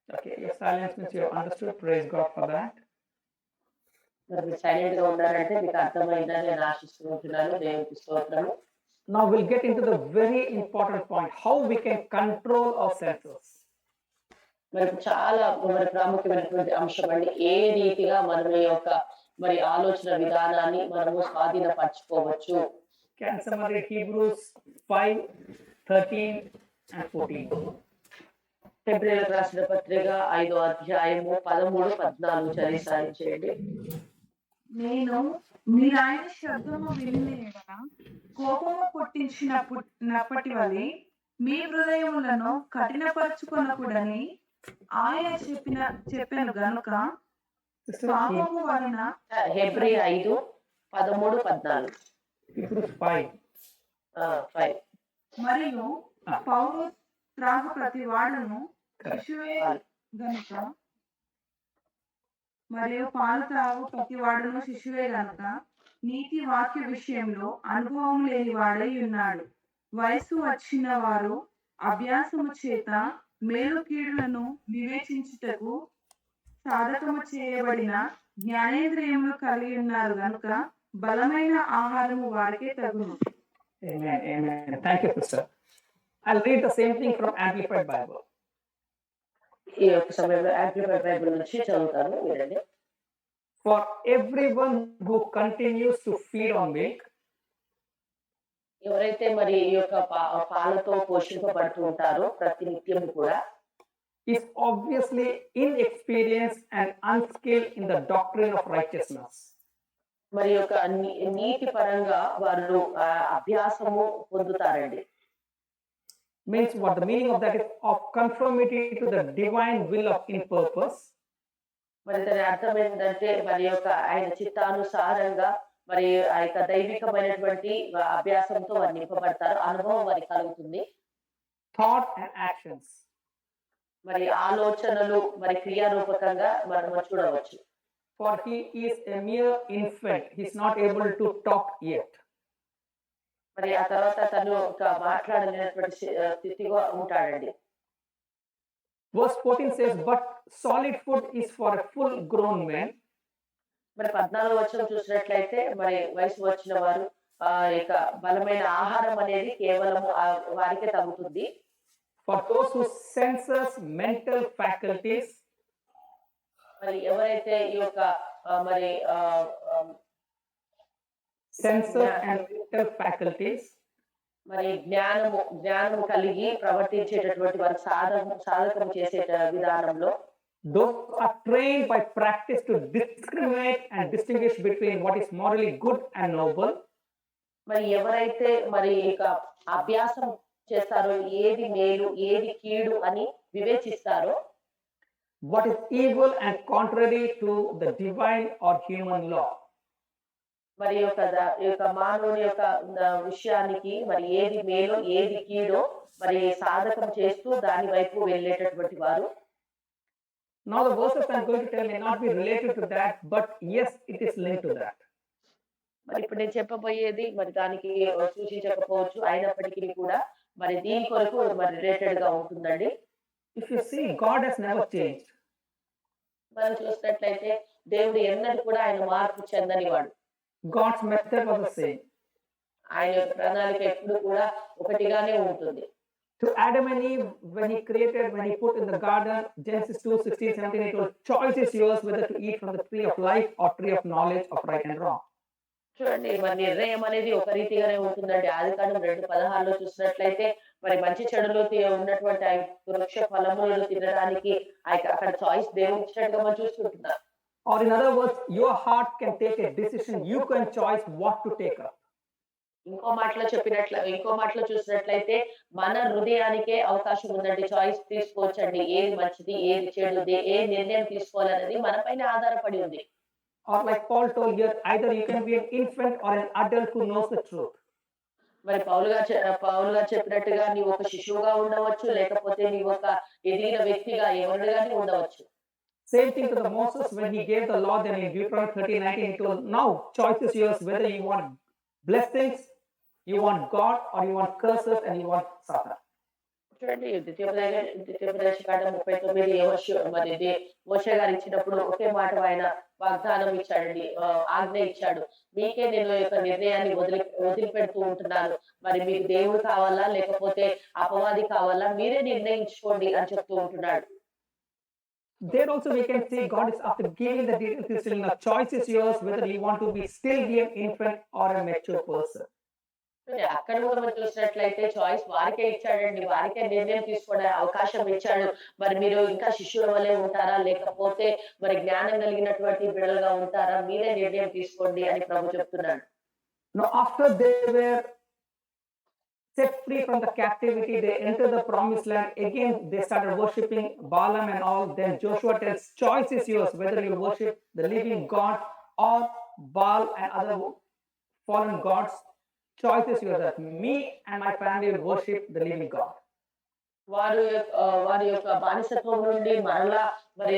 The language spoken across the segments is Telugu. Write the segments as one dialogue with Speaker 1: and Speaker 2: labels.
Speaker 1: Okay, your silence means you have understood. Praise God for that.
Speaker 2: మరి మీరు సైలెంట్‌గా ఉన్నారంటే మీకు అర్థమైందని నేను ఆశిస్తూ ఉంటున్నాను. దేవునికి స్తోత్రము.
Speaker 1: Now we'll get into the very important point, how we can control our senses.
Speaker 2: మరి చాలా ప్రాముఖ్యమైనటువంటి అంశం అండి. ఏ రీతిగా మనం ఈ యొక్క ఆలోచన విధానాన్ని మనము స్వాధీనపరచుకోవచ్చు.
Speaker 1: Can somebody read Hebrews 5, 13 and 14?
Speaker 2: హెబ్రీయులకు రాసిన పత్రిక 5వ అధ్యాయము 13, 14 చదివి సాయం చేయండి.
Speaker 3: నేను మీరాయన శబ్దము వినిన ఎడల కోపము పుట్టించినప్పటి వలె మీ హృదయములను కఠినపరచుకొనకూడని ఆయన చెప్పెను గనుక పాపము వలన
Speaker 2: హెబ్రీ 5, 13, 14.
Speaker 1: Hebrews 5.
Speaker 2: 5.
Speaker 3: మరియు పౌలు త్రాగు ప్రతి వాడును శిశువే గనుక మరియు పాలు త్రాగు ప్రతి వాడును శిశువే గనుక నీతి వాక్య విషయంలో అనుభవం లేని వాడై ఉన్నాడు. వయసు వచ్చిన వారు అభ్యాసము చేత మేలు కీడులను వివేచించుటకు సాధకము చేయబడిన జ్ఞానేంద్రియములు కలిగి ఉన్నారు గనుక బలమైన ఆహారము వారికే తగును.
Speaker 1: Amen. Amen. Thank you, sister. I'll read the same thing from Amplified Bible.
Speaker 2: ఈ యొక్క సమయంలో యాంప్లిఫైడ్ బైబిల్ నుంచి చదువుతాను, వినండి.
Speaker 1: For everyone who continues to feed on milk,
Speaker 2: ఎవరైతే ఈ యొక్క పాలతో పోషింపబడుతూ ఉంటారో ప్రతి నిత్యం కూడా,
Speaker 1: is obviously inexperienced and unskilled in the doctrine of righteousness.
Speaker 2: మరి యొక్క నీతి పరంగా వారు అభ్యాసము పొందుతారండి.
Speaker 1: Means what the meaning of that is of conformity to the divine will of in purpose.
Speaker 2: మరి దాని అర్థం ఏంటంటే యొక్క ఆయన చిత్తానుసారంగా ఆ యొక్క దైవికమైనటువంటి అభ్యాసంతో వారు నింపబడతారు, అనుభవం వారికి కలుగుతుంది.
Speaker 1: Thought and actions.
Speaker 2: ఆలోచనలు క్రియారూపకంగా మనం చూడవచ్చు.
Speaker 1: For he is a mere infant, he is not able to talk yet.
Speaker 2: ఆ తర్వాత తను మాట్లాడలేనటువంటి స్థితిగా ఉంటాడండి.
Speaker 1: Verse 14 says, but solid food is for a full grown man.
Speaker 2: 14వ వచనం చూసినట్లయితే వయసు వచ్చిన వారు ఇక బలమైన ఆహారం అనేది కేవలం వారికే తగ్గుతుంది.
Speaker 1: For those whose senses, mental faculties,
Speaker 2: ఎవరైతే ఈ యొక్క
Speaker 1: senses and mental faculties,
Speaker 2: జ్ఞానము కలిగి ప్రవర్తించేటటువంటి వారు సాధకం చేసే విధానంలో,
Speaker 1: those are trained by practice to discriminate and distinguish between what is morally good and noble.
Speaker 2: ఎవరైతే ఇక అభ్యాసం చేస్తారో ఏది మేలు ఏది కీడు అని వివేచిస్తారో,
Speaker 1: what is evil and contrary to the divine or human law.
Speaker 2: యొక్క మానవుని యొక్క విషయానికి ఏది మేలు ఏది కీడో సాధకం చేస్తూ దాని వైపు వెళ్ళేటటువంటి వారు.
Speaker 1: Now the verses I'm going to tell may not be related to that, but yes, it is linked to that.
Speaker 2: ఇప్పుడు నేను చెప్పబోయేది దానికి సూచించకపోవచ్చు, అయినప్పటికీ కూడా దీని కొరకు రిలేటెడ్ గా ఉంటుందండి.
Speaker 1: If you see, God has never changed.
Speaker 2: మనం చూసినట్లయితే దేవుడు ఎన్నడూ కూడా ఆయన మార్పు చెందని వాడు.
Speaker 1: God's method was the same.
Speaker 2: ఆయన యొక్క ప్రణాళిక ఎప్పుడు కూడా ఒకటిగానే ఉంటుంది.
Speaker 1: To Adam and Eve, when he put in the garden, Genesis 2:16, 17, it was choice is yours whether to eat from the tree of life or tree of knowledge of right and wrong.
Speaker 2: చూడండి, నిర్ణయం అనేది ఒక రీతిగానే ఉంటుందండి. ఆదికాండం 2:16లో చూసినట్లయితే మంచి చెడులు ఉన్నటువంటి ఆ వృక్ష ఫలములను తినడానికి అక్కడ చాయిస్ దేవుడు ఇచ్చినట్టుగా మనం చూసుకుంటున్నాం.
Speaker 1: Or in other words, your heart can take a decision. You can choose what to take up.
Speaker 2: ఇంకో మాటలో చూసినట్లయితే మన హృదయానికే అవకాశం ఉందండి, చాయిస్ తీసుకోవచ్చండి. ఏది మంచిది ఏది చెడుది, ఏ నిర్ణయం తీసుకోవాలనేది మనపైన ఆధారపడి ఉంది.
Speaker 1: Or like Paul told here, either you can be an infant or an adult who knows the truth.
Speaker 2: పౌలు గారు చెప్పినట్టుగా నీవు ఒక శిశువుగా ఉండవచ్చు, లేకపోతే నీవు ఒక ఎదిగిన వ్యక్తిగా ఎవరిగా ఉండవచ్చు.
Speaker 1: Same thing to the Moses when he gave the law, then in Deuteronomy 30:19 he told, now choice is yours whether you want blessings, you want God, or you want curses and you want Satan.
Speaker 2: చూడండి ద్వితీయోపదేశ కాండం 39 మరి మోషే గారు ఇచ్చినప్పుడు ఒకే మాట ఆయన వాగ్దానం ఇచ్చాడండి. ఆజ్ఞ ఇచ్చాడు. మీకే నేను ఈ యొక్క నిర్ణయాన్ని వదిలిపెడుతూ ఉంటున్నాను. మరి మీకు దేవుడు కావాలా? లేకపోతే అపవాది కావాలా? మీరే నిర్ణయించుకోండి అని చెప్తూ ఉంటున్నాడు.
Speaker 1: There also we can see God is after giving the details, he's telling the choice is yours whether you want to be still be an infant or a mature person.
Speaker 2: అక్కడ కూడా మనం చూసినట్లయితే చాయిస్ వారికే ఇచ్చాడండి. వారికే నిర్ణయం తీసుకోవడానికి అవకాశం ఇచ్చాడు. మరి మీరు ఇంకా శిష్యుల వలె ఉంటారా? లేకపోతే మరి జ్ఞానం కలిగినటువంటి బిడ్డలుగా ఉంటారా? మీరే నిర్ణయం తీసుకోండి అని ప్రభు చెప్తున్నాడు.
Speaker 1: Now after they were set free from the captivity, they entered the promised land. Again, they started worshipping Balaam and all. Then Joshua tells, choice is yours whether you worship the living God or Baal and other fallen gods. Choice is yours. That me and my family will worship the living God.
Speaker 2: వారి యొక్క బానిసత్వం నుండి మరలా మరి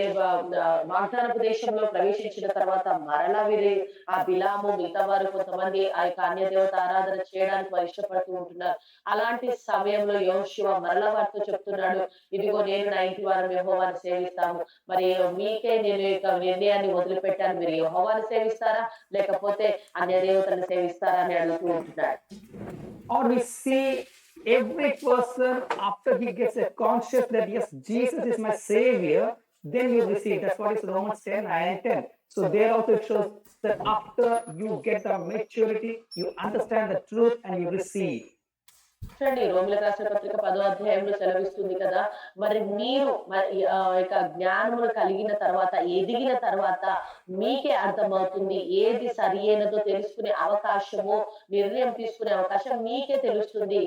Speaker 2: వాగ్దానపు దేశంలో ప్రవేశించిన తర్వాత మరలా వీరి ఆ బిలాము మిగతా వారు కొంతమంది ఆ యొక్క అన్య దేవత ఆరాధన చేయడానికి వారు ఇష్టపడుతూ ఉంటున్నారు. అలాంటి సమయంలో యెహోషువ మరలా వారితో చెప్తున్నాడు, ఇదిగో నేను నా ఇంటి వారం యెహోవాను సేవిస్తాము. మరి మీకే నేను యొక్క నిర్ణయాన్ని వదిలిపెట్టాను. మీరు యెహోవాను సేవిస్తారా లేకపోతే అన్య దేవతలను సేవిస్తారా అని అడుగుతూ ఉంటున్నాడు.
Speaker 1: Or we see every person after he gets a conscious that yes, Jesus is my savior, then you receive. That's what is Romans 10 9 and 10. So there also it shows that after you get the maturity, you understand the truth and you receive.
Speaker 2: చూడండి రోమిలకు రాసిన పత్రిక 10వ అధ్యాయంలో సెలవిస్తుంది కదా, మరి మీరు ఇక జ్ఞానమును కలిగిన తర్వాత ఎదిగిన తర్వాత మీకే అర్థమవుతుంది ఏది సరి అయినదో తెలుసుకునే అవకాశము, నిర్ణయం తీసుకునే అవకాశం మీకే తెలుస్తుంది.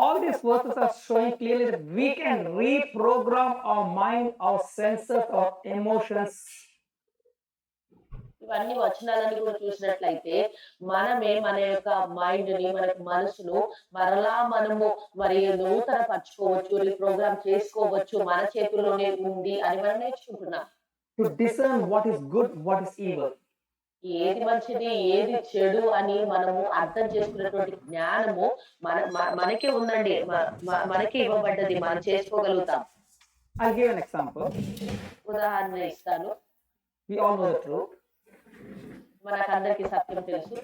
Speaker 1: All these verses are showing clearly that we can reprogram our mind, our senses, our emotions.
Speaker 2: ఇవన్నీ వచనాలని కూడా చూసినట్లయితే మనమే మన యొక్క మైండ్ ని, మన మనసును మరలా మనము మరి నూతన పరచుకోవచ్చు, రీప్రోగ్రామ్ చేసుకోవచ్చు. మన చేతుల్లోనే ఉంది అని మనం నేర్చుకుంటున్నాం.
Speaker 1: To discern what is good, what is evil.
Speaker 2: ఏది మంచిది ఏది చెడు అని మనము అర్థం చేసుకునేటువంటి జ్ఞానము మనకే ఉందండి. మనకే ఇవ్వబడ్డది, మనం చేసుకోగలుగుతాం.
Speaker 1: I'll give an example.
Speaker 2: ఉదాహరణ ఇస్తాను.
Speaker 1: We all know the truth.
Speaker 2: మనకందరికీ సత్యం తెలుసు.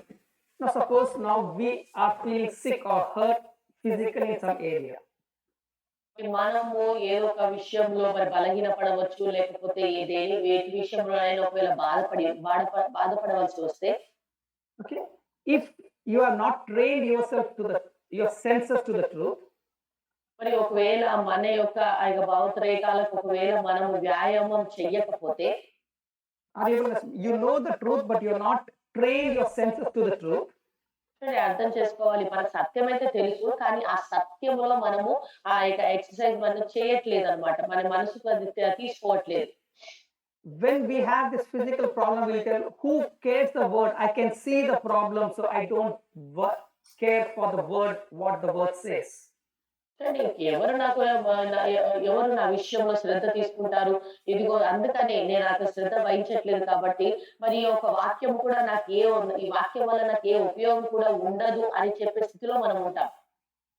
Speaker 1: Now suppose now we are feeling sick or hurt physically in some area.
Speaker 2: మనము ఏదో ఒక విషయంలో మరి బలహీన పడవచ్చు, లేకపోతే వేటి విషయంలో అయినా ఒకవేళ బాధపడవలసి వస్తే,
Speaker 1: okay, if you are not trained yourself to your senses to the truth,
Speaker 2: మరి ఒకవేళ మన యొక్క భావోద్రేకాలకు ఒకవేళ మనము వ్యాయామం చెయ్యకపోతే,
Speaker 1: you know the truth but you are not trained your senses to the truth,
Speaker 2: అర్థం చేసుకోవాలి. మనకు సత్యం అయితే తెలుసు, కానీ ఆ సత్యంలో మనము ఆ యొక్క ఎక్సర్సైజ్ మనం చేయట్లేదు అనమాట. మన మనసుకు అది తీసుకోవట్లేదు.
Speaker 1: When we have this physical problem, we tell who cares the word, I can see the problem, so I don't care for the word, what the word says.
Speaker 2: ఎవరు నా విషయంలో శ్రద్ధ తీసుకుంటారు, ఇదిగో అందుకనే నేను నాకు శ్రద్ధ వహించట్లేదు కాబట్టి మరి ఒక వాక్యం కూడా ఈ వాక్యం వల్ల నాకు ఏ ఉపయోగం కూడా ఉండదు అని చెప్పే స్థితిలో మనం ఉంటాం.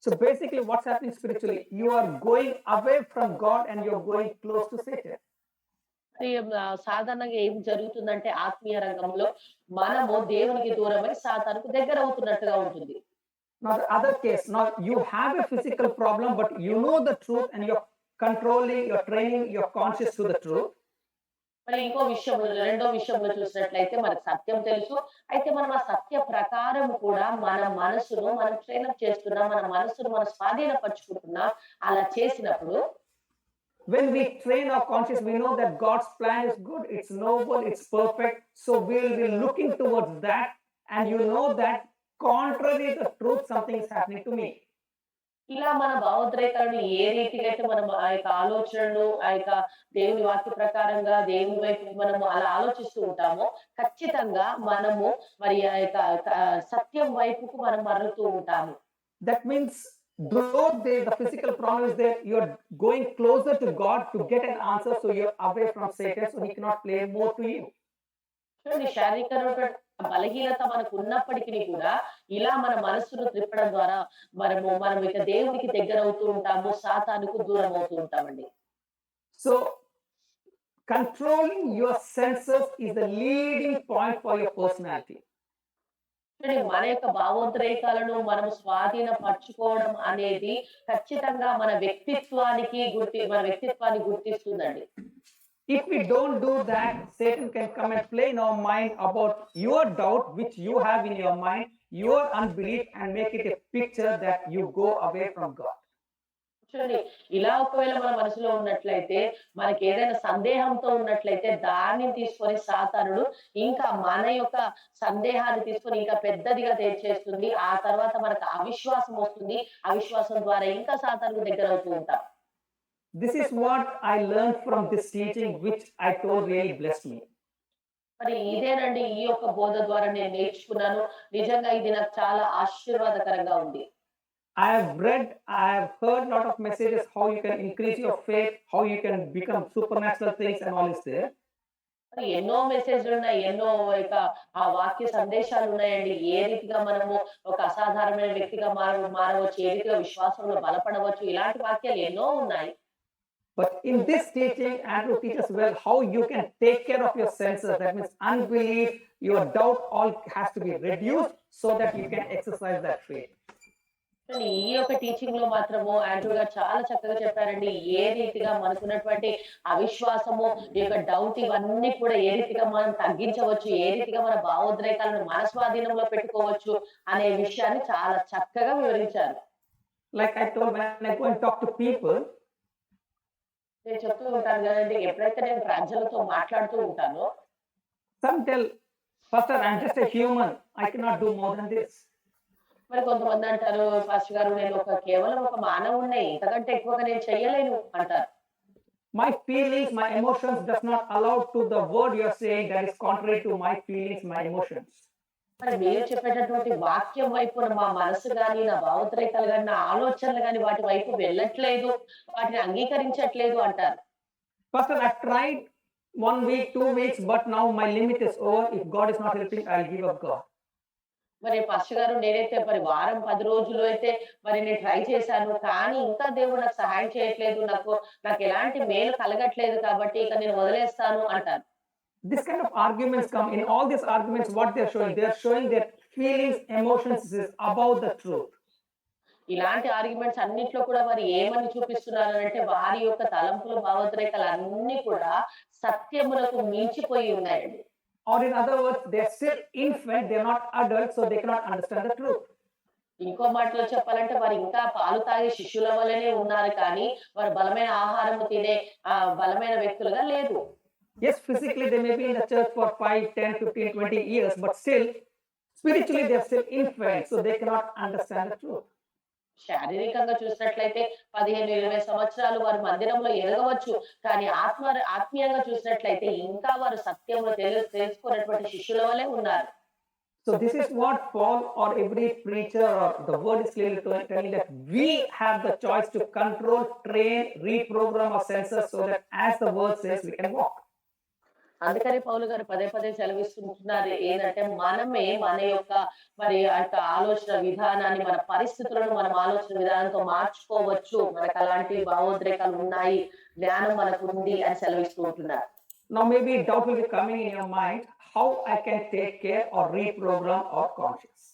Speaker 1: So basically what's happening spiritually, you are going away from God and you're going close to Satan.
Speaker 2: సాధారణంగా ఏం జరుగుతుందంటే ఆత్మీయ రంగంలో మనము దేవునికి దూరమై సాతానుకు దగ్గర అవుతున్నట్టుగా ఉంటుంది.
Speaker 1: Now the other case, now you have a physical problem but you know the truth and you're controlling, you're training, you're conscious to the truth.
Speaker 2: మరి ఇంకో విషయంలో, రెండో విషయంలో చూసినట్లయితే మనకు సత్యం తెలుసు, అయితే మనం ఆ సత్య ప్రకారం కూడా మన మనసును మనం ట్రైనప్ చేస్తున్నాం, మన మనసును మనం స్వాధీనపరుచుకుంటున్నాం. అలా చేసినప్పుడు
Speaker 1: when we train our conscious, we know that God's plan is good, it's noble, it's perfect, so we'll be looking towards that, and you know that contrary to the truth something is happening to me.
Speaker 2: ఇలా మన భావోద్రేకాలను ఏ రీతిగా అయితే మనం ఆ యొక్క ఆలోచనలు ఆ యొక్క దేవుని వాక్య ప్రకారంగా దేవుని వైపు మనము అలా ఆలోచిస్తూ ఉంటామో ఖచ్చితంగా మనము మరి ఆ యొక్క సత్యం వైపుకు మనం మరలుతూ ఉంటాము.
Speaker 1: That means though the physical problem is there, you're going closer to God to get an answer, so you're away from Satan, so he cannot play more to you.
Speaker 2: చూడండి శారీరకమైనటువంటి బలహీనత మనకు ఉన్నప్పటికీ కూడా ఇలా మన మనస్సును త్రిప్పడం ద్వారా మనం ఇక దేవునికి దగ్గరవుతూ ఉంటాము. సాతానుకు దూరం అవుతూ ఉంటామండి.
Speaker 1: So, controlling your senses is the leading point for your personality.
Speaker 2: చూడండి మన యొక్క భావోద్రేకాలను మనం స్వాధీనపరచుకోవడం అనేది ఖచ్చితంగా మన వ్యక్తిత్వాన్ని గుర్తిస్తుందండి.
Speaker 1: If we don't do that, Satan can come and play in our mind about your doubt, which you have in your mind, your unbelief, and make it a picture that you go away from God.
Speaker 2: చూడండి ఇలా ఒకవేళ మన మనసులో ఉన్నట్లయితే మనకి ఏదైనా సందేహంతో ఉన్నట్లయితే దాన్ని తీసుకొని సాతానుడు ఇంకా మన యొక్క సందేహాన్ని తీసుకొని ఇంకా పెద్దదిగా చేస్తుంది. ఆ తర్వాత మనకు అవిశ్వాసం వస్తుంది. అవిశ్వాసం ద్వారా ఇంకా సాతానుకు దగ్గర అవుతూ ఉంటాం.
Speaker 1: This is what I learned from this teaching, which I told really blessed me.
Speaker 2: మరి ఇదేనండి ఈ యొక్క బోధ ద్వారా నేను నేర్చుకున్నాను. నిజంగా ఇది నాకు చాలా ఆశీర్వాదకరంగా ఉంది.
Speaker 1: I have read, I have heard a lot of messages how you can increase your faith, how you can become supernatural things, and all is there.
Speaker 2: మరి ఎన్నో మెసేజ్‌లు ఉన్నాయి. ఎన్నో ఇక ఆ వాక్య సందేశాలు ఉన్నాయండి. ఏ రీతిగా మనము ఒక అసాధారణమైన వ్యక్తిగా మారవచ్చు, ఏ రీతిగా విశ్వాసంలో బలపడవచ్చు. ఇలాంటి వాక్యాలు ఎన్నో ఉన్నాయి.
Speaker 1: But in this teaching, Andrew teaches well how you can take care of your senses. That means unbelief, your doubt, all has to be reduced so that you can exercise that faith.
Speaker 2: కానీ ఈ యొక్క టీచింగ్‌లో మాత్రము ఆండ్రూ గారు చాలా చక్కగా చెప్పారండి. ఏ రీతిగా మనకున్నటువంటి అవిశ్వాసము, ఈ యొక్క డౌట్ ఇవన్నీ కూడా ఏ రీతిగా మనం తగ్గించవచ్చు, ఏ రీతిగా మన భావోద్రేకాలను మన స్వాధీనంలో పెట్టుకోవచ్చు అనే విషయాన్ని చాలా చక్కగా వివరించారు.
Speaker 1: Like I told, when I go and talk to people,
Speaker 2: నేను చెప్తూ ఉంటాను గదండీ! ఎప్పుడైతే నేను ప్రజలతో మాట్లాడుతూ ఉంటానో
Speaker 1: some tell, Pastor, I'm just a human. I cannot do more than this.
Speaker 2: మరి కొంతమంది అంటారు, పాస్టర్ గారు నేను కేవలం ఒక మానవుడినే. ఇంతకంటే ఎక్కువగా నేను చెయ్యలేను అంటారు.
Speaker 1: My feelings, my emotions does not allow to the word you're saying that is contrary to my feelings, my emotions.
Speaker 2: మరి మీరు చెప్పేటటువంటి వాక్యం వైపున మా మనసు గాని, నా భావోద్రేకాలు గాని, నా ఆలోచనలు గాని వాటి వైపు వెళ్ళట్లేదు. వాటిని అంగీకరించట్లేదు అంటారు.
Speaker 1: Pastor, I've tried 1 week, 2 weeks, but now my limit is over. If God is not helping, I'll give up God.
Speaker 2: మరి పాస్టర్ గారు నేనైతే మరి వారం 10 రోజులు అయితే మరి నేను ట్రై చేశాను. కానీ ఇంకా దేవుడు నాకు సహాయం చేయట్లేదు. నాకు ఎలాంటి మేలు కలగట్లేదు కాబట్టి ఇక నేను వదిలేస్తాను అంటారు.
Speaker 1: This kind of arguments come in all these arguments. What they're showing that feelings, emotions is above the truth.
Speaker 2: ఇలాంటి ఆర్గ్యుమెంట్స్ అన్నిట్లో కూడా మరి ఏమని చూపిస్తున్నారు అంటే వారి యొక్క తలంపులు, భావోద్రేకాలు అన్నీ కూడా సత్యములకు మించిపోయి ఉన్నాయండి.
Speaker 1: Or in other words, they're still infant, they're not adults, so they cannot understand the truth.
Speaker 2: ఇంకో మాటలో చెప్పాలంటే వారు ఇంకా పాలు తాగే శిశువుల వలెనే ఉన్నారు కానీ వారు బలమైన ఆహారం తినే బలమైన వ్యక్తులుగా లేదు.
Speaker 1: Yes, physically they may be in the church for 5, 10, 15, 20 years, but still, spiritually they're still infants, so they cannot understand the truth.
Speaker 2: శారీరకంగా చూసినట్లయితే 15, 20 సంవత్సరాలు వారు మందిరంలో ఎదగవచ్చు. కానీ ఆత్మీయంగా చూసినట్లయితే ఇంకా వారు సత్యంలో తెలుసుకున్నటువంటి శిష్యుల వలె ఉన్నారు.
Speaker 1: So this is what Paul or every preacher or the word is clearly telling that we have the choice to control, train, reprogram our senses so that as the word says, we can walk.
Speaker 2: అందుకని పౌలు గారు పదే పదే సెలవిస్తుంటున్నారు ఏంటంటే మనమే మన యొక్క మరి ఆలోచన విధానాన్ని మన పరిస్థితులను మనం ఆలోచన విధానంతో మార్చుకోవచ్చు. మనకు అలాంటి భావోద్రేకాలు ఉన్నాయి, జ్ఞానం మనకు ఉంది అని సెలవిస్తూ ఉంటున్నారు.
Speaker 1: Now maybe doubt will be coming in your mind, how I can take care or reprogram our conscience.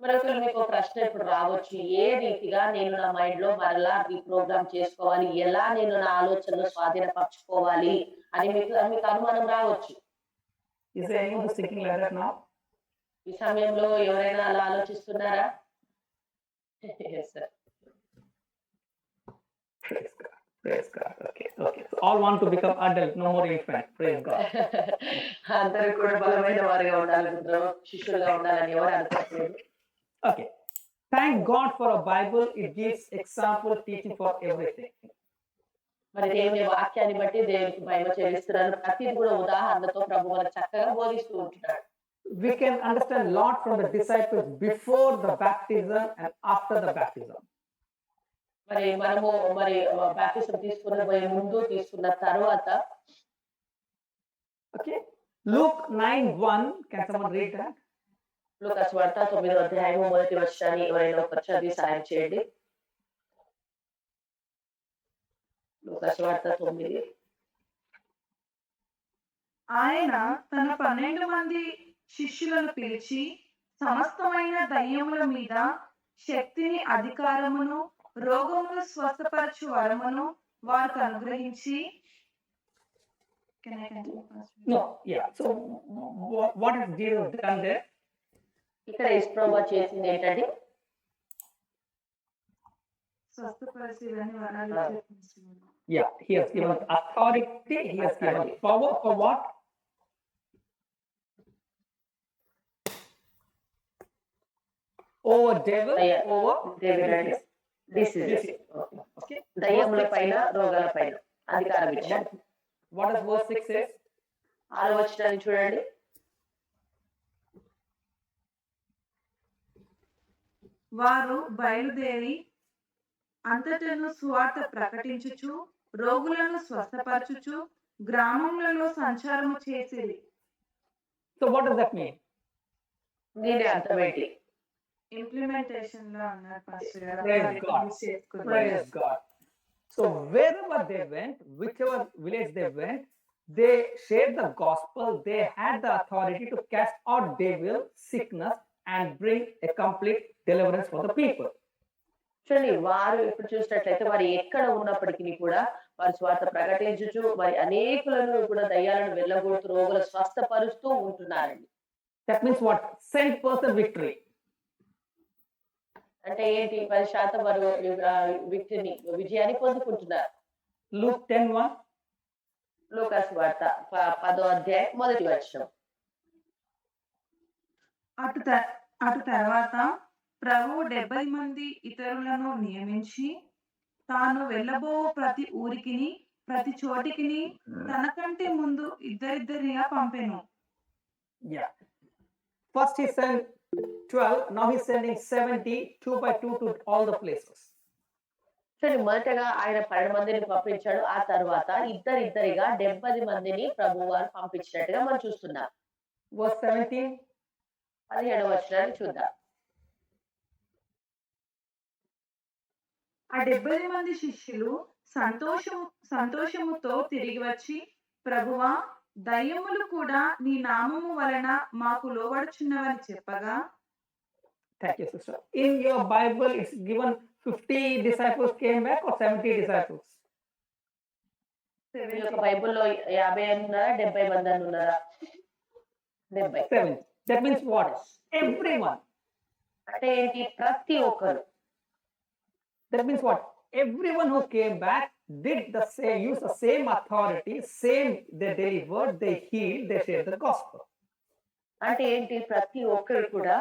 Speaker 2: మరి అసలు మీకు ప్రశ్న ఇప్పుడు రావచ్చు, ఏ రీతిగా నేను నా మైండ్ లో మరలా రీప్రోగ్రామ్ చేసుకోవాలి, ఎలా నేను నా ఆలోచనలు స్వాధీనపరచుకోవాలి అని మీకు అనుమానం రావచ్చు.
Speaker 1: Is there anyone who's thinking like that now?
Speaker 2: ఈ సమయంలో ఎవరైనా అలా ఆలోచిస్తున్నారా? Yes, sir.
Speaker 1: Praise God. Praise God. Okay. So all want to become adult, no more infant. Praise God.
Speaker 2: అందరూ కూడా బలమైన వారిగా ఉండాలి, శిష్యులుగా ఉండాలని ఎవరు అనుకోవట్లేదు.
Speaker 1: Okay. Thank God for a Bible. It gives example teaching for everything.
Speaker 2: మరి దేవుని వాక్యాన్ని బట్టి దేవునికి మహిమ చెల్లిస్తున్నాను. ప్రతిది కూడా ఉదాహరణతో ప్రభు మనకు చక్కగా బోధిస్తూ ఉంటున్నాడు.
Speaker 1: We can understand a lot from the disciples before the baptism and after the baptism.
Speaker 2: మరి మనము బాప్టిజం తీసుకున్న ముందు తీసుకున్న తర్వాత
Speaker 1: Okay. Luke 9:1. Can someone read that?
Speaker 2: లూకాసు వార్త 9వ అధ్యాయము మొదటి వచనాన్ని ఎవరైనా ఒకరు చదివి సాయం చేయండి. లూకాసు వార్త 9.
Speaker 3: ఆయన తన 12 మంది శిష్యులను పిలిచి సమస్తమైన దయ్యముల మీద శక్తిని, అధికారమును, రోగములు స్వస్థపరచు వరమును వారికి అనుగ్రహించి. Can I continue, Pastor?
Speaker 1: No. Yeah. So what has Jesus done there?
Speaker 2: ఇక్కడ యేసుప్రభువు చేసింది ఏంటంటే
Speaker 3: స్వస్థపరిచేదని వరాలు ఇచ్చేది.
Speaker 1: Yeah. He has given authority. He has given power for what? Over devil.
Speaker 2: Yeah.
Speaker 1: Over
Speaker 2: దేవుడు డిసీజెస్.
Speaker 1: Okay.
Speaker 2: దయ్యముల పైన, రోగాల పైన అధికారం ఇచ్చాడు.
Speaker 1: What does verse 6 says?
Speaker 2: 6వ వచనాన్ని చూడండి.
Speaker 3: వారు బయలుదేరి అంతటను సువార్త ప్రకటించుచు, రోగులను స్వస్థపరచుచు, గ్రామములలో సంచారము చేసిరి.
Speaker 1: So what does that mean?
Speaker 2: దీని అర్థం ఏంటి?
Speaker 3: ఇంప్లిమెంటేషన్ లో అన్నారు పాస్టర్ గారు.
Speaker 1: Praise God.
Speaker 3: యూజ్ చేసుకున్నారు.
Speaker 1: Praise God. So wherever they went, whichever village they went, they shared the gospel. They had the authority to cast out devil, sickness, and bring a complete deliverance for the people.
Speaker 2: చూడండి, వారు ఇప్పుడు చూసినట్లయితే వారు ఎక్కడ ఉన్నప్పటికీ కూడా వారు స్వార్థ ప్రకటించుచు మరి అనేకులను కూడా దయ్యాలను వెళ్ళగొడుతూ రోగులు స్వస్థపరుస్తూ ఉంటున్నారండి.
Speaker 1: That means what? 100% victory.
Speaker 2: అంటే ఏంటి? 10% వారు విజయాన్ని పొందుకుంటున్నారు.
Speaker 1: Luke 10:1.
Speaker 2: లూకాసు వార్త 10వ అధ్యాయం మొదటి వచనం.
Speaker 3: అటు తర్వాత ప్రభువు 70 మంది ఇతరులను నియమించి తాను వెళ్ళబో ప్రతి ఊరికిని ప్రతి చోటికిని తనకంటే ముందు ఇద్దరిద్దరిగా పంపెను.
Speaker 1: Yeah. First he sent 12. Now he's sending 70, 2 by 2 to all the places.
Speaker 2: చూడండి, మొదటగా ఆయన 12 మందిని పంపించాడు. ఆ తర్వాత ఇద్దరిగా 70 మందిని ప్రభు వారు పంపించినట్టుగా మనం చూస్తున్నాం.
Speaker 1: Verse 17.
Speaker 2: 17వ వచనాన్ని చూద్దాం.
Speaker 3: ఆ 70 మంది శిష్యులు సంతోషముతో తిరిగి వచ్చి, ప్రభువా, దయ్యములు కూడా నీ నామము వలన మాకు లోబడుచున్నవని చెప్పగా.
Speaker 1: Thank you, sister. In your Bible, it's given 50 disciples came back or 70 disciples?
Speaker 2: మీ యొక్క బైబిల్లో 50 అని ఉన్నారా, 70 మంది అని ఉన్నారా? 70.
Speaker 1: 7. That means what? Everyone.
Speaker 2: అంటే ఏంటి? ప్రతి ఒక్కరు.
Speaker 1: That means what? Everyone who came back did the same, used the same authority, same they delivered, they healed, they shared the gospel.
Speaker 2: అంటే ఏంటి? ప్రతి ఒక్కరు కూడా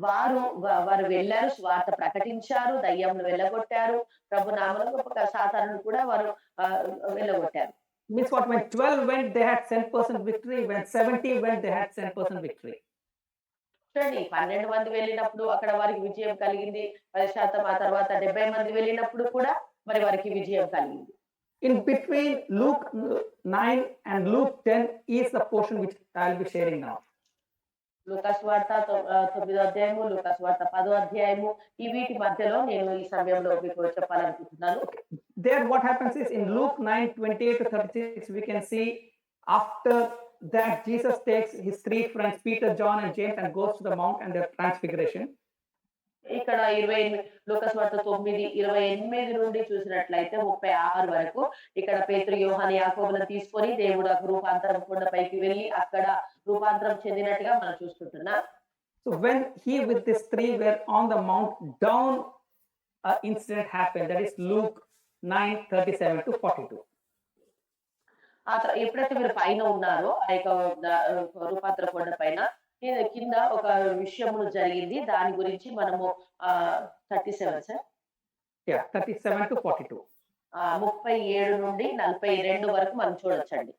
Speaker 2: వారు వెళ్ళారు, స్వార్థ ప్రకటించారు, దయ్యంను వెళ్ళగొట్టారు, ప్రభు నామమున సాతానును కూడా వారు వెళ్ళగొట్టారు.
Speaker 1: Means what? When 12 went, they had 10% victory. When 70 went, they had 10% victory.
Speaker 2: చూడండి, 12 మంది వెళ్ళినప్పుడు అక్కడ వారికి విజయం కలిగింది 10%. ఆ తర్వాత 70 మంది వెళ్ళినప్పుడు కూడా మరి వారికి విజయం కలిగింది.
Speaker 1: In between Luke 9 and Luke 10 is the portion which I will be sharing now.
Speaker 2: లూకాసు వార్త 9వ అధ్యాయము, లూకాసు వార్త 10వ అధ్యాయము, ఈ వీటి మధ్యలో నేను ఈ సమయంలో మీకు చెప్పాలనుకుంటున్నాను.
Speaker 1: There what happens is in Luke 9:28 to 36 we can see after that Jesus takes his 3 friends Peter, John and James and goes to the mount and their transfiguration.
Speaker 2: ఇక్కడ 28 లూకాసు వార్త 9:28 నుండి చూసినట్లయితే 36 వరకు ఇక్కడ పేతురు, యోహాను, యాకోబులను తీసుకొని దేవుడు ఆ రూపాంతరం కొండపైకి వెళ్ళి అక్కడ రూపాంతరం చెందినట్టుగా మనం చూస్తుంటున్నాం.
Speaker 1: So when he with these 3 were on the mount, down incident happened. That is Luke 9:37 to 42.
Speaker 2: ఎప్పుడైతే మీరు పైన ఉన్నారో ఆ యొక్క రూపాంతర కొండ పైన కింద ఒక విషయము జరిగింది. దాని గురించి మనము 37 సార్.
Speaker 1: Yeah, 37 to 42.
Speaker 2: 37 నుండి 42 వరకు మనం చూడొచ్చండి.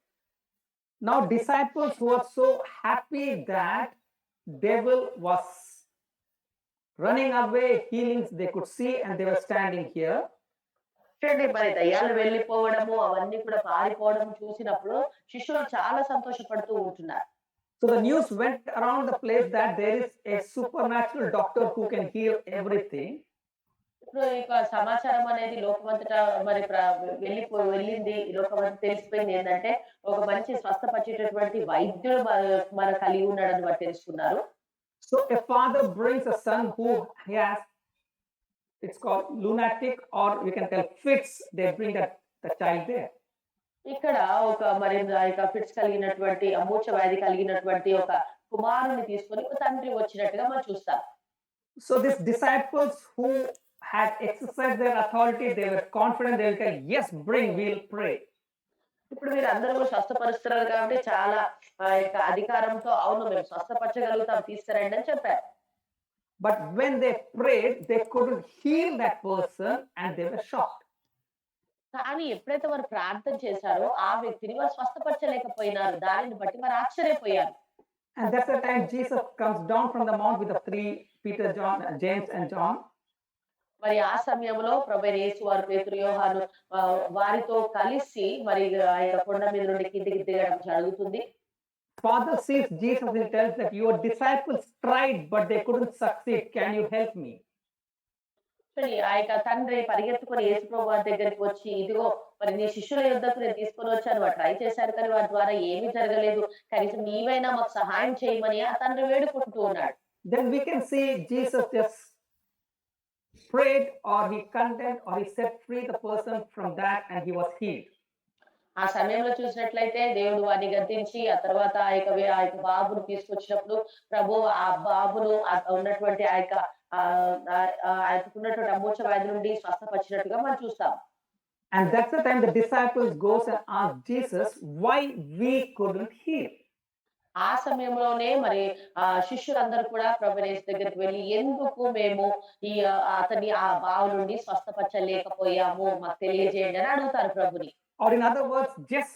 Speaker 1: Now disciples were so happy that devil was running away, healings they could see and they were standing here.
Speaker 2: చూడండి, మరి దయ్యాలు వెళ్ళిపోవడము అవన్నీ కూడా పారిపోవడం చూసినప్పుడు శిష్యులు చాలా సంతోషపడుతూ ఉంటున్నారు.
Speaker 1: So the news went around the place that there is a supernatural doctor who can heal everything.
Speaker 2: ఇప్పుడు ఇక సమాచారం అనేది లోకమంతటా మరి వెళ్ళింది. ఈ లోకమంతా తెలిసిపోయింది ఏందంటే, ఒక మంచి స్వస్థపరిచేటటువంటి వైద్యుడు మన కలిగి ఉన్నాడని వారు తెలుసుకున్నారు.
Speaker 1: So a father brings a son who has, it's called lunatic, or we can tell fits. They bring the child there.
Speaker 2: ఇక్కడ ఒక మరి ఇక ఫిట్స్ కలిగినటువంటి, అమూర్ఛ వ్యాధి కలిగినటువంటి ఒక కుమారుని తీసుకొని ఒక తండ్రి వచ్చినట్టుగా మనం చూస్తాం.
Speaker 1: So these disciples who had exercised their authority, they were confident, they will tell, yes, bring, we'll pray.
Speaker 2: ఇప్పుడు మీరందరూ స్వస్థపరుస్తున్నారు కాబట్టి చాలా యొక్క అధికారంతో అవును మేము స్వస్థపరచగలుగుతాం తీసుకురండి అని చెప్పారు.
Speaker 1: But when they prayed, they couldn't heal that person and they were shocked.
Speaker 2: కానీ ఎప్పుడైతే వారు ప్రార్థన చేశారో ఆ వ్యక్తిని వారు స్వస్థపరచలేకపోయినారు. దానిని బట్టి వారు ఆశ్చర్యపోయారు.
Speaker 1: And that's the time Jesus comes down from the mount with the three, Peter, John, James and John.
Speaker 2: మరి ఆ సమయంలో ప్రభువైన యేసు వారు, పేతురు, యోహాను వారితో కలిసి మరి ఆయన కొండ మీద నుండి కిందికి దిగడం జరుగుతుంది.
Speaker 1: Father sees Jesus and tells that your disciples tried, but they couldn't succeed. Can you help me?
Speaker 2: ఆ యొక్క తండ్రి పరిగెత్తుకొని యేసు ప్రభు వారి దగ్గరికి వచ్చి, ఇదిగో మరి నీ శిష్యుల యొద్దకు నేను తీసుకొని వచ్చాను. వారు ట్రై చేశారు కానీ వారి ద్వారా ఏమీ జరగలేదు. కనీసం నీవైనా మాకు సహాయం చేయమని ఆ తండ్రి వేడుకుంటూ ఉన్నాడు.
Speaker 1: Then we can see Jesus just prayed, or he condemned, or he set free the person from that, and he was healed.
Speaker 2: ఆ సమయంలో చూసినట్లయితే దేవుడు వారిని గద్దించి ఆ తర్వాత ఆ యొక్క బాబును తీసుకొచ్చినప్పుడు ప్రభు ఆ బాబును ఉన్నటువంటి ఆ యొక్క ఉన్నటువంటి అమూర్ఛ వ్యాధి నుండి స్వస్థపరిచినట్టుగా మనం చూస్తాం.
Speaker 1: And that's the time the disciples goes and ask Jesus why we couldn't heal.
Speaker 2: ఆ సమయంలోనే మరి శిష్యులందరూ కూడా ప్రభువైన యేసు దగ్గరికి వెళ్ళి, ఎందుకు మేము ఈ అతని ఆ బావు నుండి స్వస్థపరచలేకపోయాము మాకు తెలియజేయండి అని అడుగుతారు ప్రభుని.
Speaker 1: Or in other words, just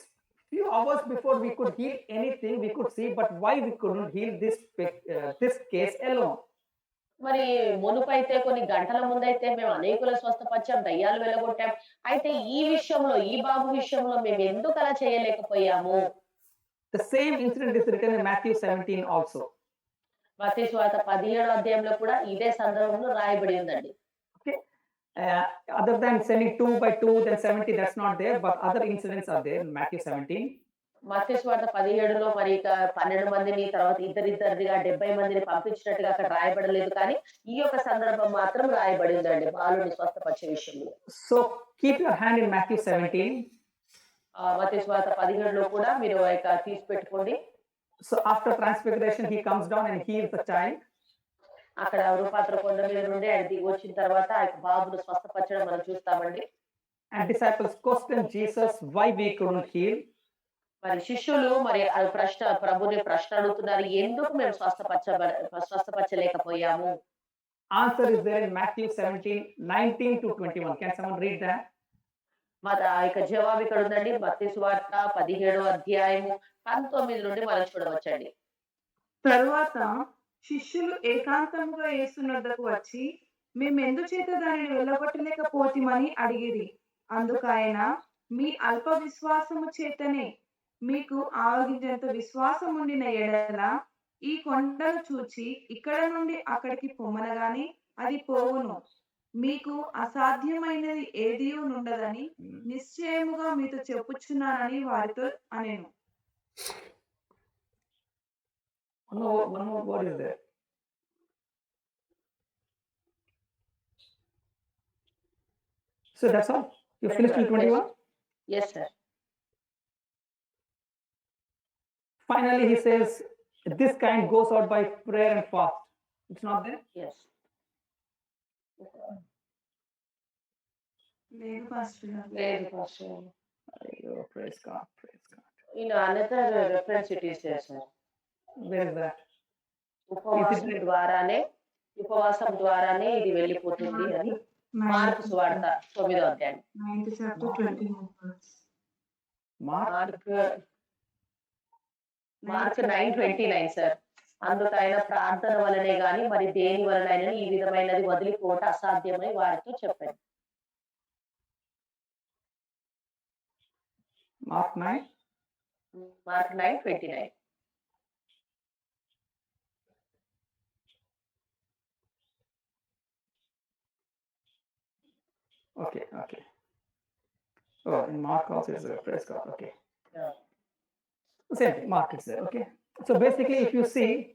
Speaker 1: few hours before we could heal anything, we could see, but why we couldn't heal this case alone?
Speaker 2: మరి మునుపైతే కొన్ని గంటల ముందైతే మేము అనేకుల స్వస్థపరిచాం, దయ్యాలు వెళ్ళగొట్టాం. అయితే ఈ విషయంలో, ఈ బాబు విషయంలో మేము ఎందుకు అలా చేయలేకపోయాము?
Speaker 1: The same incident is written in Matthew 17 also.
Speaker 2: మత్తయి సువార్త 17వ అధ్యాయంలో కూడా ఇదే సందర్భంలో రాయబడి ఉందండి.
Speaker 1: Okay. Other than sending 2 by 2, then 70, that's not there, but other incidents are there in Matthew 17.
Speaker 2: మత్తయి సువార్త 17లో మరి ఇక 12 మందిని తర్వాత ఇద్దరిద్దరిగా 70 మందిని పంపించినట్టుగా అక్కడ రాయబడలేదు. కానీ ఈ యొక్క సందర్భం మాత్రం రాయబడి ఉందండి బాలుని స్వస్థపరిచే విషయంలో.
Speaker 1: So keep your hand in Matthew 17.
Speaker 2: మత్తయి సువార్త 17లో కూడా మీరు తీసి పెట్టుకోండి.
Speaker 1: So after transfiguration, he comes down and heals the child.
Speaker 2: అక్కడ రూపాంతర కొండ మీద నుండి ఆయన దిగి వచ్చిన తర్వాత ఆ బాబును స్వస్థపరచడం మనం చూస్తామండి.
Speaker 1: And disciples question Jesus why we couldn't heal.
Speaker 2: మరి శిష్యులు మరి ప్రభుని ప్రశ్న అడుగుతున్నారు, ఎందుకు మేము స్వస్థపరచలేకపోయాము?
Speaker 1: Answer is there in Matthew 17, 19 to 21. Can someone read that?
Speaker 2: మరి ఆ యొక్క జవాబు ఇక్కడ ఉందండి. మత్తయి సువార్త 17వ అధ్యాయము 19 నుండి మనం చూడవచ్చండి.
Speaker 3: తరువాత శిష్యులు ఏకాంతముగా యేసునొద్దకు వచ్చి, మేమెందుచేత దానిని వెళ్ళగొట్టలేకపోతిమని అడిగిరి. అందుకాయన, మీ అల్ప విశ్వాసము చేతనే, మీకు ఆవగింజంత విశ్వాసం ఉండిన ఎడల ఈ కొండను చూచి ఇక్కడ నుండి అక్కడికి పొమ్మనగాని అది పోవును. మీకు అసాధ్యమైనది ఏదియూ నుండదని నిశ్చయముగా మీతో చెప్పుచున్నానని వారితో అనెను.
Speaker 1: One more word is there. So that's all. You finished till 21?
Speaker 2: Yes, sir.
Speaker 1: Finally, he says, this kind goes out by prayer and fast. It's not there?
Speaker 2: Yes.
Speaker 3: లేదు పాస్టర్ గారు.
Speaker 2: లేదు pastor.
Speaker 1: Oh, praise God, praise God.
Speaker 2: In another reference it is there, sir.
Speaker 1: Where is that?
Speaker 2: ఉపవాసం ద్వారానే ఇది వెళ్ళిపోతుంది అని మార్కు సువార్త 9వ అధ్యాయం.
Speaker 3: 9th chapter 29 verse.
Speaker 2: Mark 9:29 sir. అందుకు ఆయన ప్రార్థన వలనే గాని మరి దేని వలనైనా ఈ విధమైనది వదిలిపోవట అసాధ్యమని వారితో చెప్పారు.
Speaker 1: Mark 9.
Speaker 2: Mark 9:29.
Speaker 1: Okay, okay. Oh, in Mark also is there. Praise God. Okay.
Speaker 2: Yeah.
Speaker 1: Same thing. Mark is there. Okay. So basically, if you see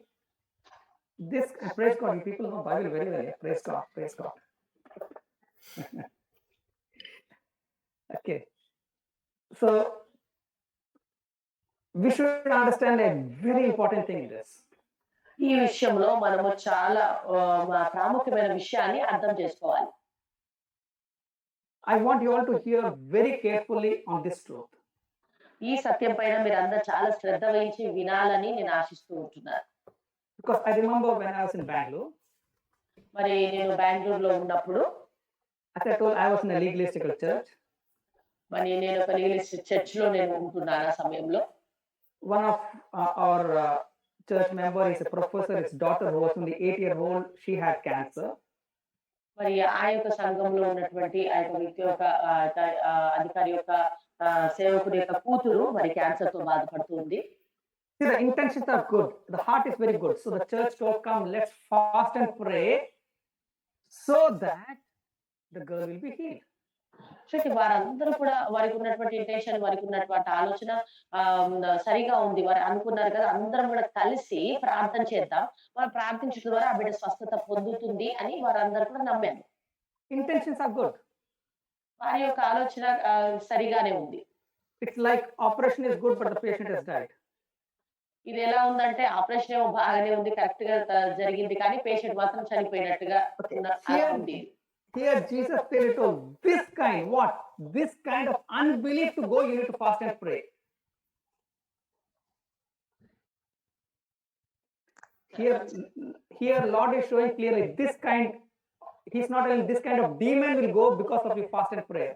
Speaker 1: this, praise God, you people know Bible very well. Yeah? Praise God. Praise God. Okay. So we should understand a very important thing in this.
Speaker 2: ఈ విషయంలో మనము చాలా ప్రాముఖ్యమైన విషయాన్ని అర్థం చేసుకోవాలి.
Speaker 1: I want you all to hear very carefully on this truth.
Speaker 2: ఈ సత్యం పైన మీరందరూ చాలా శ్రద్ధ వహించి వినాలని నేను ఆశిస్తూ ఉంటున్నాను.
Speaker 1: Because I remember when I was in Bangalore,
Speaker 2: మరి నేను బెంగళూరులో ఉన్నప్పుడు
Speaker 1: as I told, I was in a legalistical church.
Speaker 2: మరి నేను ఒక లీగలిస్ట్ చర్చ్‌లో నేను ఉంటున్నాను ఆ సమయంలో.
Speaker 1: One of our church member is a professor. His daughter, who was only 8-year-old, she had cancer.
Speaker 2: మరి ఆ యొక్క సంఘంలో ఉన్నటువంటి ఆ యొక్క వ్యక్తి యొక్క అధికారి యొక్క సేవకుడి యొక్క కూతురు మరి క్యాన్సర్‌తో బాధపడుతుంది.
Speaker 1: See, the intentions are good. The heart is very good. So the church told, come, let's fast and pray so that the girl will be healed.
Speaker 2: చూడండి వారందరూ కూడా వారికి ఉన్నటువంటి ఇంటెన్షన్, వారికి ఉన్నటువంటి ఆలోచన సరిగా ఉంది. వారు అనుకున్నారు కదా, అందరం కూడా కలిసి ప్రార్థన చేద్దాం. మనం ప్రార్థించడం ద్వారా ఆ బిడ్డ స్వస్థత పొందుతుంది అని వారందరూ కూడా నమ్మారు.
Speaker 1: Intentions are good.
Speaker 2: వారి యొక్క ఆలోచన సరిగానే ఉంది.
Speaker 1: It's like operation is good, but the patient has died.
Speaker 2: ఇది ఎలా ఉందంటే ఆపరేషన్ ఏమో బాగానే ఉంది, కరెక్ట్ గా జరిగింది, కానీ పేషెంట్ మాత్రం చనిపోయినట్టుగా అలా ఉంది.
Speaker 1: Here Jesus said to this kind, what? This kind of unbelief to go, you need to fast and pray. Here Lord is showing clearly this kind, he's not telling this kind of demon will go because of your fast and prayer.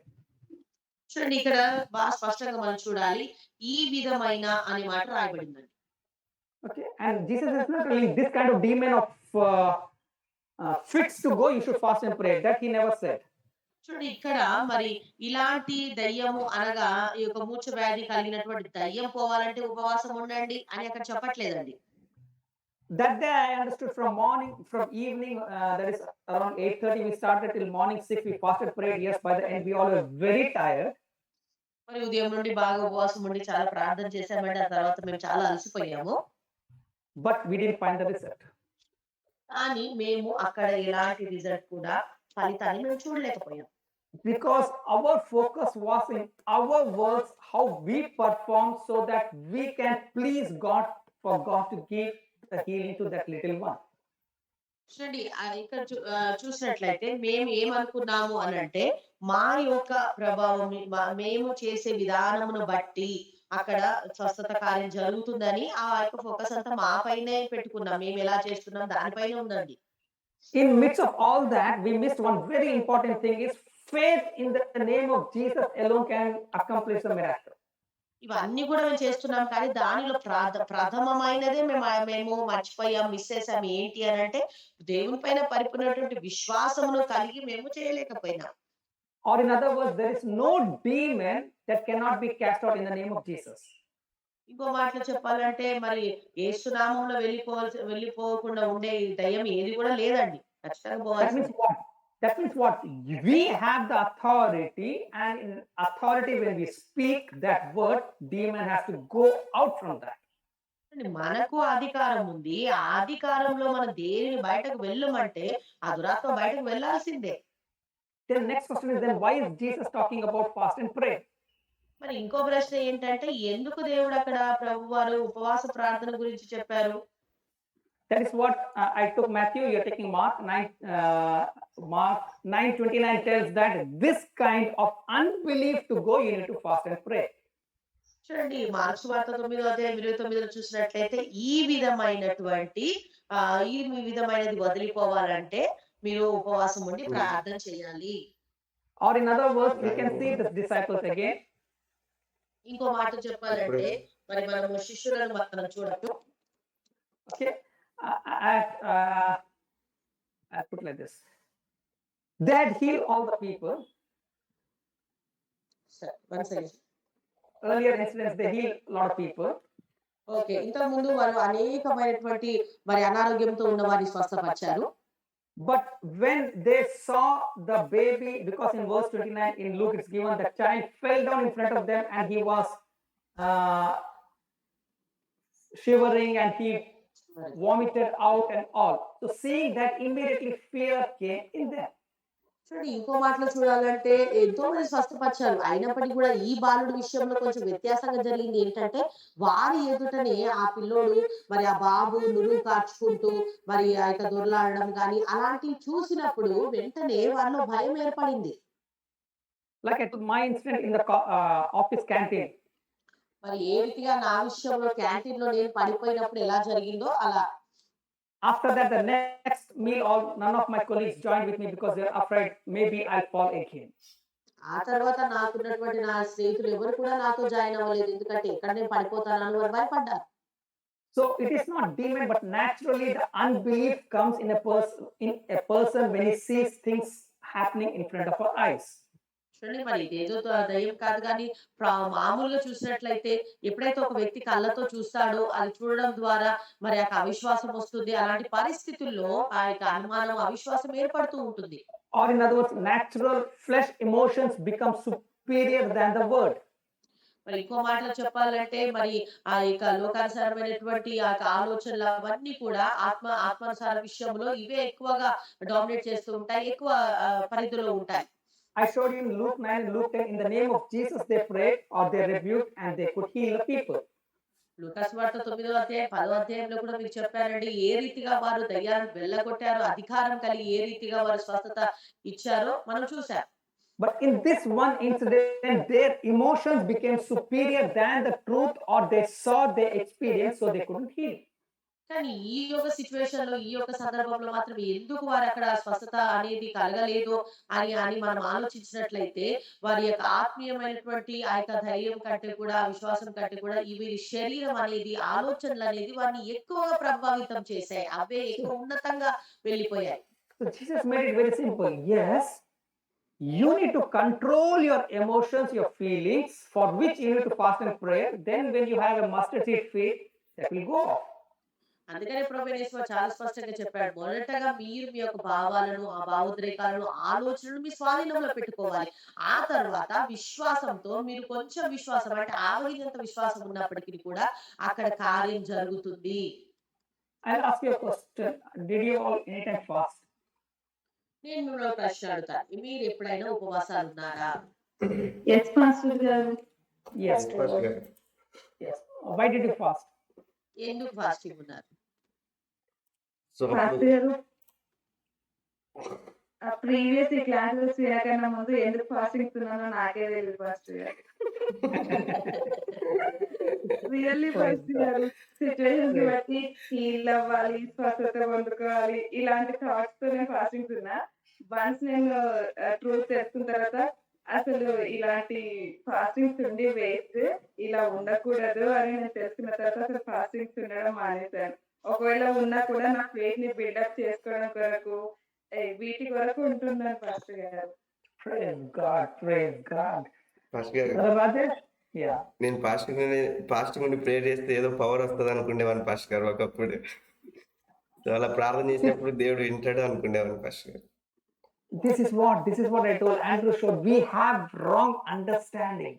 Speaker 2: చూడండి ఇక్కడ బాగా స్పష్టంగా మనం చూడాలి, ఈ విధమైన అనే మాట రాయబడిందండి.
Speaker 1: Okay, and Jesus is not telling this kind of demon of fits to go, you should fast and pray. That he never said.
Speaker 2: చూడండి ఇక్కడ మరి ఇలాంటి దయ్యము అనగా ఈ యొక్క మూర్ఛ వ్యాధి కలిగినటువంటి దయ్యం పోవాలంటే ఉపవాసం ఉండండి అని అక్కడ చెప్పట్లేదండి.
Speaker 1: That day I understood from morning, from evening, that is around 8:30 we started till morning 6 we fasted, prayed. Yes, by the end we all were very tired.
Speaker 2: మరి ఉదయం నుండి బాగా ఉపవాసం ఉండి చాలా ప్రార్థన చేశామండి. ఆ తర్వాత మేము చాలా అలసిపోయాము.
Speaker 1: But we didn't find the result.
Speaker 2: కానీ మేము అక్కడ ఎలాంటి రిజల్ట్ కూడా ఫలితాన్ని మేము చూడలేకపోయాం.
Speaker 1: Because our focus was in our works, how we perform, so that we can please God, for God to give the healing to that little one.
Speaker 2: చూడండి ఇక్కడ చూసినట్లయితే మేము ఏమనుకున్నాము అని అంటే మా యొక్క ప్రభావం మేము చేసే విధానమును బట్టి అక్కడ స్వస్థత కార్యం జరుగుతుందని ఆ యొక్క ఫోకస్ అంతా మా పైనే పెట్టుకున్నాం. మేము ఎలా చేస్తున్నాం దానిపైనే ఉందండి.
Speaker 1: In midst of all that, we missed one very important thing: is faith in the name of Jesus alone can accomplish the miracle.
Speaker 2: ఇవన్నీ కూడా మేము చేస్తున్నాం, కానీ దానిలో ప్రథమమైనదే మేము మర్చిపోయాం, మిస్ చేసాం. ఏంటి అని అంటే దేవుని పైన పరిపూర్ణటువంటి విశ్వాసమును కలిగి మేము చేయలేకపోయినాం.
Speaker 1: Or in other words, there is no demon that cannot be cast out in the name of Jesus.
Speaker 2: ఇంకో మాటలో చెప్పాలంటే మరి యేసు నామములో వెళ్ళిపోకుండా ఉండే దయ్యం ఏది కూడా లేదండి. ఖచ్చితంగా పోవాల్సింది.
Speaker 1: That means what? We have the authority, and in authority when we speak that word, demon has to go out from that.
Speaker 2: మనకు అధికారం ఉంది. ఆ అధికారంలో మనం దేనిని బయటకు వెళ్ళమంటే ఆ దురాత్మ బయటకు వెళ్ళాల్సిందే.
Speaker 1: Then next question is, then why is Jesus talking about fast and pray?
Speaker 2: మరి ఇంకో ప్రశ్న ఏంటంటే ఎందుకు దేవుడు అక్కడ ప్రభువారు ఉపవాస ప్రార్థన గురించి చెప్పారు?
Speaker 1: That is what I took Matthew, you're taking Mark 9:29 tells that this kind of unbelief to go, you need to fast and pray.
Speaker 2: చూడండి మార్క్స్ వార్త 9:29 చూసినట్లయితే ఈ విధమైనటువంటి ఈ విధమైనది వదిలిపోవాలంటే మీరు ఉపవాసం ఉండి ప్రార్థన చేయాలి.
Speaker 1: Or in other words, we can see the disciples again.
Speaker 2: ఇంకో మాట చెప్పాలంటే మరి మనము శిష్యులను మనం చూడొచ్చు.
Speaker 1: Okay, I put like this: they had healed all the people. Earlier incidents, they healed a lot of people.
Speaker 2: Okay, ఇంతకు ముందు వారు అనేకమైనటువంటి మరి అనారోగ్యంతో ఉన్న వారిని స్వస్థపరిచారు.
Speaker 1: But when they saw the baby, because in verse 29 in Luke it's given, the child fell down in front of them and he was uh, shivering and he vomited out and all. So seeing that, immediately fear came in them.
Speaker 2: చూడండి, ఇంకో మాటలో చూడాలంటే ఎంతో మంది స్వస్థపరిచారు. అయినప్పటికీ కూడా ఈ బాలుడి విషయంలో కొంచెం వ్యత్యాసంగా జరిగింది ఏంటంటే, వారి ఎదుటనే ఆ పిల్లోడు మరి ఆ బాబు నురుగు కార్చుకుంటూ మరి ఆ యొక్క దొర్లాడడం గాని అలాంటివి చూసినప్పుడు వెంటనే వారిలో భయం ఏర్పడింది.
Speaker 1: Like at my incident in the office canteen.
Speaker 2: మరి ఏ రీతిగా నా విషయంలో క్యాంటీన్ లో నేను పడిపోయినప్పుడు ఎలా జరిగిందో అలా.
Speaker 1: After that, the next meal, none of my colleagues joined with me because they're afraid maybe I'll fall again.
Speaker 2: ఆ తర్వాత నాకున్నటువంటి నా స్నేహితులు ఎవరు కూడా నాతో జాయిన్ అవ్వలేదు. ఎందుకంటే ఎక్కడ నేను పడిపోతానని వారు భయపడ్డారు.
Speaker 1: So it is not demon, but naturally the unbelief comes in a person when he sees things happening in front of our eyes.
Speaker 2: చూడండి, మరి ఇదేదో దయ్యం కాదు కానీ మామూలుగా చూసినట్లయితే ఎప్పుడైతే ఒక వ్యక్తి కళ్ళతో చూస్తాడో అది చూడడం ద్వారా మరి ఆ అవిశ్వాసం వస్తుంది. అలాంటి పరిస్థితుల్లో ఆ యొక్క అనుమానం, అవిశ్వాసం ఏర్పడుతూ ఉంటుంది.
Speaker 1: Or in other words, natural flesh emotions become superior than the word.
Speaker 2: మరి ఇంకో మాటలో చెప్పాలంటే మరి ఆ యొక్క లోకానుసారమైనటువంటి ఆ ఆలోచనలు అవన్నీ కూడా ఆత్మానుసార విషయంలో ఇవే ఎక్కువగా డామినేట్ చేస్తూ ఉంటాయి, ఎక్కువ పరిధిలో ఉంటాయి.
Speaker 1: I showed you in Luke 9 and Luke 10, in the name of Jesus they prayed or they rebuked and they could heal the people.
Speaker 2: లూకాసు వార్త 9వ అధ్యాయం 10వ అధ్యాయంలో కూడా మీకు చెప్పారండి ఏ రీతిగా వారు దయ్యాలను వెళ్ళగొట్టారో, అధికారం కలిగి ఏ రీతిగా వారు స్వస్థత ఇచ్చారో మనం చూసాం.
Speaker 1: But in this one incident, their emotions became superior than the truth, or they saw their experience, so they couldn't heal.
Speaker 2: కానీ ఈ యొక్క సిచ్యువేషన్ లో, ఈ యొక్క సందర్భంలో మాత్రం ఎందుకు వారు అక్కడ స్వస్థత అనేది కలగలేదు అని మనం ఆలోచించినట్లయితే, వారి యొక్క ఆత్మీయమైనటువంటి ఆ యొక్క ధైర్యం కంటే కూడా, విశ్వాసం కంటే కూడా ఇవి శరీరం అనేది, ఆలోచనలు అనేది వారిని ఎక్కువగా ప్రభావితం చేశాయి. అవే ఎక్కువ ఉన్నతంగా వెళ్ళిపోయాయి.
Speaker 1: So Jesus made it very simple. Yes, you need to control your emotions, your feelings, for which you need to fast and pray. Then when you have a mustard seed faith, that will go off.
Speaker 2: అందుకనే ప్రభువైన యేసు చాలా స్పష్టంగా చెప్పాడు, మొదటగా మీరు మీ యొక్క భావాలను, ఆ భావోద్రేకాలను, ఆలోచనలు మీ స్వాధీనంలో పెట్టుకోవాలి. ఆ తర్వాత విశ్వాసంతో, మీరు కొంచెం విశ్వాసం అంటే ఆవగినంత విశ్వాసం ఉన్నప్పటికీ కూడా అక్కడ కార్యం జరుగుతుంది.
Speaker 1: I'll ask you a question. Did you all anytime fast?
Speaker 2: నేను మిమ్మల్ని ప్రశ్న అడుగుతాను, మీరు ఎప్పుడైనా ఉపవాసాలు ఉన్నారా?
Speaker 3: ఎస్ పాస్టర్ గారు.
Speaker 1: Yes. Yes. Why did you fast?
Speaker 2: ఎందుకు ఫాస్టింగ్ ఉన్నారు?
Speaker 3: పాస్టర్ గారు, ప్రీవియస్ ఈ క్లాసెస్ వినకన్నా ముందు ఎందుకు ఫాస్టింగ్ ఉన్నానో నాకే తెలియదు పాస్టర్ గారు. రియల్లీ పాస్టర్ గారు, సిచ్యువేషన్స్ బట్టి హీల్ అవ్వాలి, స్వస్థత పొందుకోవాలి, ఇలాంటి థాట్స్ తో నేను ఫాస్టింగ్ ఉన్నా. వన్స్ నేను ట్రూత్ తెలుసుకున్న తర్వాత అసలు ఇలాంటి ఫాస్టింగ్స్ ఉండి వేస్ట్, ఇలా ఉండకూడదు అని నేను తెలుసుకున్న తర్వాత అసలు ఫాస్టింగ్స్ ఉండడం మానేశాను. ఒకవేళ ఉన్నా కూడా నా ఫెయిత్ ని బిల్డప్ చేసుకోవడం కొరకు, వీటి కొరకు ఉంటున్నాను పాస్టర్ గారు.
Speaker 1: Praise God. Praise God.
Speaker 4: Pastor గారు,
Speaker 1: Brother Rajesh? Yeah.
Speaker 4: నేను పాస్టర్ ఉండి ప్రేయర్ చేస్తే ఏదో పవర్ వస్తుంది అనుకునేవాడిని పాస్టర్ గారు. ఒకప్పుడు అలా ప్రార్థన చేసినప్పుడు దేవుడు వింటాడు అనుకునేవాడిని పాస్టర్ గారు.
Speaker 1: This is what I told Andrew showed. We have wrong understanding.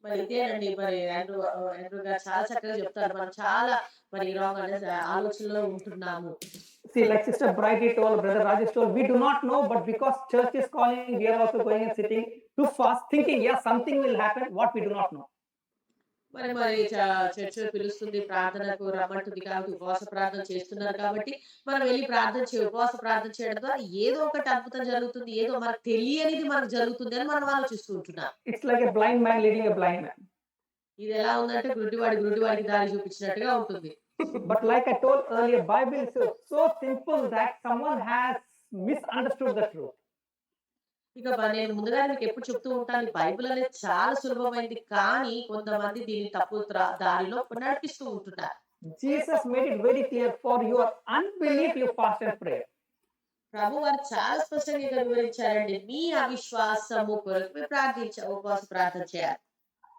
Speaker 2: మరి ఇదేనండి, మరి ఆండ్రూ గారు చాలా చక్కగా చెప్తారు. మనం చాలా మరి రాంగ్ ఆలోచనలో ఉంటున్నాము.
Speaker 1: See, like Sister Brighty told, Brother Rajesh told, we do not know, but because church is calling, we are also going and sitting to fast, thinking, yeah, something will happen, what we do not know.
Speaker 2: మరి చర్చ్ పిలుస్తుంది, ప్రార్థనకు రమ్మంటుంది కాబట్టి ఉపవాస ప్రార్థన చేస్తున్నారు కాబట్టి మనం వెళ్ళి ఉపవాస ప్రార్థన చేయడం ద్వారా ఏదో ఒకటి అద్భుతం జరుగుతుంది, ఏదో మనకు తెలియనిది మనకు జరుగుతుంది అని మనం ఆలోచిస్తూ ఉంటున్నాం.
Speaker 1: It's like a blind man leading a blind man.
Speaker 2: ఇది ఎలా ఉందంటే గుడ్డివాడికి దారి చూపించినట్టుగా ఉంటుంది.
Speaker 1: But like I told earlier, Bible is so simple that someone has misunderstood the truth.
Speaker 2: ఇక నేను ముందుగా మీకు ఎప్పుడు చెప్తూ ఉంటాను, బైబిల్ అనేది చాలా సులభమైంది, కానీ కొంతమంది దీన్ని తప్పు దారిలో నడిపిస్తూ ఉంటున్నారు.
Speaker 1: Jesus made it very clear, for your unbelief you fast and pray.
Speaker 2: ప్రభు వారు చాలా స్పష్టంగా వివరించారండి, మీ అవిశ్వాసము కొరకు ఉపవాస ప్రార్థన చేయాలి.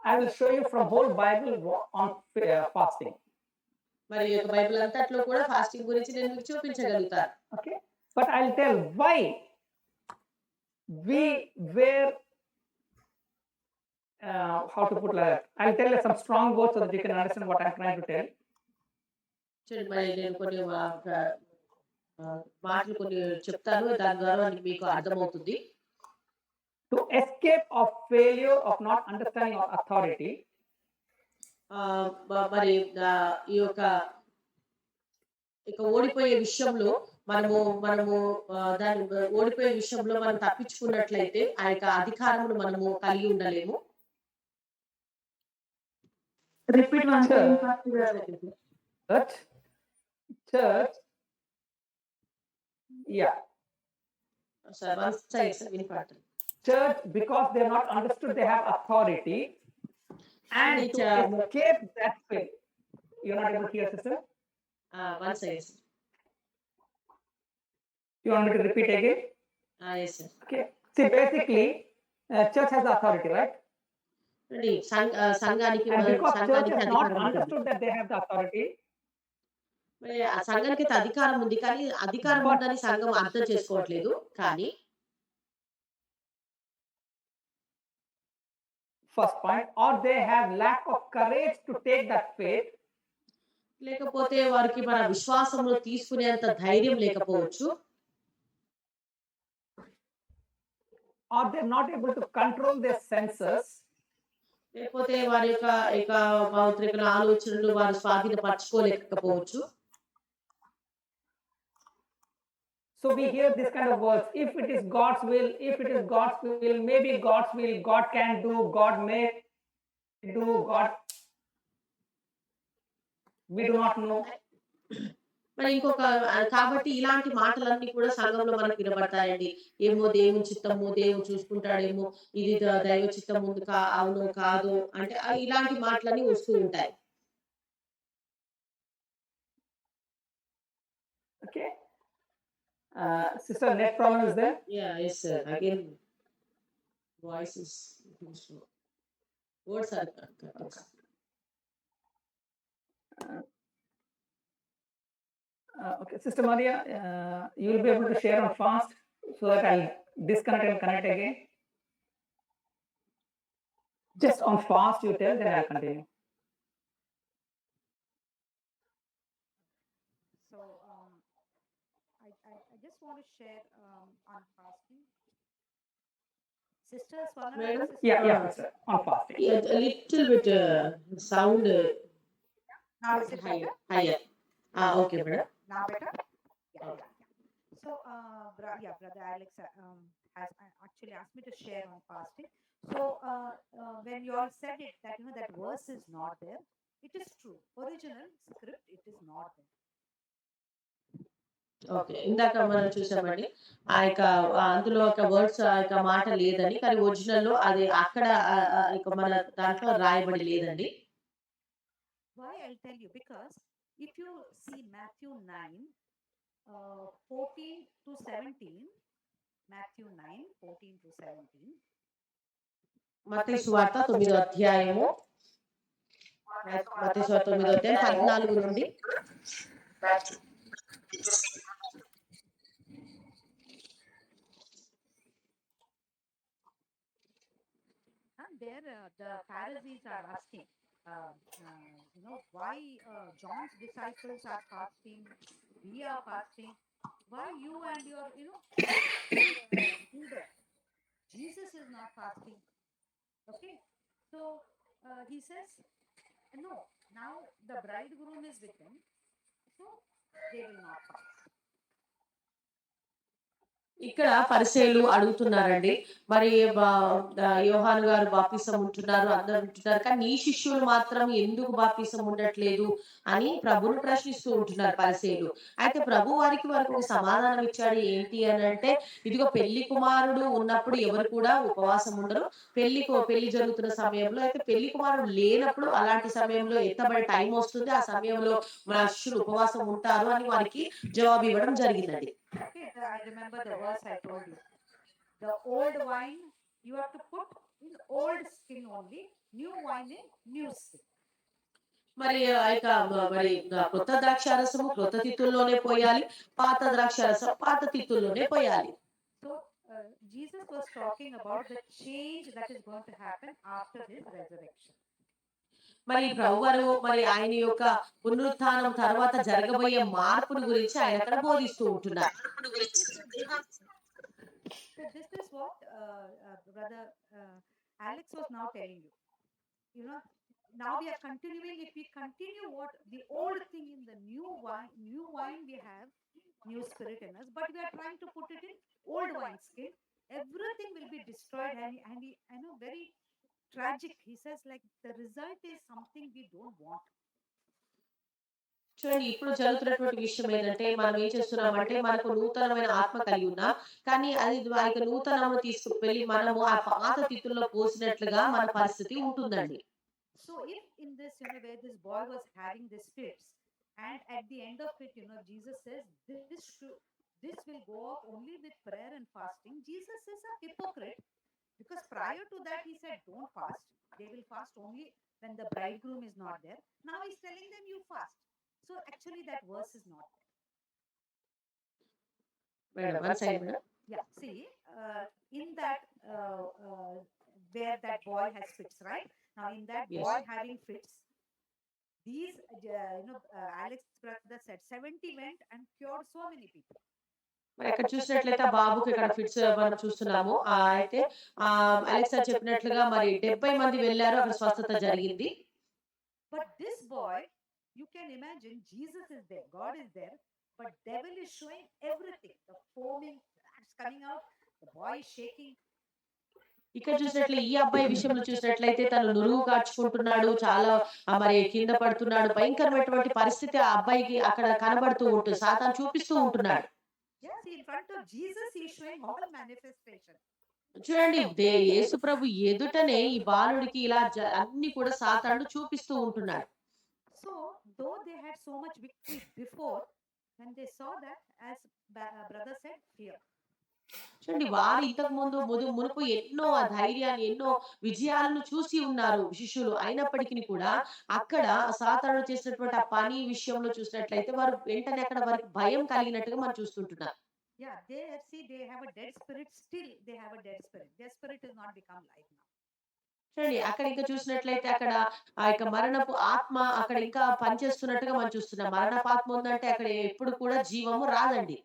Speaker 1: I will show you from whole Bible on fasting.
Speaker 2: మరి యొక్క బైబిల్ అంతట్లో కూడా ఫాస్టింగ్ గురించి నేను మీకు చూపించగలుగుతాను.
Speaker 1: Okay. But I'll tell why we were, how to put like that. I'll tell you some strong words so that you can understand what I'm trying to tell.
Speaker 2: చూడండి మరి నేను కొన్ని మాటలు కొన్ని చెప్తాను, దాని ద్వారా మీకు అర్థమవుతుంది.
Speaker 1: To escape of failure of not understanding of authority,
Speaker 2: మరి ఈ యొక్క ఓడిపోయే విషయంలో మనము మనము దాని ఓడిపోయే విషయంలో మనం తప్పించుకున్నట్లయితే ఆ యొక్క అధికారమును మనము కలిగి ఉండలేము.
Speaker 3: Repeat once again, Pastor.
Speaker 1: church, yeah,
Speaker 2: sir one side sir వినపడతారు.
Speaker 1: church, because they're not understood they have authority, and to escape that fail, you're not able to hear, sister?
Speaker 2: One side sir.
Speaker 1: You want me to repeat again?
Speaker 2: Yes sir.
Speaker 1: Okay. See, basically, church has authority, right?
Speaker 2: సంఘానికి
Speaker 1: And because church has not
Speaker 2: అధికారం ఉంటుంది.
Speaker 1: understood that they have the authority,
Speaker 2: మరి ఆ సంఘానికి అయితే అధికారం ఉంది, కానీ అధికారం ఉందని సంఘం అర్థం చేసుకోవట్లేదు. కానీ
Speaker 1: first point, or they have lack of courage to take that faith,
Speaker 2: లేకపోతే వారికి మన విశ్వాసంలో తీసుకునేంత ధైర్యం లేకపోవచ్చు.
Speaker 1: or they're not able to control their senses,
Speaker 2: లేకపోతే వారి యొక్క భౌతిక ఆలోచనలు వారు స్వాధీనపరచుకోలేకపోవచ్చు.
Speaker 1: so we hear this kind of words, if it is God's will, if it is God's will, maybe God's will, God can do, God may do, God, we do not know.
Speaker 2: మరి ఇంకొక కాబట్టి ఇలాంటి మాటలన్నీ కూడా సంఘంలో మనకు వినబడతాయండి. ఏమో దేవుని చిత్తము, దేవుడు చూసుకుంటాడేమో, ఇది దైవ చిత్తం ఉంది, అవును కాదు అంటే ఇలాంటి మాటలన్నీ వస్తూ ఉంటాయి.
Speaker 1: Okay. Sister, net problem is there?
Speaker 2: Yeah, yes sir. Again, voice is too slow. Words are
Speaker 1: okay, Sister Maria, you will be able to share on fast so that I'll disconnect and connect again. Just on fast you tell, then I'll continue.
Speaker 5: So I just want to share on fasting. Sister Swarna,
Speaker 2: Madam?
Speaker 1: Yeah, sister, on fasting.
Speaker 2: a little bit sound
Speaker 5: now is it
Speaker 2: higher.
Speaker 5: better?
Speaker 2: Higher. Okay, madam.
Speaker 5: Now better? Yeah. So brother Alex has actually asked me to share on fasting. So when you all said it that that verse is not there, it is true. Original script, it is not there.
Speaker 2: Okay, ఇందాక మనం చూసామండి ఆ యొక్క అందులో ఒక వర్డ్స్ ఆ యొక్క మాట లేదని, కానీ ఒరిజినల్ లో అది అక్కడ ఇక మన దాంట్లో రాయబడి లేదండి.
Speaker 5: Why? I'll tell you. Because if you see Matthew 9, 14 to 17, Matthew 9, 14 to 17.
Speaker 2: మత్తయి సువార్త 9వ అధ్యాయము, మత్తయి సువార్త 9వ అధ్యాయం 14 నుండి
Speaker 5: And there the Pharisees are asking, why John's disciples are fasting, we are fasting, why you and your, leader, Jesus is not fasting. Okay, so he says, no, now the bridegroom is with them, so they will not fast.
Speaker 2: ఇక్కడ పరిసయ్యులు అడుగుతున్నారండి, మరి యోహాను గారు బాప్తిసం ఉంటున్నారు, అందరు ఉంటున్నారు, కానీ నీ శిష్యులు మాత్రం ఎందుకు బాప్తిసం ఉండట్లేదు అని ప్రభువును ప్రశ్నిస్తూ ఉంటున్నారు పరిసయ్యులు. అయితే ప్రభు వారికి ఒక సమాధానం ఇచ్చాడు. ఏంటి అని అంటే, ఇదిగో పెళ్లి కుమారుడు ఉన్నప్పుడు ఎవరు కూడా ఉపవాసం ఉండరు, పెళ్లి జరుగుతున్న సమయంలో, అయితే పెళ్లి కుమారుడు లేనప్పుడు అలాంటి సమయంలో ఎత్తబడే టైం వస్తుంది, ఆ సమయంలో మన శిష్యులు ఉపవాసం ఉంటారు అని వారికి జవాబు ఇవ్వడం జరిగిందండి.
Speaker 5: Okay, I remember the verse I told you. The old wine you have to put in old skin only, new wine in new skin.
Speaker 2: మరి ఆ యొక్క మరి కొత్త ద్రాక్షారసము కొత్త తిత్తుల్లోనే పోయాలి. పాత ద్రాక్షారసం పాత తిత్తుల్లోనే పోయాలి.
Speaker 5: So Jesus was talking about the change that is going to happen after his resurrection.
Speaker 2: మరి ప్రభువారు మరి ఆయన యొక్క పునరుత్థానం తర్వాత జరగబోయే మార్పును గురించి ఆయన అక్కడ బోధిస్తూ ఉంటున్నారు.
Speaker 5: So this is what brother Alex was now telling you. You know, now we are continuing. If we continue what the old thing in the new wine we have new spirit in us, but we are trying to put it in old wine skin. Everything will be destroyed, and he, I know, very tragic. He says like the result is something we don't want.
Speaker 2: చూడండి ఇప్పుడు జరుగుతున్నటువంటి విషయం ఏంటంటే మనం ఏం చేస్తున్నామంటే మనకు నూతనమైన ఆత్మ కలిగి ఉన్నాం. కానీ అది ఆ యొక్క నూతనము తీసుకువెళ్ళి మనము ఆ పాత తిత్తుల్లో పోసినట్లుగా మన పరిస్థితి ఉంటుందండి.
Speaker 5: So if in this, you know, where this boy was having this fits, and at the end of it, you know, Jesus says this will go off only with prayer and fasting. Jesus is a hypocrite because prior to that he said, "Don't fast. They will fast only when the bridegroom is not there." Now he's telling them, "You fast." So actually, that verse is not there.
Speaker 2: Madam one side madam.
Speaker 5: Yeah. See, in that where that boy has fits, right? Now, in that
Speaker 2: Yes.
Speaker 5: boy having fits, these, Alex brother said 70 went and cured so many people.
Speaker 2: మరి ఇక్కడ చూసినట్లయితే ఆ బాబుకి ఇక్కడ ఫిట్స్ మనం చూస్తున్నాము. అయితే అలెక్సా చెప్పినట్లుగా మరి 70 మంది వెళ్ళారు. అక్కడ స్వస్థత జరిగింది.
Speaker 5: But this boy, you can imagine, Jesus is there, God is there, but devil is showing everything. The foaming that's coming out, the boy is shaking.
Speaker 2: ఇక్కడ చూసినట్లయితే ఈ అబ్బాయి విషయంలో చూసినట్లయితే తను నురుగు కార్చుకుంటున్నాడు. చాలా మరి కింద పడుతున్నాడు. భయంకరమైనటువంటి పరిస్థితి ఆ అబ్బాయికి అక్కడ కనబడుతూ ఉంటుంది. సాతాను చూపిస్తూ ఉంటున్నాడు.
Speaker 5: Yes, in front of Jesus, he is showing all manifestation.
Speaker 2: చూడండి యేసు ప్రభు ఎదుటనే ఈ బాలుడికి ఇలా అన్ని కూడా సాతాను చూపిస్తూ ఉంటున్నాడు.
Speaker 5: So, though they had so much victory before, when they saw that, as brother said, fear.
Speaker 2: చూడండి వారు ఇంతకు ముందు మునుపు ఎన్నో ధైర్యాన్ని ఎన్నో విజయాలను చూసి ఉన్నారు శిష్యులు. అయినప్పటికీ కూడా అక్కడ సాతాను చేసినటువంటి ఆ పని విషయంలో చూసినట్లయితే వారు వెంటనే అక్కడ వారికి భయం కలిగినట్టుగా మనం చూస్తుంటున్నాం.
Speaker 5: Yeah, they have a dead spirit. Still, they have a dead spirit. Their spirit has not become life now.
Speaker 2: చూడండి అక్కడ ఇంకా చూసినట్లయితే అక్కడ ఆ యొక్క మరణపు ఆత్మ అక్కడ ఇంకా పనిచేస్తున్నట్టుగా మనం చూస్తున్నాం. మరణపు ఆత్మ ఉందంటే అక్కడ ఎప్పుడు కూడా జీవము రాదండి.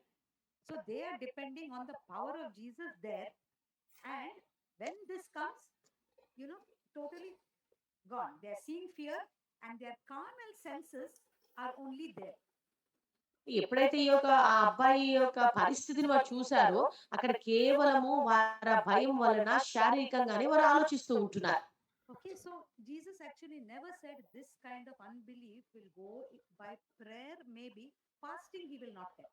Speaker 5: So they are depending on the power of Jesus there, and when this comes, you know, totally gone. They are seeing fear, and their carnal senses are only there.
Speaker 2: ఎప్పుడైతే ఈ యొక్క ఆ అబ్బాయి యొక్క పరిస్థితిని వారు చూసారో అక్కడ కేవలము వారి భయం వలన శారీరకంగానే వారు ఆలోచిస్తూ ఉంటున్నారు.
Speaker 5: Okay, so Jesus actually never said this kind of unbelief will go by prayer, maybe fasting. He will not tell.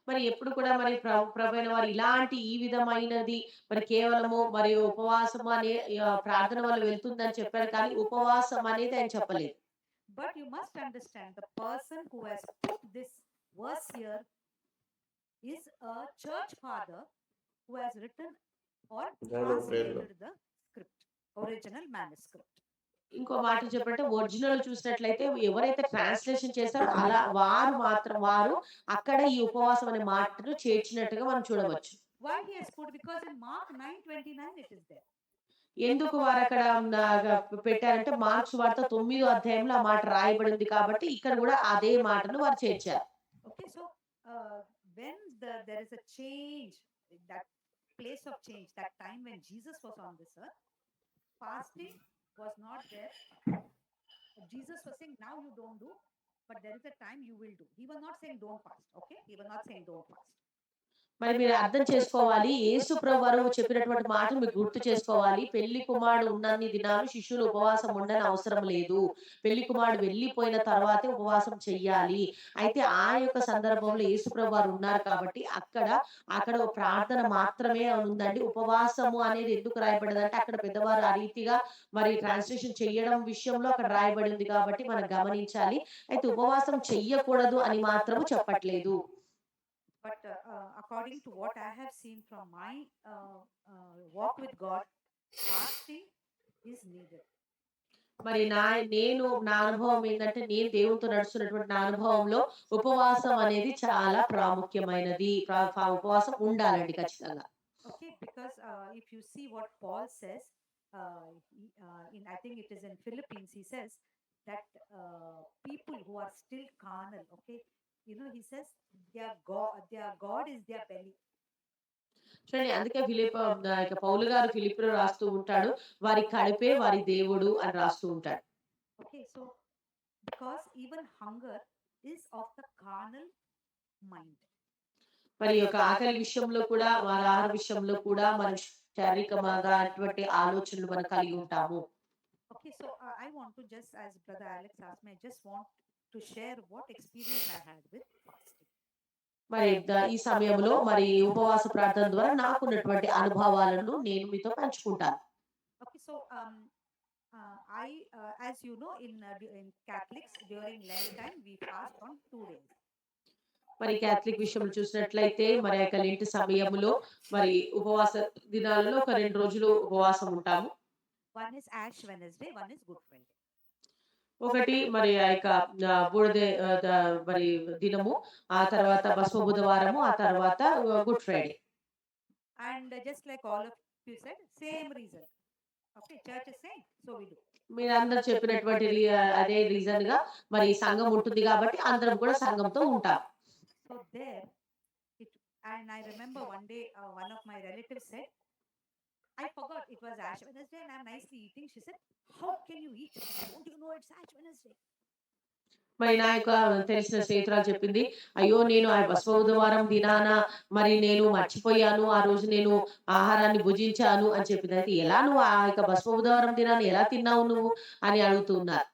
Speaker 2: మరి ఎప్పుడు కూడా మరి ప్రభువైన వారు ఇలాంటి ఈ విధమైనది మరి కేవలము మరి ఉపవాసం అనే ప్రార్థన వల్ల వెళ్తుందని చెప్పారు. కానీ ఉపవాసం అనేది ఆయన చెప్పలేదు.
Speaker 5: But you must understand, the person who has put this verse here is a church father who has written or translated the script, original manuscript.
Speaker 2: ఇంకో మాట చెప్పంటే ఒరిజినల్ చూసినట్లయితే ఎవరైతే ట్రాన్స్లేషన్ చేస్తారో అలా వారు అక్కడ ఈ ఉపవాసం అనే మాటను చేర్చినట్టుగా మనం చూడవచ్చు.
Speaker 5: Why he has put? Because in Mark 9:29 it is there.
Speaker 2: ఎందుకు వారు అక్కడ పెట్టారంటే మార్క్స్ వార్త 9వ అధ్యాయంలో ఆ మాట రాయబడింది కాబట్టి ఇక్కడ కూడా అదే మాటను వారు చేర్చారు.
Speaker 5: Okay, so when there is a change, that place of change, that time when Jesus was on this earth, fasting was not there. Jesus was saying, now you don't do, but there is a time you will do. He was not saying don't fast. Okay, he was not saying don't fast.
Speaker 2: మరి మీరు అర్థం చేసుకోవాలి. యేసు ప్రభువారు చెప్పినటువంటి మాటలు మీరు గుర్తు చేసుకోవాలి. పెళ్లి కుమారుడు ఉన్నన్ని దినాలు శిష్యులు ఉపవాసం ఉండని అవసరం లేదు. పెళ్లి కుమారుడు వెళ్ళిపోయిన తర్వాతే ఉపవాసం చెయ్యాలి. అయితే ఆ యొక్క సందర్భంలో యేసు ప్రభువారు ఉన్నారు కాబట్టి అక్కడ ప్రార్థన మాత్రమే ఉందండి. ఉపవాసము అనేది ఎందుకు రాయబడిందంటే అక్కడ పెద్దవారు ఆ రీతిగా మరి ట్రాన్స్లేషన్ చేయడం విషయంలో అక్కడ రాయబడింది కాబట్టి మనం గమనించాలి. అయితే ఉపవాసం చెయ్యకూడదు అని మాత్రము చెప్పట్లేదు.
Speaker 5: But according to what I have seen from my walk with God, fasting is needed.
Speaker 2: మరి నా అనుభవం ఏంటంటే నేను దేవునితో నడుస్తున్నటువంటి నా అనుభవంలో ఉపవాసం అనేది చాలా ప్రాముఖ్యమైనది. ఉపవాసం ఉండాలండి ఖచ్చితంగా.
Speaker 5: Okay, because if you see what Paul says, in I think it is in Philippines, he says that people who are still carnal, okay, he says their God is their belly.
Speaker 2: చూడండి అందుకే ఇక పౌలు గారు ఫిలిప్పీలో రాస్తూ ఉంటాడు. వారి కడుపే వారి దేవుడు అని రాస్తూ ఉంటాడు.
Speaker 5: Okay, so because even hunger is of the carnal mind.
Speaker 2: మరి యొక్క ఆకలి విషయంలో కూడా, వారి ఆహార విషయంలో కూడా మనం శారీరకంగా అటువంటి ఆలోచనలు మనం కలిగి ఉంటాము.
Speaker 5: Okay, so I want to just, as Brother Alex asked me, I just want to share what experience I had with fasting.
Speaker 2: మరి ఈ సమయంలో మరి ఉపవాస ప్రార్థన ద్వారా నాకున్నటువంటి అనుభవాలను నేను మీతో పంచుకుంటాను.
Speaker 5: Okay, so as you know, in Catholics during Lent time we fast on 2 days.
Speaker 2: మరి క్యాథలిక్ విషయంలో చూసినట్లయితే మరి ఆ యొక్క లెంట్ సమయంలో మరి ఉపవాస దినాలలో ఒక 2 రోజులు ఉపవాసం ఉంటాము.
Speaker 5: One is Ash Wednesday, one is Good Friday.
Speaker 2: ఒకటి మరి ఆ యొక్క బూడిద మరి దినము, ఆ తర్వాత భస్మ బుధవారము, ఆ తర్వాత good Friday.
Speaker 5: And just like all of you said, same reason. Okay, church is saying, so we do.
Speaker 2: మీరందరూ చెప్పినటువంటి అదే రీజన్ గా మరి సంఘం ఉంటుంది కాబట్టి అందరం కూడా సంఘంతో ఉంటాం.
Speaker 5: So there, and I remember one day one of my relatives said, I forgot it was Ash Wednesday and I'm nicely eating. She said, how can you eat? Don't you know it's Ash Wednesday?
Speaker 2: మరి నా యొక్క తెలిసిన స్నేహితురాలు చెప్పింది, అయ్యో నేను ఆ భస్మ బుధవారం దినాన మరి నేను మర్చిపోయాను, ఆ రోజు నేను ఆహారాన్ని భుజించాను అని చెప్పింది. అయితే ఎలా నువ్వు ఆ యొక్క భస్మ బుధవారం దినాన్ని ఎలా తిన్నావు నువ్వు అని అడుగుతున్నారు.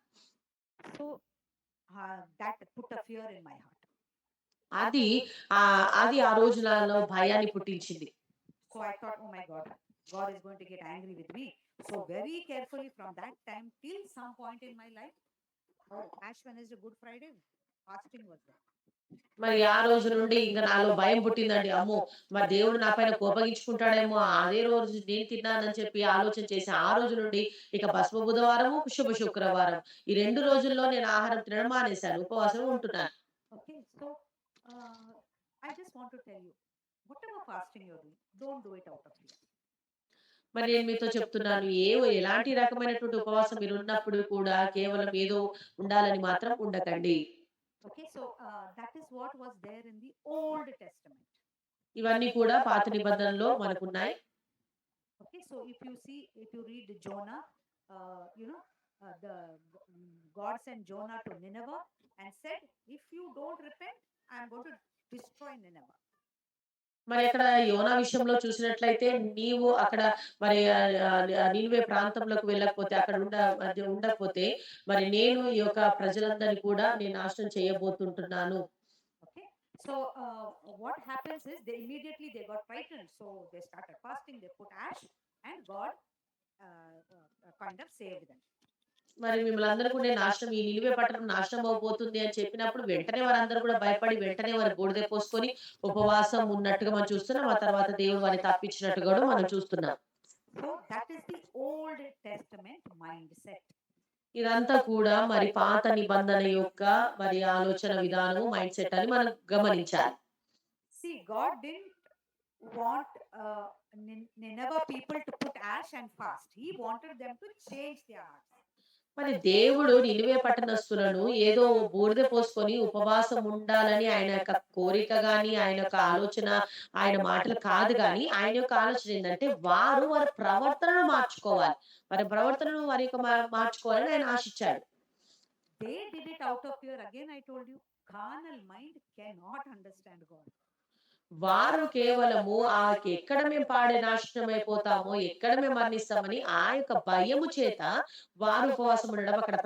Speaker 5: So that put a fear in my heart.
Speaker 2: అది అది ఆ రోజు నాలో భయాన్ని పుట్టించింది.
Speaker 5: So I thought, oh my God, God is going to get angry with me. So very carefully from that time till some point in my life, Ash Wednesday, Good Friday, fasting was there.
Speaker 2: మరి ఆ రోజు నుండి ఇంక నాలో భయం పుట్టిందండి. అమ్మో! మరి దేవుడు నా పైన కోపగించుకుంటాడేమో, అదే రోజు నేను తిన్నానని చెప్పి ఆలోచన చేసి, ఆ రోజు నుండి ఇక భస్మ బుధవారము, శుభ శుక్రవారం ఈ 2 రోజుల్లో నేను ఆహారం తినడం మానేశాను. ఉపవాసం ఉంటున్నాను.
Speaker 5: Okay, so I just want to tell you, whatever fasting you're doing, don't do it out of fear.
Speaker 2: మరి నేను మీతో చెప్తున్నాను. ఎలాంటి రకమైనటువంటి ఉపవాసం మీరున్నప్పుడు కూడా కేవలం ఏదో ఉండాలని మాత్రం ఉండకండి.
Speaker 5: Okay, so that is what was there in the Old Testament.
Speaker 2: ఇవన్నీ కూడా పాత నిబంధనలో మనకున్నాయి.
Speaker 5: Okay, so if you read Jonah, God sent Jonah to Nineveh and said, if you don't repent, I am going to destroy Nineveh.
Speaker 2: మరి అక్కడ యోనా విషయంలో చూసినట్లయితే నీవు అక్కడ మరి నీనెవె ప్రాంతంలోకి వెళ్ళకపోతే అక్కడ ఉండకపోతే మరి నేను ఈ యొక్క ప్రజలందరినీ కూడా నేను నాశనం చేయబోతుంటున్నాను.
Speaker 5: Okay, so what happens is they immediately got frightened, so they started fasting. They put ash, and God kind of saved them.
Speaker 2: మరి మిమ్మల్ని అందరూ కూడా ఈ నినివే పట్టణం నాశనం అవబోతుంది అని చెప్పినప్పుడు వెంటనే వారందరూ కూడా భయపడి వెంటనే వారు బూడిద పోసుకొని ఉపవాసం ఉన్నట్టుగా మనం చూస్తున్నాం. ఆ తర్వాత దేవుడు వారిని తప్పించినట్టుగా కూడా మనం చూస్తున్నాం.
Speaker 5: So that is the Old Testament mindset.
Speaker 2: ఇదంతా కూడా మరి పాత నిబంధన యొక్క మరి ఆలోచన విధానము, మైండ్ సెట్ అని మనం గమనించాలి.
Speaker 5: See, God didn't want Nineveh people to put ash and fast. He wanted them to change their hearts.
Speaker 2: మరి దేవుడు నినివే పట్టణస్తులను ఏదో బూడిద పోసుకొని ఉపవాసం ఉండాలని ఆయన యొక్క కోరిక గాని, ఆయన యొక్క ఆలోచన, ఆయన మాటలు కాదు గాని, ఆయన యొక్క ఆలోచన ఏంటంటే వారి ప్రవర్తనను మార్చుకోవాలి. వారి ప్రవర్తనను వారి యొక్క మార్చుకోవాలని ఆయన ఆశించాడు.
Speaker 5: They did it out of fear. Again, I told you, carnal mind cannot understand God.
Speaker 2: వారు కేవలము ఎక్కడ మేము పాడే నాశనం అయిపోతామో, ఎక్కడ మేము మరణిస్తామని ఆ యొక్క భయము చేత వారు ఉపవాసం ఉండడం అక్కడ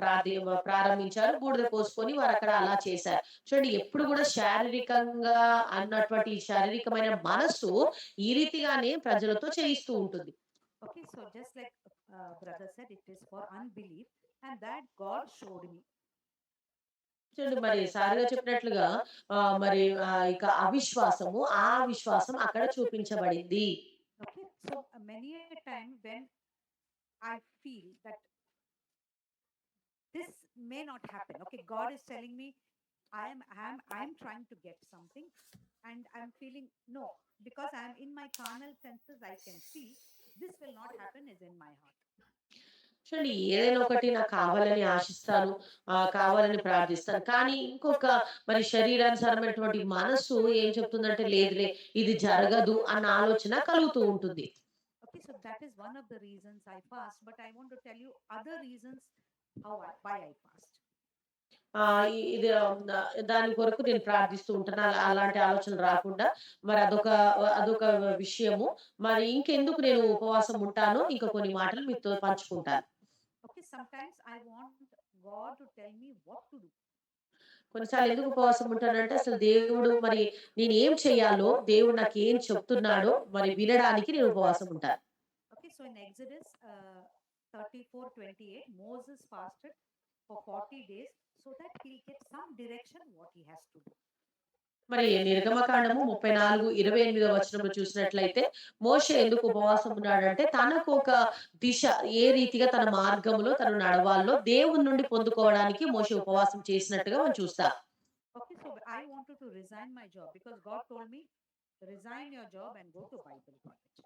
Speaker 2: ప్రారంభించారు. బూడిద పోసుకొని వారు అక్కడ అలా చేశారు. చూడండి ఎప్పుడు కూడా శారీరకంగా అన్నటువంటి శారీరకమైన మనస్సు ఈ రీతిగానే ప్రజలతో చేయిస్తూ ఉంటుంది.
Speaker 5: Okay, so just like brother said, it is for unbelief, and that God showed me.
Speaker 2: చూడండి మరి సారిగా చెప్పినట్లుగా మరి ఇక అవిశ్వాసము, ఆ విశ్వాసం అక్కడ చూపించబడింది.
Speaker 5: Okay, so many a time when I feel that this may not happen. Okay, God is telling me I'm trying to get something, and I'm feeling no, because I'm in my carnal senses, I can see this will not happen is in my heart.
Speaker 2: చూడండి, ఏదైనా ఒకటి నాకు కావాలని ఆశిస్తాను. కావాలని ప్రార్థిస్తాను. కానీ ఇంకొక మరి శరీరానుసారమైనటువంటి మనస్సు ఏం చెప్తుందంటే, లేదులే ఇది జరగదు అన్న ఆలోచన కలుగుతూ ఉంటుంది.
Speaker 5: Okay, so that is one of the reasons I fast, but I want to tell you other reasons why I fast.
Speaker 2: ఇది దాని కొరకు నేను ప్రార్థిస్తూ ఉంటాను. అలాంటి ఆలోచనలు రాకుండా మరి అదొక విషయము. మరి ఇంకెందుకు నేను ఉపవాసం ఉంటానో ఇంకా కొన్ని మాటలు మీతో పంచుకుంటాను.
Speaker 5: Okay, sometimes I want God to tell me what to do.
Speaker 2: కొన్నిసార్లు ఎందుకు ఉపవాసం ఉంటానంటే, అసలు దేవుడు మరి నేనేం చేయాలో, దేవుడు నాకేం చెప్తున్నాడో మరి వినడానికి నేను ఉపవాసం ఉంటాను.
Speaker 5: Okay, so in Exodus 34:28, Moses fasted for 40 days so that he'll get some direction what he has to do.
Speaker 2: మరి నిర్గమకాండము 34:28 వచనంలో చూసినట్లయితే, మోషే ఎందుకు ఉపవాసం ఉన్నాడంటే, తనకు ఒక దిశ ఏ రీతిగా తన మార్గములో తను నడవాలో దేవుని నుండి పొందుకోవడానికి మోషే ఉపవాసం చేసినట్టుగా మనం చూస్తాం.
Speaker 5: Okay, so I wanted to resign my job because God told me, resign your job and go to Bible college.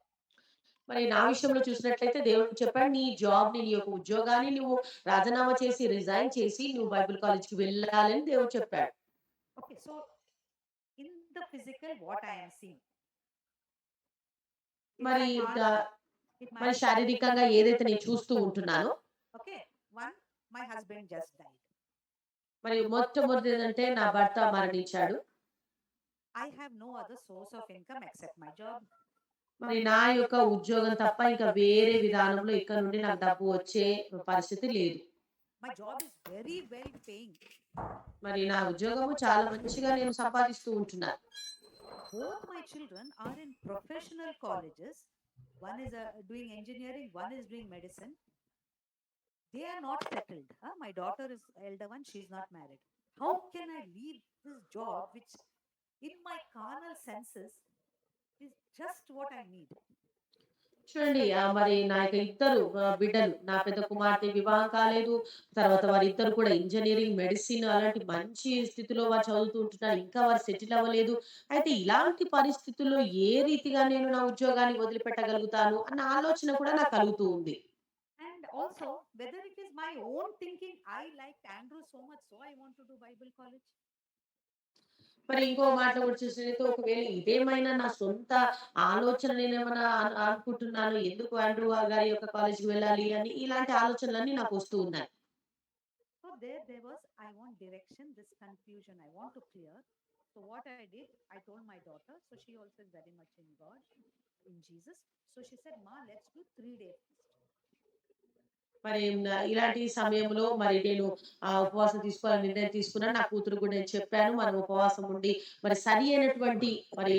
Speaker 2: మరి నా విషయంలో చూసినట్లయితే దేవుడు చెప్పాడు, నీ యొక్క ఉద్యోగాన్ని నువ్వు రాజీనామా చేసి, రిజైన్ చేసి నువ్వు బైబిల్ కాలేజ్‌కి వెళ్ళాలని దేవుడు చెప్పాడు.
Speaker 5: Okay, so in the physical, what I am seeing. In
Speaker 2: మరి
Speaker 5: my
Speaker 2: the
Speaker 5: heart, in my
Speaker 2: మరి శారీరకంగా ఏదైతే నేను చూస్తూ ఉంటున్నానో,
Speaker 5: okay, one, my husband just died.
Speaker 2: మరి మొట్టమొదటిది ఏంటంటే నా భర్త మరణించాడు.
Speaker 5: I have no other source of income except my job.
Speaker 2: మరి నా యొక్క ఉద్యోగం తప్ప ఇంకా వేరే విధానంలో ఇక్కడ నుండి నాకు డబ్బు వచ్చే పరిస్థితి లేదు.
Speaker 5: My job is very well paying.
Speaker 2: మరి నా ఉద్యోగము చాలా మంచిగా నేను సంపాదిస్తూ ఉంటున్నాను.
Speaker 5: Both my children are in professional colleges. One is doing engineering, one is doing medicine. They are not settled. My daughter is elder one, she is not married. How can I leave this job which in my carnal senses is just what I need?
Speaker 2: చూడండి, మరి నా యొక్క ఇద్దరు బిడ్డలు, నా పెద్ద కుమార్తె వివాహం కాలేదు. తర్వాత వారిద్దరు కూడా ఇంజినీరింగ్, మెడిసిన్ అలాంటి మంచి స్థితిలో వారు చదువుతూ ఉంటున్నారు. ఇంకా వారు సెటిల్ అవ్వలేదు. అయితే ఇలాంటి పరిస్థితుల్లో ఏ రీతిగా నేను నా ఉద్యోగాన్ని వదిలిపెట్టగలుగుతాను అన్న ఆలోచన కూడా నాకు కలుగుతూ ఉంది.
Speaker 5: And also, whether it is my own thinking, I liked Andrew so much, so I want to do Bible college.
Speaker 2: మరి ఇంకో మాటలో కూడా చూసినట్లయితే, ఒకవేళ ఇదేమైనా నా సొంత ఆలోచన నేనేమన్నా అనుకుంటున్నాను, ఎందుకు ఆండ్రూ గారి యొక్క కాలేజ్‌కి వెళ్ళాలి అని ఇలాంటి ఆలోచనలన్నీ నాకు వస్తూ ఉన్నాయి.
Speaker 5: So there was, I want direction, this confusion I want to clear. So what I did, I told my daughter, so she also is very much in God, in Jesus. So she said, Ma, let's do 3 day fast.
Speaker 2: మరి ఇలాంటి సమయంలో మరి నేను ఉపవాసం తీసుకోవాలని నిర్ణయం తీసుకున్నాను. నా కూతురు కూడా నేను చెప్పాను. మనం ఉపవాసం ఉండి మరి సరి అయినటువంటి మరి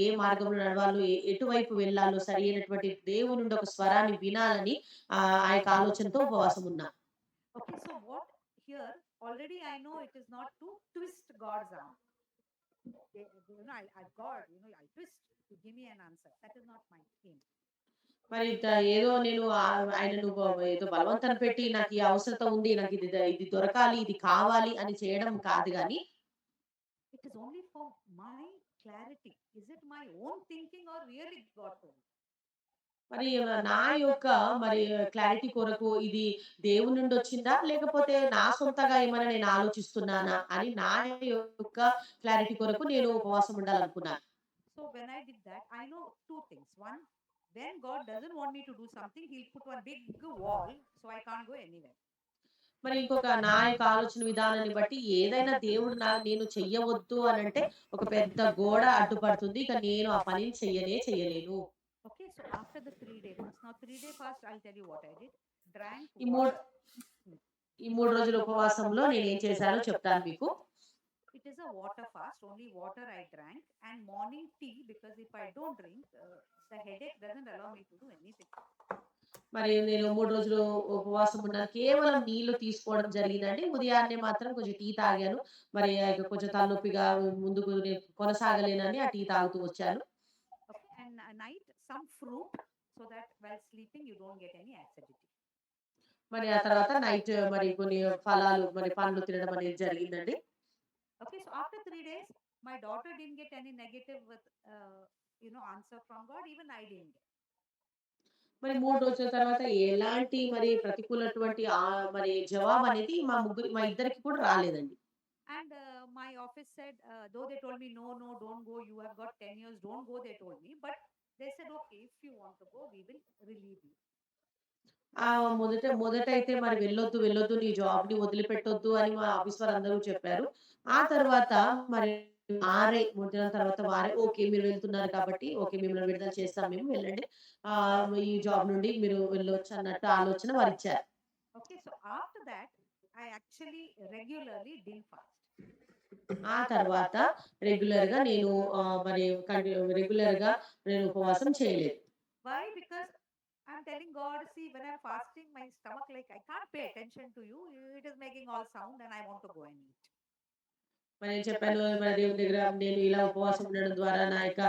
Speaker 2: ఏ మార్గంలో నడవాలో, ఎటువైపు వెళ్ళాలో సరి అయినటువంటి దేవుని నుండి ఒక స్వరాన్ని వినాలని ఆ యొక్క ఆలోచనతో ఉపవాసం ఉన్నా.
Speaker 5: Okay, so what here, already I know it is not to twist God's arm. God, I'll twist to give me an answer. That is not my aim.
Speaker 2: మరి ఏదో నేను ఆయనను ఏదో బలవంతం పెట్టి నాకు ఈ అవసరత ఉంది, నాకు ఇది దొరకాలి, ఇది కావాలి అని చేయడం కాదు గాని,
Speaker 5: It is only for my clarity. Is it my own thinking or really God told me?
Speaker 2: మరి నా యొక్క మరి క్లారిటీ కొరకు ఇది దేవుని నుండి వచ్చిందా? లేకపోతే నా సొంతగా ఏమైనా నేను ఆలోచిస్తున్నానా? అని నా యొక్క క్లారిటీ కొరకు నేను ఉపవాసం ఉండాలనుకున్నాను.
Speaker 5: So when I did that, I know two things. One, when God doesn't want me to do something, He'll put one big wall, so I can't go anywhere.
Speaker 2: మరి ఇంకొక నా యొక్క ఆలోచన విధానాన్ని బట్టి ఏదైనా దేవుడు నేను చెయ్యవద్దు అనంటే ఒక పెద్ద గోడ అడ్డుపడుతుంది. ఇక నేను ఆ పనిని చెయ్యలేను.
Speaker 5: Okay, so after the 3 day fast, now 3 day fast, I'll tell you what I did. Drank
Speaker 2: ఈ మూడు
Speaker 5: water.
Speaker 2: ఈ 3 రోజుల ఉపవాసంలో నేనేం చేశానో చెప్తాను మీకు.
Speaker 5: It is a water fast, only water I drank, and morning tea, because if I don't drink, the headache doesn't allow me to do anything.
Speaker 2: మరి నేను 3 రోజులు ఉపవాసం ఉన్నాను. కేవలం నీళ్లు తీసుకోవడం జరిగిందండి. ఉదయాన్నే మాత్రం కొంచెం టీ తాగాను. మరి కొంచెం తలనొప్పిగా ముందుకు నేను కొనసాగలేనని ఆ టీ తాగుతూ వచ్చాను.
Speaker 5: Okay, and at night some fruit, so that while sleeping you don't get any acidity.
Speaker 2: మరి ఆ తర్వాత నైట్ మరి కొన్ని ఫలాలు మరి పండ్లు తినడం అనేది జరిగిందండి.
Speaker 5: Okay, so after 3 days, my daughter didn't get any negative with, answer from God. Even I didn't get.
Speaker 2: మరి 3 రోజుల తర్వాత ఎలాంటి మరి ప్రతికూలటువంటి మరి జవాబనేది మా ఇద్దరికి కూడా రాలేదండి.
Speaker 5: And my office said, though they told me, no, no, don't go. You have got 10 years. Don't go. They told me, but they said, okay, if you want to go, we will relieve you.
Speaker 2: మొదటైతే మరి వెళ్ళొద్దు నీ జాబ్‌ని వదిలిపెట్టొద్దు అని మా ఆఫీస్ వారందరూ చెప్పారు. ఆ తర్వాత మరి వారే 3 నెలల తర్వాత వారే ఓకే. మీరు వెళ్తున్నారు కాబట్టి ఓకే. మిమ్మల్ని విడుదల చేస్తాం మేము వెళ్ళండి. ఈ జాబ్ నుండి మీరు వెళ్ళొచ్చు అన్నట్టు ఆలోచన వారిచ్చారు.
Speaker 5: Okay, so after that, I actually regularly didn't fast.
Speaker 2: ఆ తర్వాత రెగ్యులర్‌గా నేను మరి రెగ్యులర్‌గా నేను ఉపవాసం చేయలేదు.
Speaker 5: Why? Because I'm telling God, see, when I'm fasting, my stomach, like, I can't pay attention to you. It is making all sound, and I want to go and eat.
Speaker 2: మరి నేను చెప్పాను మరి దేవుని దగ్గర నేను ఇలా ఉపవాసం ఉండడం ద్వారా నా యొక్క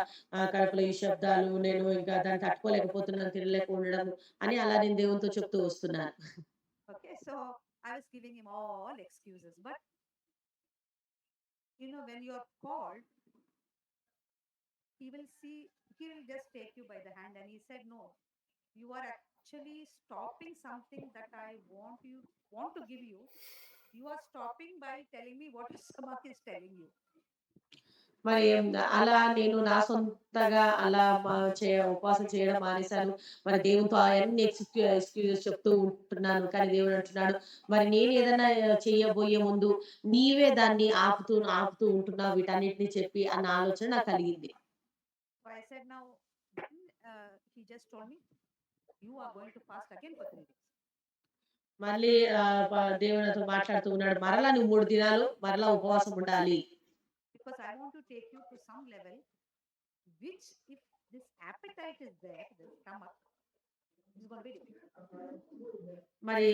Speaker 2: కడుపులో ఈ శబ్దాలు నేను ఇంకా దాన్ని తట్టుకోలేకపోతున్నాను, తినలేక ఉండడం అని అలా నేను దేవునితో చెప్తూ వస్తున్నాను.
Speaker 5: Okay, so I was giving him all excuses. But, when you're called, he will see, he will just take you by the hand. And he said, no, you are actually stopping something that I want to give you. You are stopping by telling me what your stomach is telling you.
Speaker 2: మరి అలా నేను నా సొంతగా అలా ఉపవాసం చేయడం మానేశాను. మరి దేవునితో అయన్నీ ఎక్స్‌క్యూజెస్ చెప్తూ ఉంటున్నాను. కానీ దేవుడు అంటున్నాడు, మరి నేనేదన్నా చేయబోయే ముందు నీవే దాన్ని ఆపుతూ ఉంటున్నావు వీటన్నిటిని చెప్పి అన్న ఆలోచన నాకు కలిగింది.
Speaker 5: So I said, now, then, he just told me, you are going to fast again for 3 days.
Speaker 2: మళ్ళీ దేవుడు నాతో మాట్లాడుతూ ఉన్నాడు. మరలా నువ్వు 3 దినాలు మరలా ఉపవాసం ఉండాలి.
Speaker 5: Because I want to take you to some level, which if this appetite is there, the stomach is going to be difficult.
Speaker 2: మరి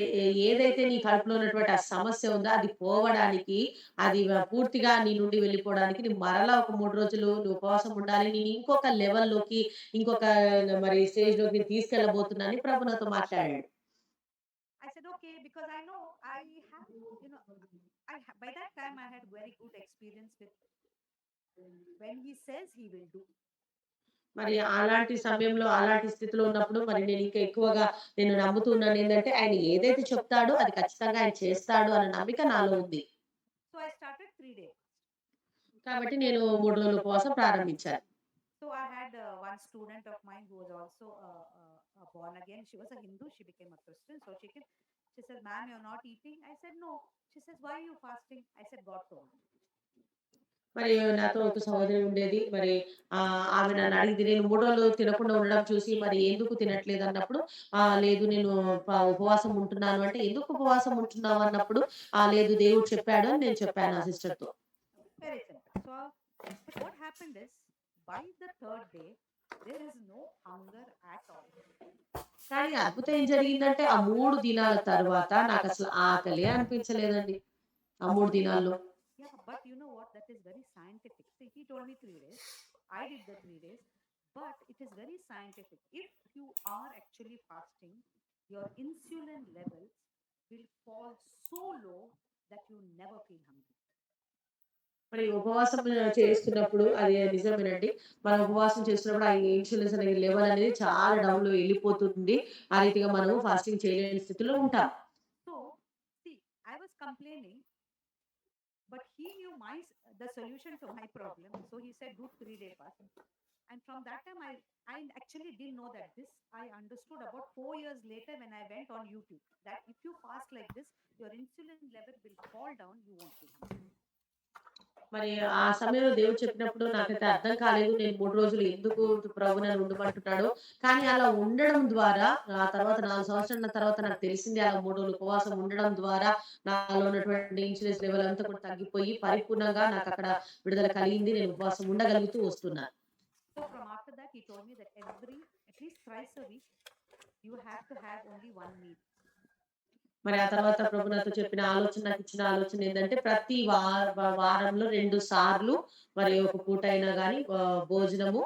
Speaker 2: ఏదైతే నీ కడుపులో ఉన్నటువంటి ఆ సమస్య ఉందో అది పోవడానికి, అది పూర్తిగా నీ నుండి వెళ్ళిపోవడానికి నువ్వు మరలా ఒక 3 రోజులు నువ్వు ఉపవాసం ఉండాలి. నేను ఇంకొక లెవెల్‌లోకి, ఇంకొక మరి స్టేజ్‌లోకి నేను తీసుకెళ్ళబోతున్నానని ప్రభు నాతో మాట్లాడాడు.
Speaker 5: I said, okay, because I know I have, by that time I had very good experience with when he says he will do.
Speaker 2: మరి అలాంటి సమయంలో, అలాంటి స్థితిలో ఉన్నప్పుడు మరి నేను ఇంకా ఎక్కువగా నేను నమ్ముతూ ఉన్నాను ఏందంటే, ఆయన ఏదైతే చెప్తాడో అది ఖచ్చితంగా ఆయన చేస్తాడు అన్న నమ్మిక నాలో ఉంది.
Speaker 5: So I started 3 days.
Speaker 2: కాబట్టి నేను 3 రోజుల ఉపవాసం ప్రారంభించాను.
Speaker 5: So I had one student of mine who was also born again. She was a Hindu. She became a Christian. So she said, ma'am, you're not eating. I said, no. She says, why are you fasting? I said, God told me.
Speaker 2: మరి నాతో ఒక సహోదరి ఉండేది. మరి ఆమె నన్ను అడిగింది. నేను 3 రోజులు తినకుండా ఉండడం చూసి మరి ఎందుకు తినట్లేదు అన్నప్పుడు, లేదు నేను ఉపవాసం ఉంటున్నాను అంటే, ఎందుకు ఉపవాసం ఉంటున్నావు అన్నప్పుడు, లేదు దేవుడు చెప్పాడు అని నేను చెప్పాను ఆ సిస్టర్‌తో.
Speaker 5: Very simple. So, but what happened is, by the third day, there is no hunger at all.
Speaker 2: కానీ అద్భుతం ఏం జరిగిందంటే, ఆ 3 దినాల తర్వాత నాకసలు ఆకలే అనిపించలేదండి. ఆ 3 దినాల్లో.
Speaker 5: Yeah, but you know what? That is very scientific. See, he told me 3 days. I did the 3 days. But it is very scientific. If you are actually fasting, your insulin levels will fall so low that you never feel hungry.
Speaker 2: మరి ఉపవాసం చేస్తున్నప్పుడు అది నిజమేనండి. మనం ఉపవాసం చేస్తున్నప్పుడు ఆ ఇన్సులిన్స్ అనే లెవెల్ అనేది చాలా డౌన్‌లో ఎళ్ళిపోతుంది. ఆ రీతిగా మనము ఫాస్టింగ్ చేయలేని స్థితిలో ఉంటాం.
Speaker 5: So, see, I was complaining, but he knew the solution to my problem. So he said, do 3-day fast. And from that time, I actually didn't know that this. I understood about 4 years later when I went on YouTube that if you fast like this, your insulin level will fall down. You won't feel hungry.
Speaker 2: మరి ఆ సమయంలో దేవుడు చెప్పినప్పుడు నాకైతే అర్థం కాలేదు. నేను 3 రోజులు ఎందుకు ప్రభు నన్ను ఉండమంటున్నాడో. కానీ అలా ఉండడం ద్వారా ఆ తర్వాత 4 సంవత్సరాల తర్వాత నాకు తెలిసింది అలా 3 రోజులు ఉపవాసం ఉండడం ద్వారా నాలో ఉన్నటువంటి ఇన్సులిన్ లెవెల్ అంతా కూడా తగ్గిపోయి పరిపూర్ణంగా నాకక్కడ విడుదల కలిగింది. నేను ఉపవాసం ఉండగలుగుతూ వస్తున్నాను.
Speaker 5: So from after that, he told me that at least thrice a week, you have to have only one meal.
Speaker 2: మరి ఆ తర్వాత ప్రభు నాతో చెప్పిన ఆలోచన నాకిచ్చిన ఆలోచన ఏందంటే ప్రతి వారంలో 2 సార్లు మరి ఒక పూట అయినా గాని భోజనము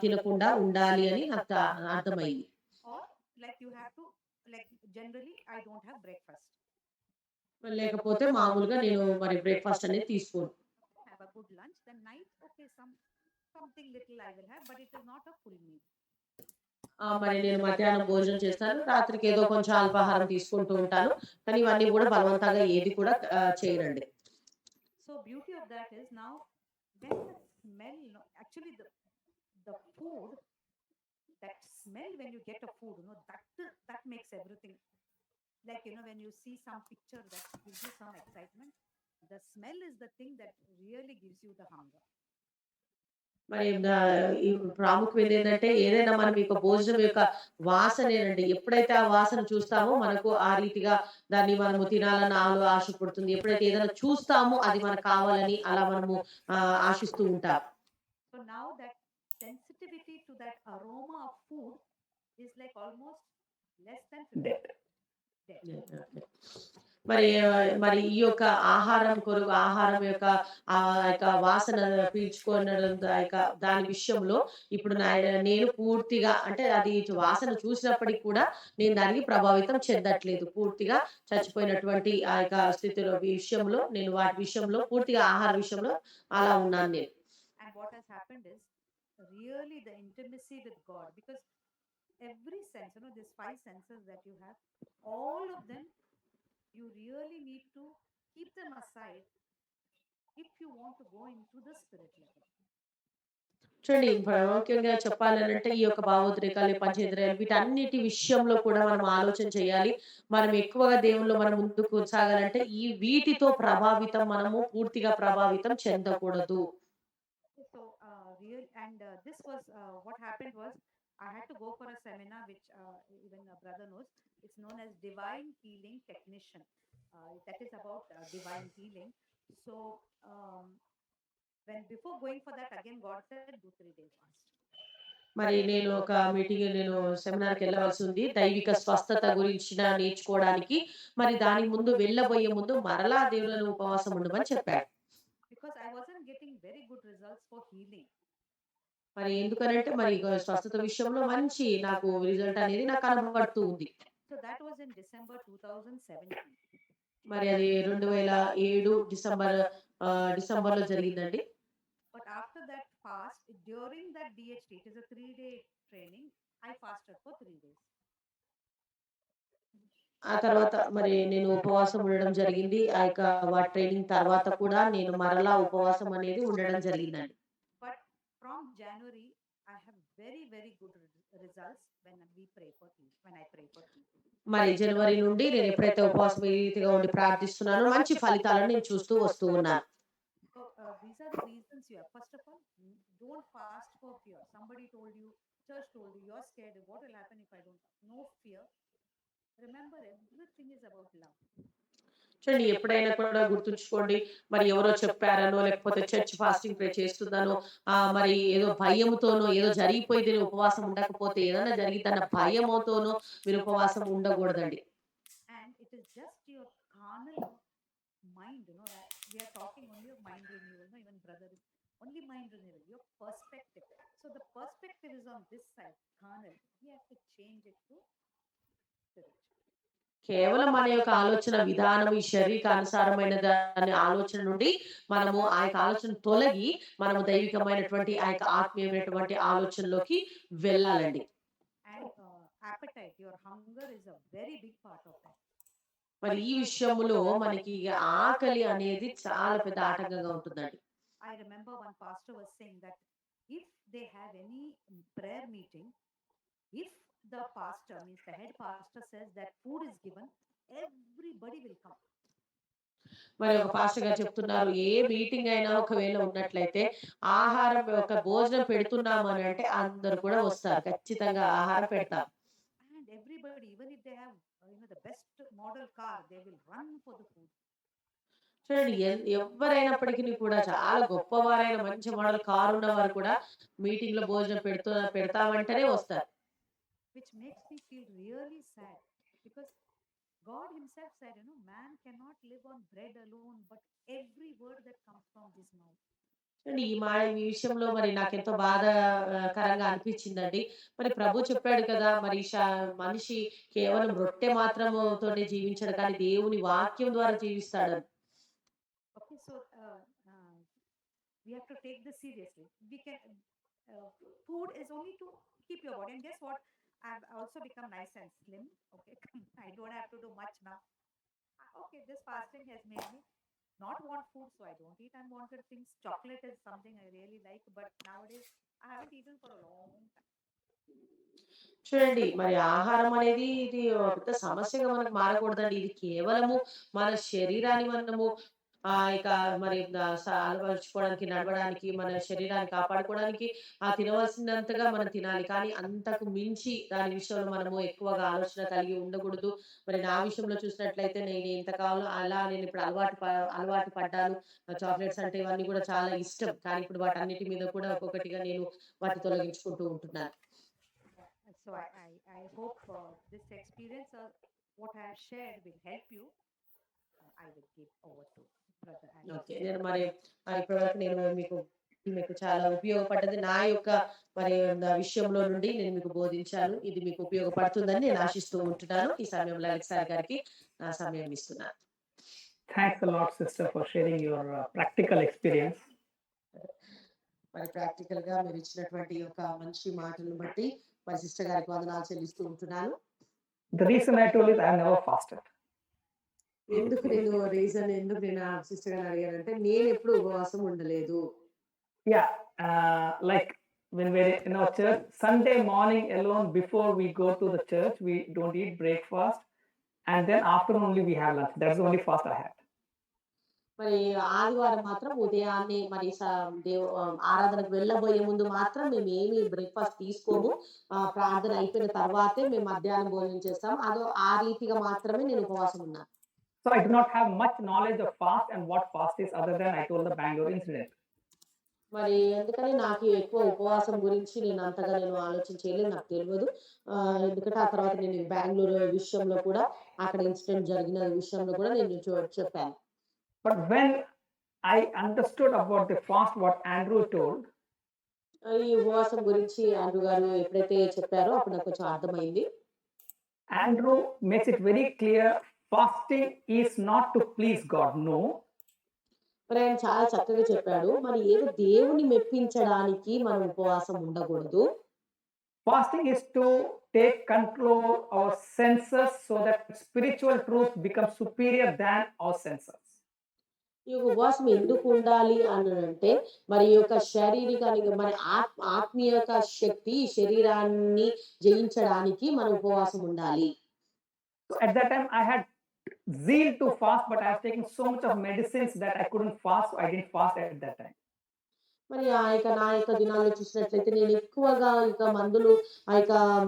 Speaker 2: తినకుండా ఉండాలి అని నాకు అర్థమైంది.
Speaker 5: Or like you have to like generally I don't have breakfast.
Speaker 2: లేకపోతే మామూలుగా నేను మరి బ్రేక్‌ఫాస్ట్ అనేది తీసుకోను.
Speaker 5: Have a good lunch. Then night, okay, something little I will have, but it is not a full meal.
Speaker 2: మరి నేను మధ్యాహ్నం భోజనం చేస్తాను. రాత్రికి ఏదో కొంచెం అల్పాహారం తీసుకుంటూ ఉంటాను. కానీ ఇవన్నీ గూడా బలవంతంగా ఏది కూడా చేయనండి.
Speaker 5: So beauty of that is now when the smell, actually the food, that smell when you get a food, that makes everything. Like when you see some picture that gives you some excitement, the smell is the thing that really gives you the hunger.
Speaker 2: మరి ఈ ప్రాముఖ్యత ఏంటంటే ఏదైనా మనం భోజనం యొక్క వాసనేనండి. ఎప్పుడైతే ఆ వాసన చూస్తామో మనకు ఆ రీతిగా దాన్ని మనము తినాలని ఆశ పుడుతుంది. ఎప్పుడైతే ఏదైనా చూస్తామో అది మనకు కావాలని అలా మనము ఆశిస్తూ ఉంటాం.
Speaker 5: So now that sensitivity to that aroma of food is like almost less than 50.
Speaker 1: Dead.
Speaker 2: మరి ఈ యొక్క ఆహారం యొక్క వాసన పీల్చుకోనడం దాని విషయంలో ఇప్పుడు నేను పూర్తిగా అంటే అది వాసన చూసినప్పటికి కూడా నేను దానికి ప్రభావితం చెందట్లేదు. పూర్తిగా చచ్చిపోయినటువంటి ఆ యొక్క స్థితిలో విషయంలో నేను వాటి విషయంలో పూర్తిగా ఆహార విషయంలో అలా ఉన్నాను నేను.
Speaker 5: And what has happened is really the intimacy with God, because every sense, these 5 senses that you have, all of them, you really need to keep them aside if you want to go into the spirit level.
Speaker 2: చూడండి ప్రాముఖ్యంగా చెప్పాలనంటే ఈ యొక్క భావోద్రేకాలు, పంచేంద్రియాలు వీటన్నిటి విషయంలో కూడా మనం ఆలోచన చేయాలి. మనం ఎక్కువగా దేవునిలో మనం ముందుకు సాగాలంటే ఈ వీటితో మనము పూర్తిగా ప్రభావితం చెందకూడదు.
Speaker 5: So this was what happened was I had to go for a seminar which even a brother knows. It's known as Divine Healing Technician. That is about divine healing. So when before going for that, again God said do 3 days fast.
Speaker 2: మరి నేను ఒక సెమినార్‌కి వెళ్ళవలసి ఉంది. దైవిక స్వస్థత గురించిన నేర్చుకోవడానికి. మరి దాని ముందు వెళ్ళబోయే ముందు మరలా దేవుని ఉపవాసం ఉండమని చెప్పాడు.
Speaker 5: Because I wasn't getting very good results for healing.
Speaker 2: మరి ఎందుకనంటే మరి స్వస్థత విషయంలో మంచి నాకు రిజల్ట్ అనేది నాకు కనబడుతూ ఉంది.
Speaker 5: So that was in December 2017.
Speaker 2: మరి అది 2007 డిసెంబర్‌లో జరిగిందండి.
Speaker 5: But after that fast, during that DHT, it is a 3-day training, I fasted for 3 days.
Speaker 2: ఆ తర్వాత మరి నేను ఉపవాసం ఉండడం జరిగింది. ఆ యొక్క ట్రైనింగ్ తర్వాత కూడా నేను మరలా ఉపవాసం అనేది ఉండడం జరిగిందండి.
Speaker 5: But from January, I have very, very good results when I pray for healing.
Speaker 2: మరి జనవరి నుండి నేను ఎప్పుడైతే ఉపవాసం ఈ రీతిగా ఉండి ప్రార్థిస్తున్నానో మంచి ఫలితాలను నేను చూస్తూ వస్తూ ఉన్నాను.
Speaker 5: So these are the reasons you have. First of all, don't fast for fear. Somebody told you, church told you, you're scared. What will happen if I don't? No fear. Remember, everything is about love.
Speaker 2: చూడండి ఎప్పుడైనా కూడా గుర్తుంచుకోండి. మరి ఎవరో చెప్పారనో లేకపోతే చర్చ్ ఫాస్టింగ్ ప్రే చేస్తున్నానో మరి ఏదో భయముతోనో ఏదో జరిగిపోయింది ఉపవాసం ఉండకపోతే ఏదైనా జరిగిద్దన్న భయముతోనో మీరు ఉపవాసం ఉండకూడదండి.
Speaker 5: And it is just your carnal mind, we are talking only of mind renewal, even brother is only mind renewal, your perspective. So the perspective is on this side, carnal. We have to change it to spiritual.
Speaker 2: కేవలం మన యొక్క ఆలోచన విధానం ఈ శరీరానుసారమైన దాని ఆలోచన నుండి మనము ఆ యొక్క ఆలోచన తొలగి మనము దైవికమైనటువంటి ఆ యొక్క ఆత్మీయమైనటువంటి ఆలోచనలోకి వెళ్ళాలండి.
Speaker 5: And appetite, your hunger is a very big part of that.
Speaker 2: మరి ఈ విషయంలో మనకి ఆకలి అనేది చాలా పెద్ద ఆటంకంగా ఉంటుందండి.
Speaker 5: I remember one pastor was saying that if they have any prayer meeting, if the pastor, means the head pastor, says that food is given, everybody will come.
Speaker 2: మరి ఒక పాస్టర్ గారు చెప్తున్నారు ఏ మీటింగ్ అయినా ఒకవేళ ఉన్నట్లయితే ఆహారం ఒక భోజనం పెడుతున్నాము అని అంటే అందరూ కూడా వస్తారు. ఖచ్చితంగా ఆహారం పెడతారు.
Speaker 5: And everybody, even if they have the best model car, they will run for the food.
Speaker 2: చూడండి ఎవరైనప్పటికీ కూడా చాలా గొప్పవారైన మంచి మోడల్ కారు ఉన్నవారు కూడా మీటింగ్ లో భోజనం పెడతామంటేనే వస్తారు.
Speaker 5: Which makes me feel really sad, because God himself said, man cannot live on bread alone, but every word that comes from his mouth.
Speaker 2: అండి ఈ విషయంలో మరి నాకెంతో బాధాకరంగా అనిపించిందండి. మరి ప్రభు చెప్పాడు కదా! మరి మనిషి కేవలం రొట్టె మాత్రముతోనే జీవించడు కానీ దేవుని వాక్యం ద్వారా జీవిస్తాడని.
Speaker 5: Okay, so we have to take this seriously. We can uh, food is only to keep your body. And guess what? I've also become nice and slim. Okay, I don't have to do much now. Okay, this fasting has made me not want food, so I don't eat unwanted things. Chocolate is something I really like, but nowadays I haven't eaten for a long time.
Speaker 2: చూడండి మరి ఆహారం అనేది ఇది ఒక పెద్ద సమస్యగా మనకు మారకూడదండి. ఇది కేవలము మన శరీరాన్ని మనము ఇక మరి అలవరుచుకోవడానికి, నడవడానికి, మన శరీరాన్ని కాపాడుకోవడానికి తినవలసినంతగా మనం తినాలి. కానీ అంతకు మించి దాని విషయంలో మనము ఎక్కువగా ఆలోచన కలిగి ఉండకూడదు. మరి నా విషయంలో చూసినట్లయితే నేను ఇంతకాలం అలా నేను ఇప్పుడు అలవాటు పడ్డాను. చాక్లెట్స్ అంటే ఇవన్నీ కూడా చాలా ఇష్టం. కానీ ఇప్పుడు వాటన్నిటి మీద కూడా ఒక్కొక్కటిగా నేను వాటిని తొలగించుకుంటూ ఉంటున్నాను.
Speaker 5: So I hope this experience, what I have shared, will help you. I will give over to Brother Alex.
Speaker 2: Okay. నేను మరి ఇప్పటివరకు నేను మీకు మీకు చాలా ఉపయోగపడ్డది. నా యొక్క మరి విషయంలో నుండి నేను మీకు బోధించాను. ఇది మీకు ఉపయోగపడుతుందని నేను ఆశిస్తూ ఉంటున్నాను. ఈ సమయంలో అలెక్స్ సార్ గారికి నా సమయం ఇస్తున్నాను.
Speaker 1: Thanks a lot, sister, for sharing your practical experience.
Speaker 2: మరి ప్రాక్టికల్‌గా మీరు ఇచ్చినటువంటి యొక్క మంచి మాటలను బట్టి మరి సిస్టర్ గారికి వందనాలు చెల్లిస్తూ ఉంటున్నాను.
Speaker 1: The reason I told is I have never fasted.
Speaker 2: ఎందుకు నేను సిస్టర్ గారిని అడిగానంటే నేను ఎప్పుడు ఉపవాసం ఉండలేదు.
Speaker 1: Yeah, like when we're in our church, Sunday morning alone before we go to the church, we don't eat breakfast, and then afternoon only we have lunch. That's the only fast I had.
Speaker 2: మరి ఆదివారం మాత్రం ఉదయాన్నే మరి ఆరాధనకు వెళ్ళబోయే ముందు మాత్రం మేమేమి బ్రేక్‌ఫాస్ట్ తీసుకోము. ప్రార్థన అయిపోయిన తర్వాతే మేము మధ్యాహ్నం భోజనం చేస్తాం. ఆ రీతిగా మాత్రమే నేను ఉపవాసం ఉన్నాను.
Speaker 1: So I do not have much knowledge of fast and what fast is other than I told the Bangalore incident.
Speaker 2: మరి ఎందుకని నాకు ఎక్కువ ఉపవాసం గురించి నేను అంతగా ఆలోచన చేయలేదు. నాకు తెలవదు. ఎందుకంటే ఆ తర్వాత నేను బెంగుళూరు విషయంలో కూడా అక్కడ ఇన్సిడెంట్ జరిగిన విషయంలో కూడా నేను చెప్పాను.
Speaker 1: But when I understood about the fast, what Andrew told,
Speaker 2: ఈ ఉపవాసం గురించి ఆండ్రూ గారు ఎప్పుడైతే చెప్పారో అప్పుడు నాకు కొంచెం అర్థమైంది.
Speaker 1: Andrew makes it very clear, fasting is not to please God. No.
Speaker 2: మరి ఆయన చాలా చక్కగా చెప్పాడు. మరి ఏదో దేవుని మెప్పించడానికి మనం ఉపవాసం ఉండకూడదు.
Speaker 1: Fasting is to take control our senses so that spiritual truth becomes superior than our senses.
Speaker 2: ఈ ఉపవాసం ఎందుకు ఉండాలి అనంటే మరి ఈ యొక్క శారీరకానికి మరి ఆత్మీయ శక్తి శరీరాన్ని జయించడానికి మనం ఉపవాసం ఉండాలి.
Speaker 1: So at that time I had zeal to fast, but I was taking so much of medicines that I couldn't fast, so I didn't fast at that time.
Speaker 2: మరి నా యొక్క దినాల్లో చూసినట్లయితే నేను ఎక్కువగా ఇక మందులు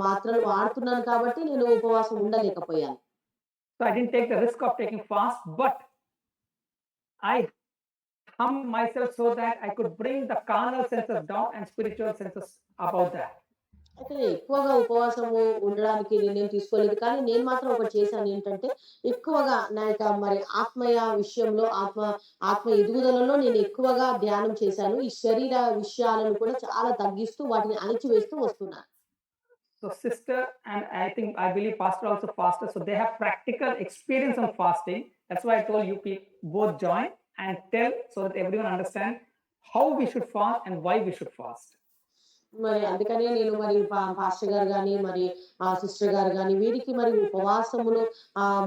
Speaker 2: మాత్రలు వాడుతున్నాను కాబట్టి నేను ఉపవాసం ఉండలేకపోయాను.
Speaker 1: So I didn't take the risk of taking fast, but I humbled myself so that I could bring the carnal senses down and spiritual senses above that.
Speaker 2: అయితే ఎక్కువగా ఉపవాసము ఉండడానికి నిర్ణయం తీసుకోలేదు. కానీ నేను మాత్రం ఒకటి చేశాను ఏంటంటే ఎక్కువగా నా యొక్క మరి ఆత్మీయ విషయంలో ఆత్మ ఎదుగుదలలో నేను ఎక్కువగా ధ్యానం చేశాను. ఈ శరీర విషయాలను కూడా చాలా తగ్గిస్తూ వాటిని అణిచివేస్తూ వస్తున్నాను.
Speaker 1: So sister and I believe pastor also fasted, so they have practical experience on fasting. That's why I told you people both join and tell so that everyone understand how we should fast and why we should fast.
Speaker 2: మరి అందుకనే నేను మరి పాస్టర్ గారు గాని మరి సిస్టర్ గారు గాని వీరికి మరి ఉపవాసములో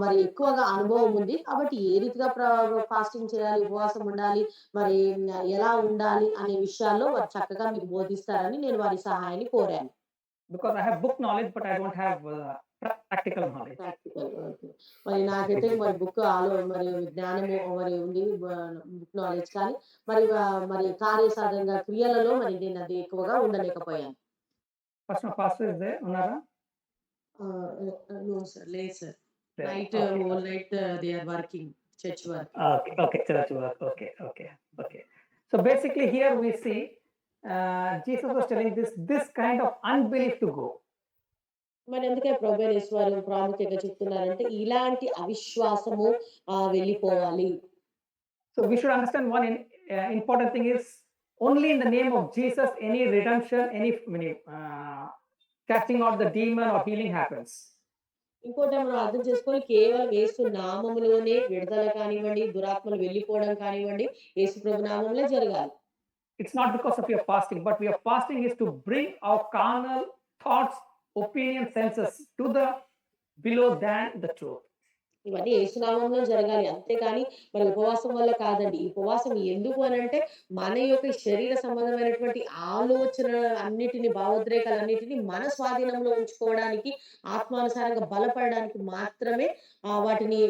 Speaker 2: మరి ఎక్కువగా అనుభవం ఉంది. కాబట్టి ఏ రీతిగా ఫాస్టింగ్ చేయాలి, ఉపవాసం ఉండాలి, మరి ఎలా ఉండాలి అనే విషయాల్లో వారు చక్కగా మీకు బోధిస్తారని నేను వారి సహాయాన్ని కోరాను.
Speaker 1: Because I have book knowledge, but I don't have practical knowledge.
Speaker 2: మరి నాకైతే మరి మరి జ్ఞానము మరి ఉంది, బుక్ నాలెడ్జ్ కానీ మరి కార్యసాధంగా క్రియలలో మరి నేను అది ఎక్కువగా ఉండలేకపోయాను.
Speaker 1: Pastor is there, ఉన్నారా?
Speaker 2: నో సార్, లేదు సార్. Night whole night they are working, church work.
Speaker 1: Okay, church work. Okay. So basically here we see Jesus was telling this kind of unbelief to go.
Speaker 2: మరి అందుకే ప్రభుయేశ్వరు ప్రాముఖ్యంగా చెప్తున్నారంటే ఇలాంటి అవిశ్వాసము వెళ్ళిపోవాలి.
Speaker 1: So we should understand one important thing is only in the name of Jesus, any redemption, casting out the demon or healing happens.
Speaker 2: ఇంకోటి మనం అర్థం చేసుకోవాలి, కేవలం యేసు నామములోనే విడుదల కానివ్వండి, దురాత్మలు వెళ్ళిపోవడం కానివ్వండి, యేసు ప్రభు నామంలో జరగాలి.
Speaker 1: It's not because of your fasting, but your fasting is to bring our carnal thoughts, opinion, senses to the below than the truth.
Speaker 2: ఇవన్నీ యేసు నామంలో జరగాలి. అంతేకాని మరి ఉపవాసం వల్ల కాదండి. ఈ ఉపవాసం ఎందుకు అనంటే మన యొక్క శరీర సంబంధమైనటువంటి ఆలోచన అన్నిటిని, భావోద్రేకాలన్నిటిని మన స్వాధీనంలో ఉంచుకోవడానికి, ఆత్మానుసారంగా బలపడడానికి మాత్రమే వాటిని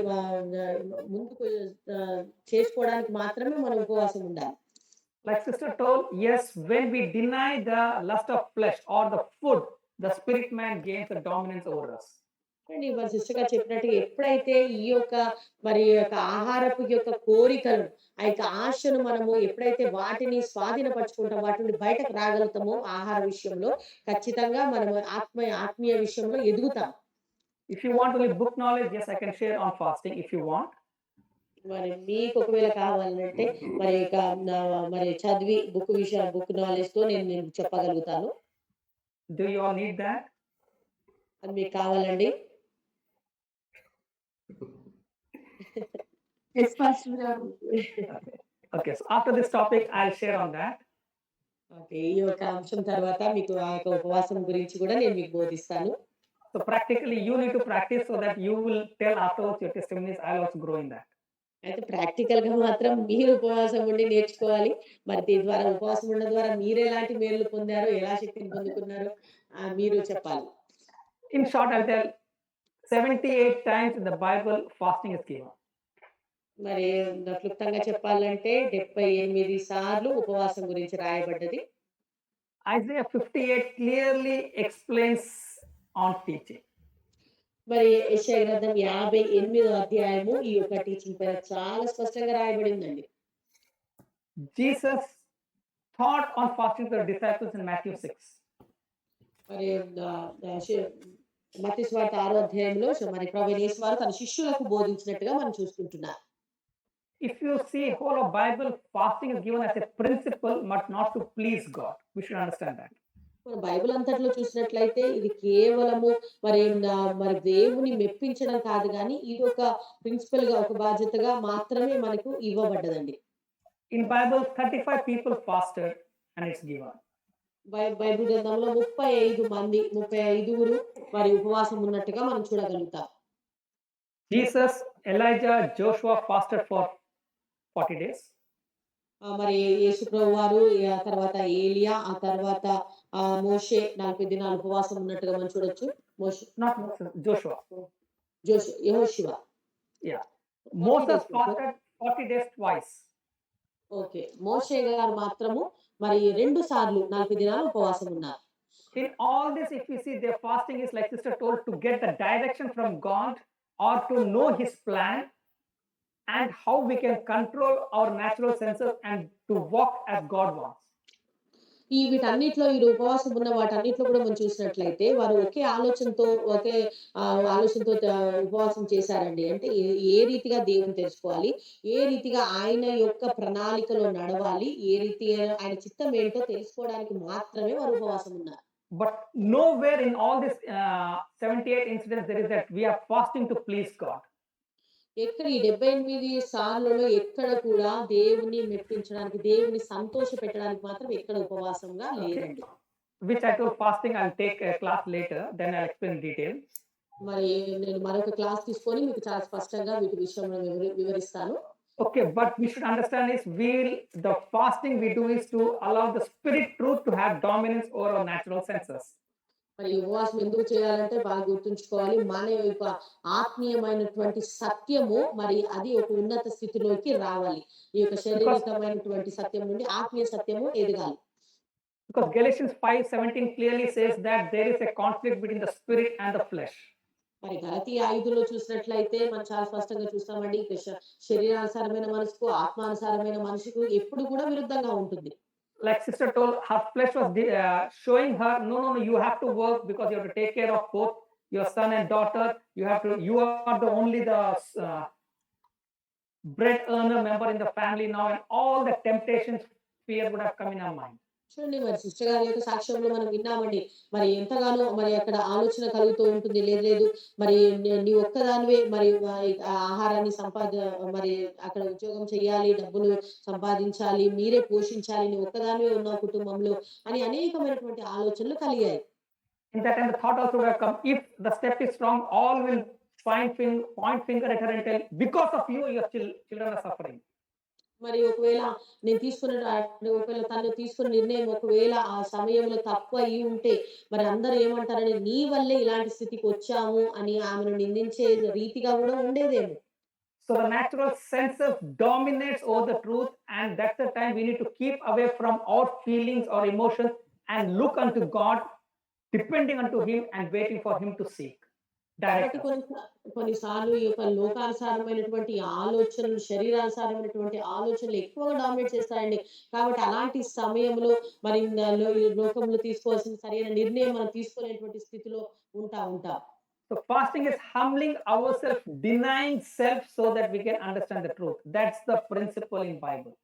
Speaker 2: ముందుకు చేసుకోవడానికి మాత్రమే మనం ఉపవాసం ఉండాలి.
Speaker 1: Like sister told, yes, when we deny the lust of flesh or the food, the spirit man gains the dominance over us.
Speaker 2: అండి మన సిస్టర్ గారు చెప్పినట్టుగా ఎప్పుడైతే ఈ యొక్క మరి యొక్క ఆహారపు యొక్క కోరికలు, ఆ యొక్క ఆశను మనము ఎప్పుడైతే వాటిని స్వాధీనపరుచుకుంటాం, వాటి నుండి బయటకు రాగలుగుతామో ఆహార విషయంలో, ఖచ్చితంగా మనము ఆత్మీయ విషయంలో ఎదుగుతాం.
Speaker 1: If you want only book knowledge, yes, I can share on fasting if you want.
Speaker 2: మరి మీకు ఒకవేళ కావాలంటే మరి మరి చదివి బుక్ నాలెడ్జ్ తో నేను చెప్పగలుగుతాను.
Speaker 1: Do you all need that?
Speaker 2: అది మీకు కావాలండి.
Speaker 3: Yes, Pastor గారు.
Speaker 1: Okay, so after this topic, I'll share on that.
Speaker 2: Okay, ఈ యొక్క అంశం తర్వాత మీకు ఆ యొక్క ఉపవాసం గురించి కూడా నేను మీకు బోధిస్తాను.
Speaker 1: So practically, you need to practice so that you will tell afterwards your testimonies. I'll also grow in that.
Speaker 2: అయితే ప్రాక్టికల్ గా మాత్రం మీరు ఉపవాసం ఉండి నేర్చుకోవాలి. మరి దీని ద్వారా ఉపవాసం ఉండడం ద్వారా మీరు ఎలాంటి మేలు పొందారో, ఎలా శక్తిని పొందుకున్నారో మీరు చెప్పాలి.
Speaker 1: In short, I'll tell 78 times in the Bible, fasting is given.
Speaker 2: మరి క్లుప్తంగా చెప్పాలంటే 78 సార్లు ఉపవాసం గురించి రాయబడ్డది.
Speaker 1: Isaiah 58 clearly explains on teaching.
Speaker 2: మరి యెషయా గ్రంథం 58వ అధ్యాయము ఈ యొక్క టీచింగ్ పైన చాలా స్పష్టంగా రాయబడి ఉందండి.
Speaker 1: Jesus taught on fasting to the disciples in Matthew 6.
Speaker 2: మరి మత్తయి సువార్త 6వ అధ్యాయంలో మరి ప్రభువైన యేసు వారు తన శిష్యులకు బోధించినట్టుగా మనం చూసుకుంటున్నాం.
Speaker 1: If you see whole of Bible, fasting is given as a principle, but not to please God. We should understand that.
Speaker 2: మన బైబిల్ అంతట్లో చూసినట్లయితే ఇది కేవలము మరి దేవుని మెప్పించడం కాదు, కానీ ఇది ఒక ప్రిన్సిపల్ గా, ఒక బాధ్యతగా మాత్రమే మనకు ఇవ్వబడ్డదండి.
Speaker 1: In Bible, 35 people fasted and it's given.
Speaker 2: Bible గ్రంథంలో 35 మరి ఉపవాసం ఉన్నట్టుగా మనం చూడగలుగుతాం.
Speaker 1: Jesus, Elijah, Joshua fasted for 40 days.
Speaker 2: మరి యేసు ప్రభు వారు, ఆ తర్వాత ఏలియా, ఆ తర్వాత మోషే 40 దినాలు ఉపవాసం ఉన్నట్టుగా మనం చూడొచ్చు.
Speaker 1: Not Moses, Joshua.
Speaker 2: యెహోషువ.
Speaker 1: Yeah. Moses fasted 40 days twice.
Speaker 2: Okay, మోషే గారు మాత్రము మరి 2 సార్లు 40 దినాలు ఉపవాసం ఉన్నారు.
Speaker 1: In all this, if you see, their fasting is like sister told, to get the direction from God or to know His plan and how we can control our natural senses and to walk as God wants.
Speaker 2: వీటన్నిటిలో ఈ ఉపవాసం ఉన్న వాటన్నిటిలో కూడా మనం చూసినట్లయితే వారు ఒకే ఆలోచనతో ఉపవాసం చేశారండి. అంటే ఏ రీతిగా దేవుని తెలుసుకోవాలి, ఏ రీతిగా ఆయన యొక్క ప్రణాళికలో నడవాలి, ఏ రీతిగా ఆయన చిత్తం ఏంటో తెలుసుకోవడానికి మాత్రమే వారు ఉపవాసం ఉన్నారు.
Speaker 1: But nowhere in all this 78 incidents there is that we are fasting to please God.
Speaker 2: ఎక్కడ ఈ 78 సార్లలో ఎక్కడ కూడా దేవుని మెప్పించడానికి, దేవుని సంతోష పెట్టడానికి మాత్రం ఎక్కడ ఉపవాసంగా లేదండి.
Speaker 1: Which I told fasting I'll take a class later, then I'll explain in detail.
Speaker 2: మరి నేను మరొక క్లాస్ తీసుకొని మీకు చాలా స్పష్టంగా వీటి విషయంలో వివరిస్తాను.
Speaker 1: Okay, but we should understand is the fasting we do is to allow the spirit truth to have dominance over our natural senses.
Speaker 2: మరి ఉపవాసం ఎందుకు చేయాలంటే బాగా గుర్తుంచుకోవాలి, మన యొక్క ఆత్మీయమైనటువంటి సత్యము మరి అది ఒక ఉన్నత స్థితిలోకి రావాలి. ఈ యొక్క శారీరకమైనటువంటి సత్యం నుండి ఆత్మీయ సత్యము ఎదగాలి.
Speaker 1: Because Galatians 5:17 clearly says that there is a conflict between the spirit and the flesh.
Speaker 2: మరి గలతీ 5లో చూసినట్లయితే మనం చాలా స్పష్టంగా చూస్తామండి, శరీరానుసారమైన మనసుకు, ఆత్మానుసారమైన మనసుకు ఎప్పుడు కూడా విరుద్ధంగా ఉంటుంది.
Speaker 1: Like sister told, her flesh was showing her, no, you have to work because you have to take care of both your son and daughter. You are the only bread earner member in the family now, and all the temptations fear would have come in our mind.
Speaker 2: చూడండి మరి సిస్టర్ గారి యొక్క సాక్ష్యంలో మనం విన్నామండి. మరి ఎంతగానో మరి అక్కడ ఆలోచన కలుగుతూ ఉంటుంది. లేదు లేదు మరి నీ ఒక్కదానివే మరి ఆహారాన్ని మరి అక్కడ ఉద్యోగం చేయాలి, డబ్బులు సంపాదించాలి, మీరే పోషించాలి, నీ ఒక్కదానివే ఉన్నావు కుటుంబంలో అని అనేకమైనటువంటి ఆలోచనలు కలిగాయి.
Speaker 1: In that time, the thought also would have come, if the step is wrong, all will point finger at her and tell, because of you, your children are suffering.
Speaker 2: మరి ఒకవేళ నేను ఒకవేళ తను తీసుకున్న నిర్ణయం ఒకవేళ ఆ సమయంలో తప్పు అయి ఉంటే మరి అందరూ ఏమంటారని నీ వల్లే ఇలాంటి స్థితికి వచ్చాము అని ఆమెను నిందించే రీతిగా కూడా ఉండేదేమో.
Speaker 1: So the natural senses dominates over the truth, and that's the time we need to keep away from our feelings or emotions and look unto God, depending unto Him and waiting for Him to seek.
Speaker 2: కాబట్టి కొన్నిసార్లు ఈ యొక్క లోకానుసారమైనటువంటి ఆలోచనలు, శరీరానుసారమైనటువంటి ఆలోచనలు ఎక్కువగా డామినేట్ చేస్తాయండి. కాబట్టి అలాంటి సమయంలో మరి లోకంలో తీసుకోవాల్సిన సరైన నిర్ణయం మనం తీసుకోలేనటువంటి స్థితిలో ఉంటాం.
Speaker 1: So fasting is humbling ourselves, denying self so that we can understand the truth. That's the principle in Bible.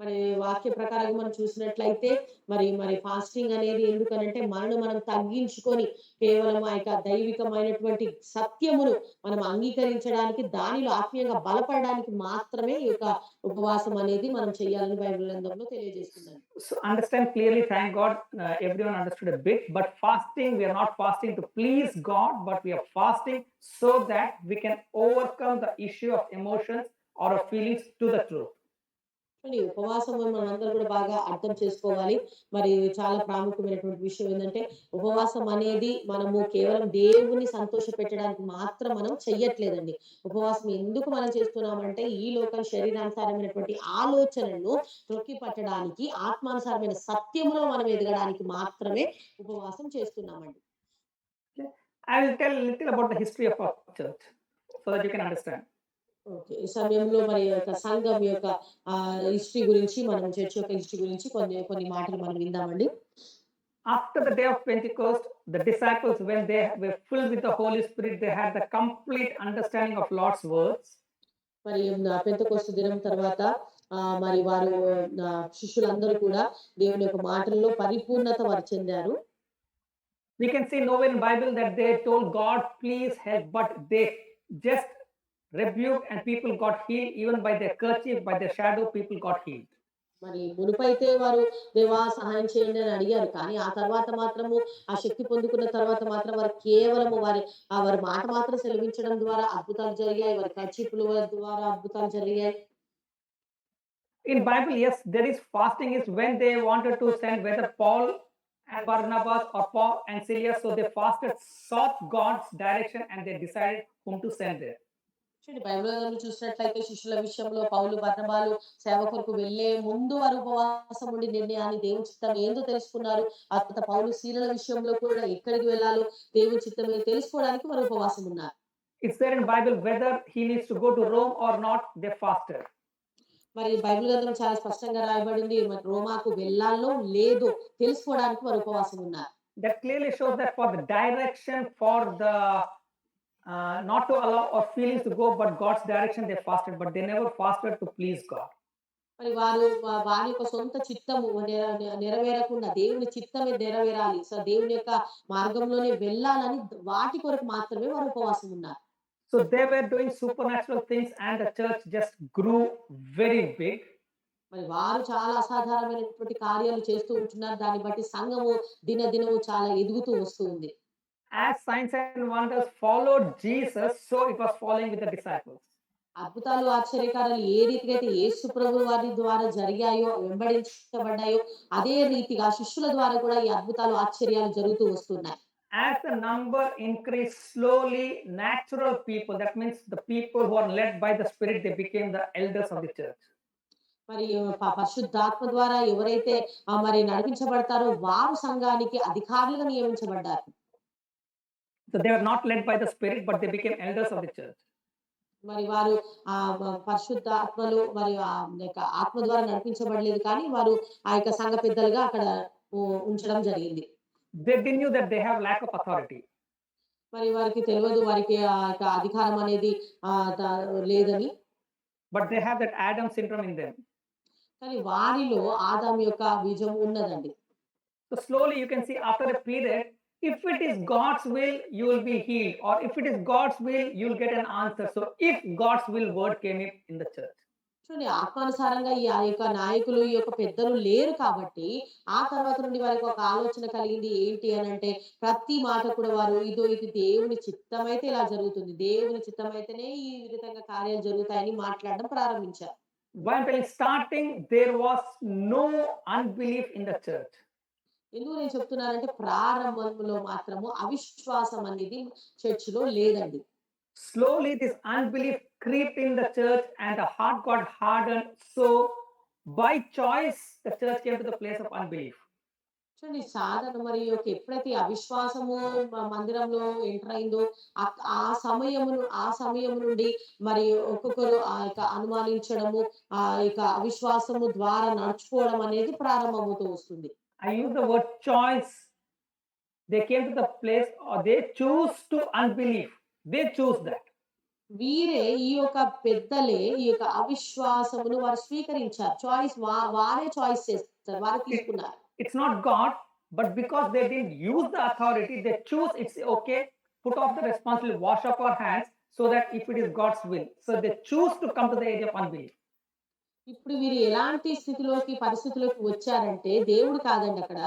Speaker 2: మరి వాక్య ప్రకారంగా మనం చూసినట్లయితే మరి ఫాస్టింగ్ అనేది ఎందుకనంటే మనను మనం తగ్గించుకొని కేవలం ఆ యొక్క దైవికమైనటువంటి సత్యమును మనం అంగీకరించడానికి, దానిలో ఆత్మీయంగా బలపడడానికి మాత్రమే ఈ యొక్క ఉపవాసం అనేది మనం చేయాలని బైబిల్ గ్రంథంలో తెలియజేస్తున్నాను.
Speaker 1: So understand clearly, thank God, everyone understood a bit, but fasting, we are not fasting to please God, but we are fasting so that we can overcome the issue of emotions or of feelings to the truth.
Speaker 2: ఉపవాసం మనందరూ కూడా బాగా అర్థం చేసుకోవాలి. మరి చాలా ప్రాముఖ్యమైనటువంటి విషయం ఏంటంటే ఉపవాసం అనేది మనము కేవలం దేవుని సంతోష పెట్టడానికి మాత్రం మనం చెయ్యట్లేదండి. ఉపవాసం ఎందుకు మనం చేస్తున్నామంటే ఈ లోకం శరీరానుసారమైనటువంటి ఆలోచనలను త్రొక్కి పట్టడానికి, ఆత్మానుసారమైన సత్యములో మనం ఎదగడానికి మాత్రమే ఉపవాసం చేస్తున్నామండి.
Speaker 1: I will tell a little about the history of our church so that you can understand.
Speaker 2: Okay. ఈ సమయంలో మరి యొక్క సంఘం యొక్క హిస్టరీ గురించి, మనం చర్చ్ యొక్క హిస్టరీ గురించి కొన్ని మాటలు మనం విందామండి.
Speaker 1: After the day of Pentecost, the disciples, when they were filled with the Holy Spirit, they had the complete understanding of Lord's words.
Speaker 2: మరి పెంతెకోస్తు దినం తర్వాత మరి వారు శిష్యులందరూ కూడా దేవుని యొక్క మాటల్లో పరిపూర్ణత వారు చెందారు.
Speaker 1: We can see nowhere in Bible that they told God, please help, but they just rebuked and people got healed. Even by their kerchief, by their shadow, people got healed.
Speaker 2: మరి మునుపైతే వారు దేవా సహాయం చేయండి అని అడిగారు. కానీ ఆ తర్వాత మాత్రము ఆ శక్తి పొందుకున్న తర్వాత మాత్రం వారు కేవలము వారి మాట మాత్రం సెలవించడం ద్వారా అద్భుతాలు జరిగాయి. వారి కర్చీపుల ద్వారా అద్భుతాలు జరిగాయి.
Speaker 1: In Bible, yes, there is fasting is when they wanted to send whether Paul and Barnabas or Paul and Silas, so they fasted, sought God's direction, and they decided whom to send there.
Speaker 2: Bible చూసినట్లయితే శిష్యుల విషయంలో పౌలు, బర్నబాలు సేవకులకు వెళ్లే ముందు వారు ఉపవాసం ఉండి నిర్ణయాన్ని దేవుని చిత్తం ఏందో తెలుసుకున్నారు. ఆ తర్వాత పౌలు, శీలల విషయంలో కూడా ఎక్కడికి వెళ్ళాలో దేవుని చిత్తం ఏందో తెలుసుకోవడానికి వారు ఉపవాసం ఉన్నారు.
Speaker 1: It's there in Bible whether he needs to go to Rome or not, they fasted.
Speaker 2: మరి బైబిల్ గ్రంథం చాలా స్పష్టంగా రాయబడింది. మరి రోమాకు వెళ్ళాలో లేదో తెలుసుకోవడానికి వారు ఉపవాసం ఉన్నారు.
Speaker 1: That clearly shows that for the direction, for the not to allow our feelings to go, but God's direction, they fasted, but they never fasted to please God.
Speaker 2: మరి వారి యొక్క సొంత చిత్తము నెరవేరకుండా దేవుని చిత్తమే నెరవేరాలి, సో దేవుని యొక్క మార్గంలోనే వెళ్ళాలని వాటి కొరకు మాత్రమే వారు ఉపవాసం ఉన్నారు.
Speaker 1: So they were doing supernatural things and the church just grew very big.
Speaker 2: మరి వారు చాలా అసాధారణమైనటువంటి కార్యాలు చేస్తూ ఉంటున్నారు. దాన్ని బట్టి సంఘము దినదినము చాలా ఎదుగుతూ వస్తుంది.
Speaker 1: As signs and wonders followed Jesus, so it was following with the disciples.
Speaker 2: అద్భుతాలు, ఆశ్చర్యకారాలు ఏ రీతిగా అయితే యేసు ప్రభు వారి ద్వారా జరిగాయో, వెంబడించబడ్డాయో, అదే రీతిగా శిష్యుల ద్వారా కూడా ఈ అద్భుతాలు, ఆశ్చర్యాలు జరుగుతూ వస్తున్నాయి.
Speaker 1: As the number increased slowly, natural people, that means the people who are led by the Spirit, they became the elders of the church.
Speaker 2: మరి పరిశుద్ధాత్మ ద్వారా ఎవరైతే మరి నడిపించబడతారో వారు సంఘానికి అధికారులుగా నియమించబడ్డారు.
Speaker 1: So they were not led by the Spirit, but they became elders of the church.
Speaker 2: మరి వారు పరిశుద్ధాత్మలు మరి ఆత్మ ద్వారా నడిపించబడలేదు, కానీ వారు ఆ యొక్క సంఘ పెద్దలుగా అక్కడ ఉంచడం జరిగింది.
Speaker 1: They knew that they have lack of authority.
Speaker 2: మరి వారికి తెలియదు వారికి ఆ యొక్క అధికారం అనేది లేదని.
Speaker 1: But they have that Adam syndrome in them.
Speaker 2: కానీ వారిలో ఆదాము యొక్క బీజం ఉన్నదండి.
Speaker 1: So slowly you can see after a period, if it is God's will, you will be healed, or if it is God's will, you will get an answer. So if God's will word came in the church.
Speaker 2: చూడండి ఆత్మానుసారంగా ఈ ఆ యొక్క నాయకులు, ఈ యొక్క పెద్దలు లేరు కాబట్టి, ఆ తర్వాత నుండి వారికి ఒక ఆలోచన కలిగింది. ఏంటి అనంటే, ప్రతి మాట కూడా వారు ఇదో ఇది దేవుని చిత్తమైతే ఇలా జరుగుతుంది. దేవుని చిత్తమైతేనే ఈ విధంగా కార్యాలు జరుగుతాయని మాట్లాడడం ప్రారంభించారు.
Speaker 1: While starting, there was no unbelief in the church.
Speaker 2: ఎందుకు నేను చెప్తున్నానంటే, ప్రారంభంలో మాత్రము అవిశ్వాసం అనేది చర్చిలో లేదండి.
Speaker 1: Slowly, this unbelief crept in the church and the heart got hardened. So, by choice, the church came to the place of unbelief.
Speaker 2: చూడండి సాధన మరి యొక్క ఎప్పుడైతే అవిశ్వాసము మందిరంలో ఎంటర్ అయిందో, ఆ సమయం నుండి మరి ఒక్కొక్కరు ఆ యొక్క అనుమానించడము, ఆ యొక్క అవిశ్వాసము ద్వారా నడుచుకోవడం అనేది ప్రారంభమవుతూ వస్తుంది.
Speaker 1: I use the word choice. They came to the place, or they choose to unbelief. They choose that.
Speaker 2: వీరే ఈ యొక్క పెద్దలే ఈ యొక్క అవిశ్వాసమును వారు స్వీకరించారు. చాయిస్ వారే చాయిస్ చేస్తారు. వారు తీసుకున్నారు.
Speaker 1: It's not God, but because they didn't use the authority, they choose it's okay, put off the responsibility, wash up our hands, so that if it is God's will. So they choose to come to the age of unbelief.
Speaker 2: ఇప్పుడు వీరు ఎలాంటి పరిస్థితిలోకి వచ్చారంటే, దేవుడు కాదండి అక్కడ.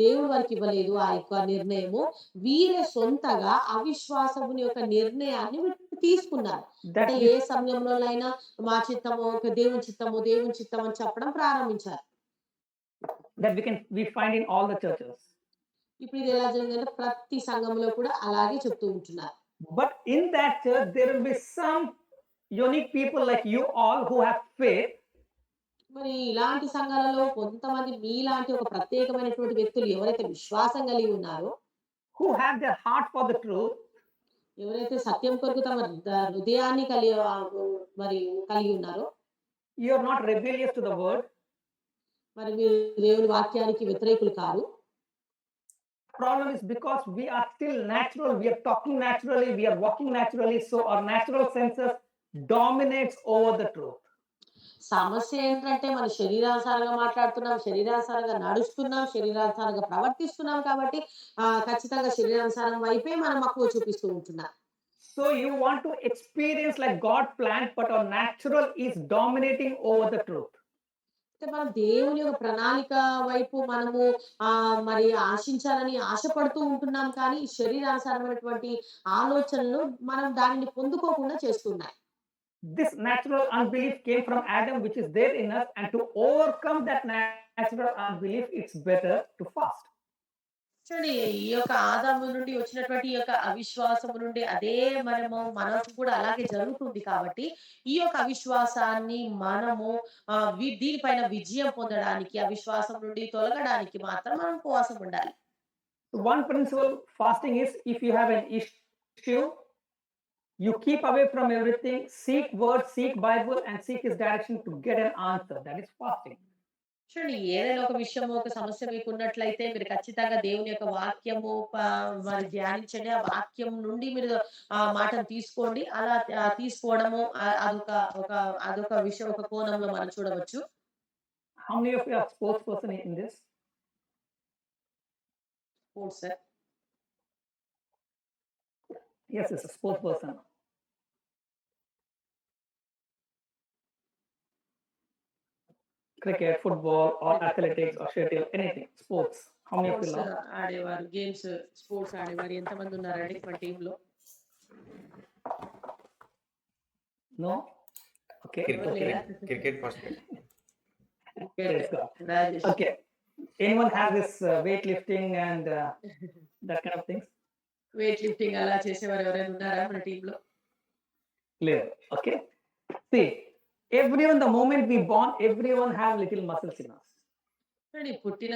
Speaker 2: దేవుడు వారికి ఇవ్వలేదు ఆ యొక్క నిర్ణయము. వీరే సొంతగా అవిశ్వాసముని యొక్క నిర్ణయాన్ని తీసుకున్నారు. అంటే ఏ సమయంలోనైనా మా చిత్తము, దేవుని చిత్తము, దేవుని చిత్తం అని చెప్పడం ప్రారంభించారు.
Speaker 1: That we find in all the churches.
Speaker 2: ఇప్పుడు ఇది ఎలా జరిగిందంటే, ప్రతి సంఘంలో కూడా అలాగే చెప్తూ ఉంటున్నారు.
Speaker 1: But in that church, there will be some unique people like you all who have faith.
Speaker 2: మరి ఇలాంటి సంఘాలలో కొంతమంది మీలాంటి ఒక ప్రత్యేకమైనటువంటి వ్యక్తులు ఎవరైతే విశ్వాసం కలిగి ఉన్నారో,
Speaker 1: who have their heart for the truth,
Speaker 2: ఎవరైతే సత్యం కొరకు తమ హృదయాన్ని కలిగి ఉన్నారో,
Speaker 1: you are not rebellious to the word.
Speaker 2: మరి మీరు దేవుని వాక్యానికి వ్యతిరేకులు కాదు.
Speaker 1: Problem is because we are still natural, we are talking naturally, we are walking naturally, so our natural senses dominates over the truth.
Speaker 2: సమస్య ఏంటంటే, మన శరీరానుసారంగా మాట్లాడుతున్నాం, శరీరానుసారంగా నడుస్తున్నాం, శరీరానుసారంగా ప్రవర్తిస్తున్నాం కాబట్టి ఖచ్చితంగా శరీరానుసారం వైపే మనం మక్కువ చూపిస్తూ ఉంటున్నాం.
Speaker 1: So you want to experience like God planned, but our natural is dominating over the truth.
Speaker 2: మనం దేవుని యొక్క ప్రణాళిక వైపు మనము మరి ఆశించాలని ఆశపడుతూ ఉంటున్నాం, కానీ శరీరానుసారమైనటువంటి ఆలోచనలు మనం దానిని పొందుకోకుండా చేస్తున్నాయి.
Speaker 1: This natural unbelief came from Adam, which is there in us, and to overcome that natural unbelief, it's better to fast.
Speaker 2: చూడండి, ఈ యొక్క ఆదాము నుండి వచ్చినటువంటి ఈ యొక్క అవిశ్వాసము నుండి అదే మనకు కూడా అలాగే జరుగుతుంది కాబట్టి, ఈ యొక్క అవిశ్వాసాన్ని మనము దీనిపైన విజయం పొందడానికి, అవిశ్వాసం నుండి తొలగడానికి మాత్రం మనం ఉపవాసం ఉండాలి.
Speaker 1: One principle fasting is, if you have an issue, you keep away from everything, seek word, seek Bible, and seek His direction to get an answer. That is fasting.
Speaker 2: చూడండి, ఏదైనా ఒక విషయము, ఒక సమస్య మీకు ఉన్నట్లయితే మీరు ఖచ్చితంగా దేవుని యొక్క వాక్యము మరి ధ్యానించండి. ఆ వాక్యం నుండి మీరు మాటను తీసుకోండి. అలా తీసుకోవడము అదొక విషయం, ఒక కోణంలో మనం చూడవచ్చు.
Speaker 1: How many of you are sports person in this?
Speaker 2: Sports sir?
Speaker 1: Yes, it's a sports person. Cricket, football, or athletics, or shuttle, anything, sports. How many of you love?
Speaker 2: ఆడేవారు, గేమ్స్, స్పోర్ట్స్ ఆడేవారు ఎంతమంది ఉన్నారండి మన టీంలో?
Speaker 1: No? Okay.
Speaker 4: Cricket first.
Speaker 1: Okay. Anyone have this weightlifting and that kind of things?
Speaker 2: Weight lifting అలా చేసేవారు ఎవరైనా ఉన్నారా మన టీంలో?
Speaker 1: Clear. Okay. See, everyone, the moment we born, everyone have little muscles in us.
Speaker 2: పుట్టిన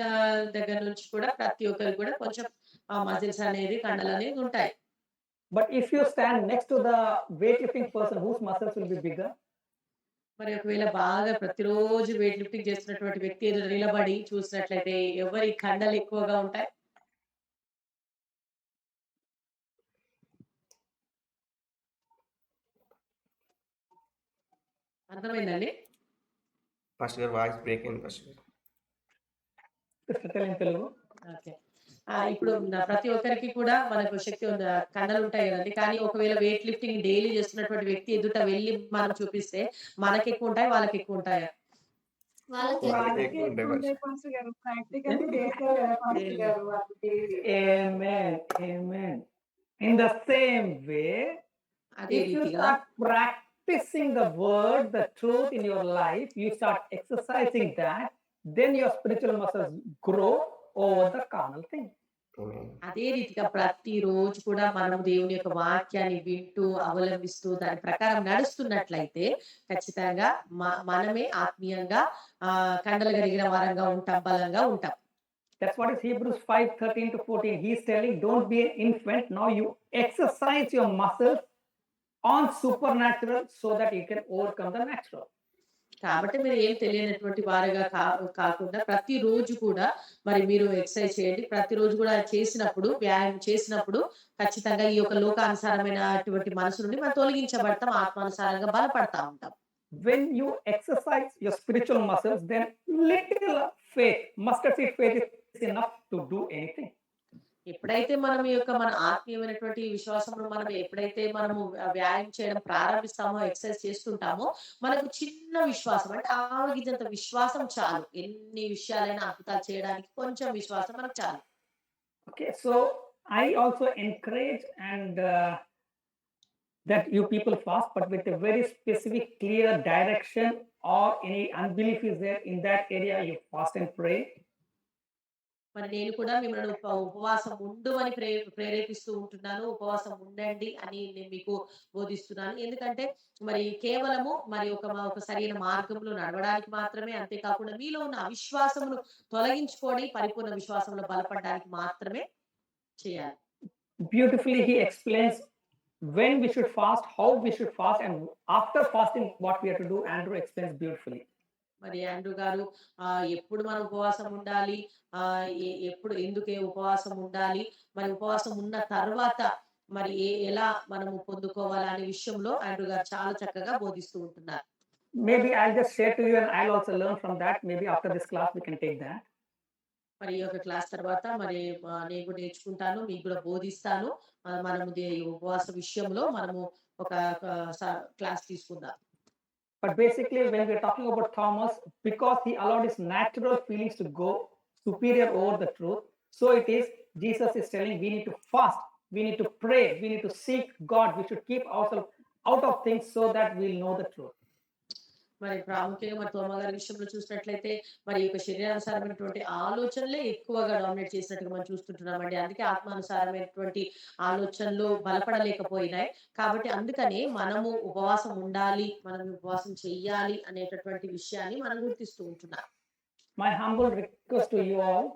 Speaker 2: దగ్గర నుంచి కూడా ప్రతి ఒక్కరికి కూడా కొంచెం మజిల్స్ అనేది, కండలు అనేది ఉంటాయి.
Speaker 1: But if you stand next to the weightlifting person, whose muscles will be bigger?
Speaker 2: మరి ఒకవేళ బాగా ప్రతిరోజు వెయిట్ లిఫ్టింగ్ చేస్తున్నటువంటి వ్యక్తి ఎదురు నిలబడి చూసినట్లయితే ఎవరి కండలు ఎక్కువగా ఉంటాయి? అర్థమైందండి?
Speaker 4: పాస్టర్ గారు వాయిస్ బ్రేక్ అయింది పాస్టర్ గారు.
Speaker 1: Sister, tell in Telugu.
Speaker 2: Okay. ఇప్పుడు ప్రతి ఒక్కరికి కూడా మనకు శక్తి ఉన్న కండలుంటాయి గదండీ! కానీ ఒకవేళ వెయిట్ లిఫ్టింగ్ డైలీ చేస్తున్నటువంటి వ్యక్తి ఎదుట వెళ్లి మనం చూపిస్తే మనకెక్కువుంటాయా? వాళ్ళకెక్కువుంటాయా?
Speaker 6: వాళ్ళకి
Speaker 4: వాళ్ళకే ఎక్కువ ఉంటాయి పాస్టర్.
Speaker 3: పాస్టర్ గారు ప్రాక్టికల్లీ చేస్తారు కదా పాస్టర్ గారు వాళ్ళు daily.
Speaker 1: Amen. Amen. In the same way,
Speaker 2: అదే
Speaker 1: if you
Speaker 2: రీతిగా
Speaker 1: start practicing the word, the truth in your life, you start exercising that, then your spiritual muscles grow over the carnal thing.
Speaker 4: Amen.
Speaker 2: అదే రీతిగా ప్రతిరోజు కూడా మనం దేవుని యొక్క వాక్యాన్ని వింటూ, అవలంబిస్తూ దాని ప్రకారం నడుస్తున్నట్లయితే ఖచ్చితంగా మనమే ఆత్మీయంగా కండలు గలిగిన వారంగా ఉంటాం, బలంగా ఉంటాం.
Speaker 1: That's what is Hebrews 5:13 to 14. He's telling, don't be an infant. Now you exercise your muscles on supernatural so that you can overcome the natural.
Speaker 2: కాబట్టి మీరు ఏం తెలియనటువంటి వారుగా కాకుండా ప్రతిరోజు కూడా మరి మీరు ఎక్సర్సైజ్ చేయండి. ప్రతిరోజు కూడా చేసినప్పుడు, వ్యాయామం చేసినప్పుడు ఖచ్చితంగా ఈ యొక్క లోకానుసారమైనటువంటి మనసు నుండి మనం తొలగించబడతాం. ఆత్మానుసారంగా బలపడతా ఉంటాం.
Speaker 1: When you exercise your spiritual muscles, then little faith, mustard seed faith is enough to do anything.
Speaker 2: ఎప్పుడైతే మనం ఈ యొక్క మన ఆత్మీయమైనటువంటి విశ్వాసంలో మనం ఎప్పుడైతే మనము వ్యాయామం చేయడం ప్రారంభిస్తామో, ఎక్సర్సైజ్ చేస్తుంటామో, మనకు చిన్న విశ్వాసం అంటే ఆవగింజంత విశ్వాసం చాలు. ఎన్ని విషయాలైనా అద్భుతాలు చేయడానికి కొంచెం విశ్వాసం మనకు చాలు.
Speaker 1: Okay, so I also encourage and that you people fast, but with a very specific, clear direction, or any unbelief is there in that area, you fast and pray.
Speaker 2: మరి నేను కూడా మిమ్మల్ని ఉపవాసం ఉండు అని ప్రేరేపిస్తూ ఉంటున్నాను. ఉపవాసం ఉండండి అని నేను మీకు బోధిస్తున్నాను. ఎందుకంటే మరి కేవలము మరి ఒక సరైన మార్గంలో నడవడానికి మాత్రమే, అంతేకాకుండా మీలో ఉన్న అవిశ్వాసమును తొలగించుకొని పరిపూర్ణ విశ్వాసంలో బలపడడానికి మాత్రమే చేయాలి.
Speaker 1: Beautifully he explains when we should fast, how we should fast, and after fasting what we have to do. Andrew explains beautifully.
Speaker 2: మరి ఆండ్రూ గారు ఎప్పుడు మనం ఉపవాసం ఉండాలి, ఎప్పుడు ఎందుకే ఉపవాసం ఉండాలి, మరి ఉపవాసం ఉన్న తర్వాత మరి ఎలా మనము పొందుకోవాలి అనే విషయంలో ఆండ్రూ గారు చాలా చక్కగా బోధిస్తూ ఉంటున్నారు.
Speaker 1: Maybe I'll just share to you and I'll also learn from that. Maybe after this class we can take that.
Speaker 2: మరి ఈ యొక్క క్లాస్ తర్వాత మరి నేను కూడా నేర్చుకుంటాను, మీకు కూడా బోధిస్తాను. మనము ఈ ఉపవాస విషయంలో మనము ఒక క్లాస్ తీసుకుందాం.
Speaker 1: But basically, when we're talking about Thomas, because he allowed his natural feelings to go superior over the truth, so it is Jesus is telling we need to fast, we need to pray, we need to seek God, we should keep ourselves out of things so that we'll know the truth.
Speaker 2: మరి ప్రాముఖ్యంగా మరి తోమా గారి విషయంలో చూసినట్లయితే మరి యొక్క శరీరానుసారమైనటువంటి ఆలోచనలే ఎక్కువగా డామినేట్ చేసినట్టుగా మనం చూస్తుంటున్నామండి. అందుకే ఆత్మానుసారమైనటువంటి ఆలోచనలు బలపడలేకపోయినాయి. కాబట్టి అందుకనే మనము ఉపవాసం ఉండాలి, మనం ఉపవాసం చెయ్యాలి అనేటటువంటి విషయాన్ని మనం గుర్తిస్తూ ఉంటున్నాం.
Speaker 1: My humble request to you all,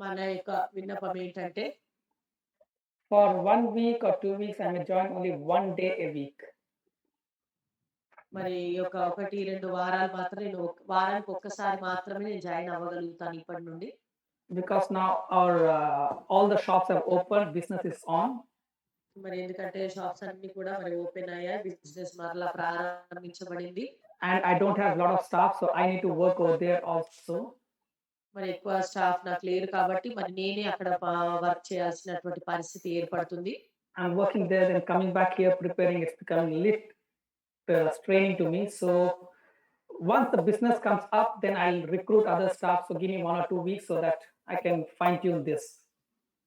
Speaker 2: మన యొక్క విన్నపం ఏంటంటే
Speaker 1: for 1 week or 2 weeks, I may join only 1 day a week.
Speaker 2: మరి ఈ యొక్క 1-2 వారాలు మాత్రమే నేను వారానికి ఒక్కసారి మాత్రమే నేను జాయిన్ అవ్వగలుగుతాను ఇప్పటి నుండి.
Speaker 1: Because now our all the shops have opened, business is on.
Speaker 2: మరి ఎందుకంటే షాప్స్ అన్ని కూడా మరి ఓపెన్ అయ్యాయి, బిజినెస్ మరలా ప్రారంభించబడింది.
Speaker 1: And I don't have a lot of staff, so I need to work over there also.
Speaker 2: మరి ఎక్కువ స్టాఫ్ నాకు లేరు కాబట్టి మరి నేనే అక్కడ వర్క్ చేయాల్సినటువంటి పరిస్థితి ఏర్పడుతుంది.
Speaker 1: I'm working there, then coming back here preparing, it's becoming straining to me. So once the business comes up, then I'll recruit other staff. So give me 1 or 2 weeks so that I can fine tune this.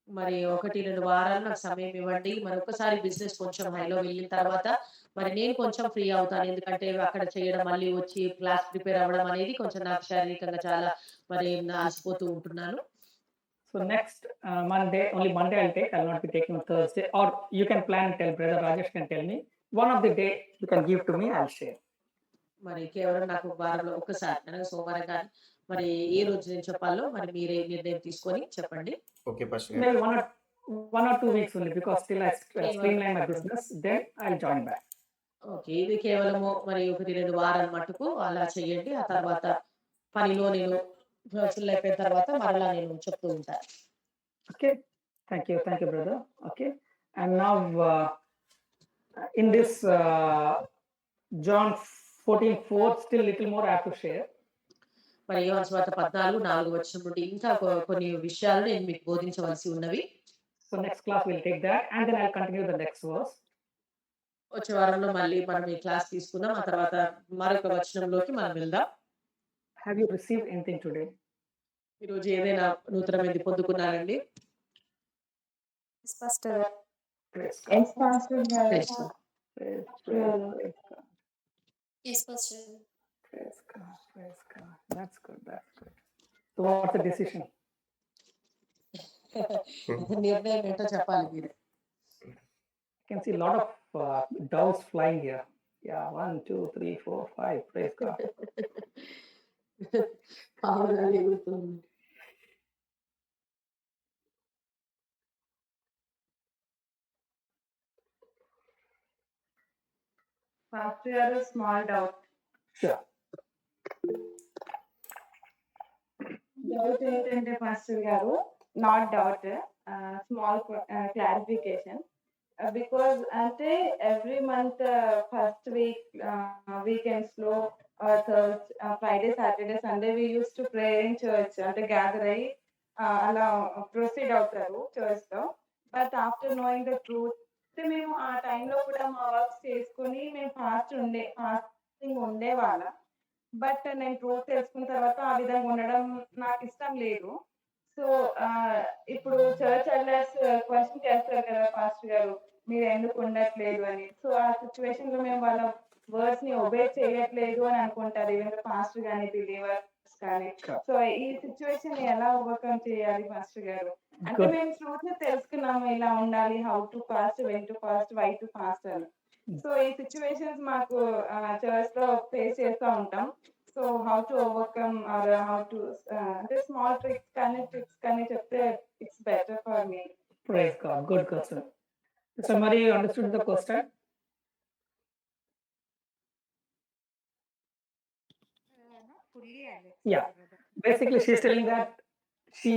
Speaker 2: మరి 1-2 వారాలు నాకు సమయం ఇవ్వండి. మరి ఒక్కసారి బిజినెస్ కొంచెం హైలో వెళ్ళిన తర్వాత మరి నేను కొంచెం ఫ్రీ అవుతాను. ఎందుకంటే అక్కడ చేయడం, మళ్ళీ వచ్చి క్లాస్ ప్రిపేర్ అవ్వడం అనేది కొంచెం నాకు శారీరకంగా చాలా మరి అలసిపోతూ ఉంటున్నాను.
Speaker 1: So next Monday, only Monday I'll take. I'll not be taking on Thursday. Or you can plan and tell Brother Rajesh can tell me. One of the day you can give to me, I'll share.
Speaker 2: మరి కేవలం నాకు వారంలో ఒక్కసారి అనగా సోమవారం కానీ మరి ఏ రోజు నేను చెప్పాలో మరి మీరే నిర్ణయం తీసుకొని చెప్పండి.
Speaker 4: ఓకే పాస్టర్ గారు.
Speaker 1: Maybe 1 or 2 weeks only, because still I streamline my business. Then I'll join back.
Speaker 2: Okay, ఇది కేవలము మరి 1-2 వారాల మట్టుకు అలా చేయండి. ఆ తర్వాత పనిలో నేను ఫుల్ అయిపోయిన తర్వాత మరలా నేను చెప్తూ ఉంటాను.
Speaker 1: Okay, thank you, brother. Okay, and now in this John 14:4, still little more I have to share.
Speaker 2: మరి యోహాను సువార్త 14:4 నుండి ఇంకా కొన్ని విషయాలు నేను మీకు బోధించవలసి ఉన్నవి.
Speaker 1: So next class we'll take that, and then I'll continue the next verse.
Speaker 2: వచ్చే వారంలో మళ్ళీ మనం ఈ క్లాస్ తీసుకుందాం. ఆ తర్వాత మరొక వచనంలోకి మనం వెళ్దాం.
Speaker 1: Have you received anything today?
Speaker 2: ఈ రోజు ఏదైనా నూతనమైనది పొందుకున్నారండి?
Speaker 6: Yes, Pastor.
Speaker 1: Praise God.
Speaker 3: Yes, Pastor.
Speaker 2: Praise God.
Speaker 1: Praise God.
Speaker 6: Yes, Pastor.
Speaker 1: Praise God. Praise God. That's good. That's good. So what's the decision?
Speaker 2: నిర్ణయం ఏంటో చెప్పాలి మీరు.
Speaker 1: I can see a lot of doves flying here. Yeah, 1, 2, 3, 4, 5. Praise God.
Speaker 2: పావులు ఎగురుతుంది.
Speaker 3: Pastor గారు స్మాల్ డౌట్.
Speaker 1: Sure.
Speaker 3: డౌట్ ఏంటంటే పాస్టర్ గారు, not doubt, small clarification. Because అంటే ఎవ్రీ మంత్ ఫస్ట్ వీకెండ్స్ లో Friday Saturday Sunday we use to pray in church, అంటే గ్యాదర్ అయ్యి అలా ప్రొసీడ్ అవుతారు చర్చ్ లో. But after knowing the truth, మేము ఆ టైంలో కూడా మా వర్క్స్ చేసుకుని మేము ఫాస్టింగ్ ఉండేవాళ్ళం. బట్ నేను ట్రూత్ తెలుసుకున్న తర్వాత ఆ విధంగా ఉండడం నాకు ఇష్టం లేదు. సో ఇప్పుడు చర్చ్ ఎల్డర్స్ క్వశ్చన్ చేస్తారు కదా పాస్టర్ గారు, మీరు ఎందుకు ఉండట్లేదు అని. సో ఆ సిచ్యువేషన్ లో మేము వాళ్ళ వర్డ్స్ ని ఒబే చేయట్లేదు అని అనుకుంటారు, ఈవెన్ పాస్టర్ కానీ బిలీవర్స్ కానీ. సో ఈ సిచ్యువేషన్ ని ఎలా ఓవర్కమ్ చేయాలి పాస్టర్ గారు? అంటే మేము ట్రూత్ ని తెలుసుకున్నాము, ఇలా ఉండాలి, how to fast, when to fast, why to fast అని. సో ఈ సిచ్యువేషన్స్ మాకు చర్చ్ లో ఫేస్ చేస్తూ ఉంటాం. So how to overcome or how to, అంటే స్మాల్ ట్రిక్స్ కానీ చెప్తే it's better for me.
Speaker 1: Praise God. Good question. Somebody understood the question?
Speaker 5: Not fully, Alex.
Speaker 1: Yeah. Basically, she's telling that she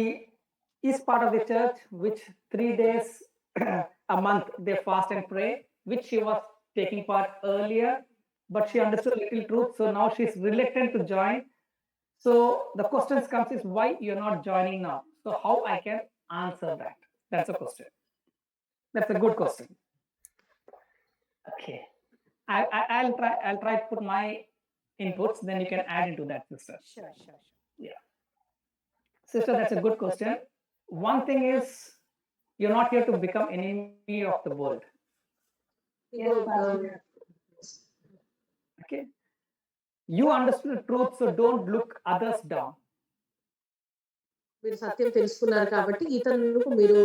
Speaker 1: is part of the church, which 3 days a month they fast and pray, which she was taking part earlier, but she understood little truth, so now she's reluctant to join. So the questions comes is why you're not joining now. So how I can answer that? That's a question. That's a good question. Okay, I'll try to put my inputs, then you can add into that, sister.
Speaker 5: Sure, sure, sure.
Speaker 1: Sister, that's a good question. One thing is, you're not here to become enemy of the world.
Speaker 3: Yes, Pastor.
Speaker 1: Okay, you understood the truth, so don't look others down.
Speaker 2: మీరు సత్యం తెలుసుకున్నారు కాబట్టి ఇతరులకు మీరు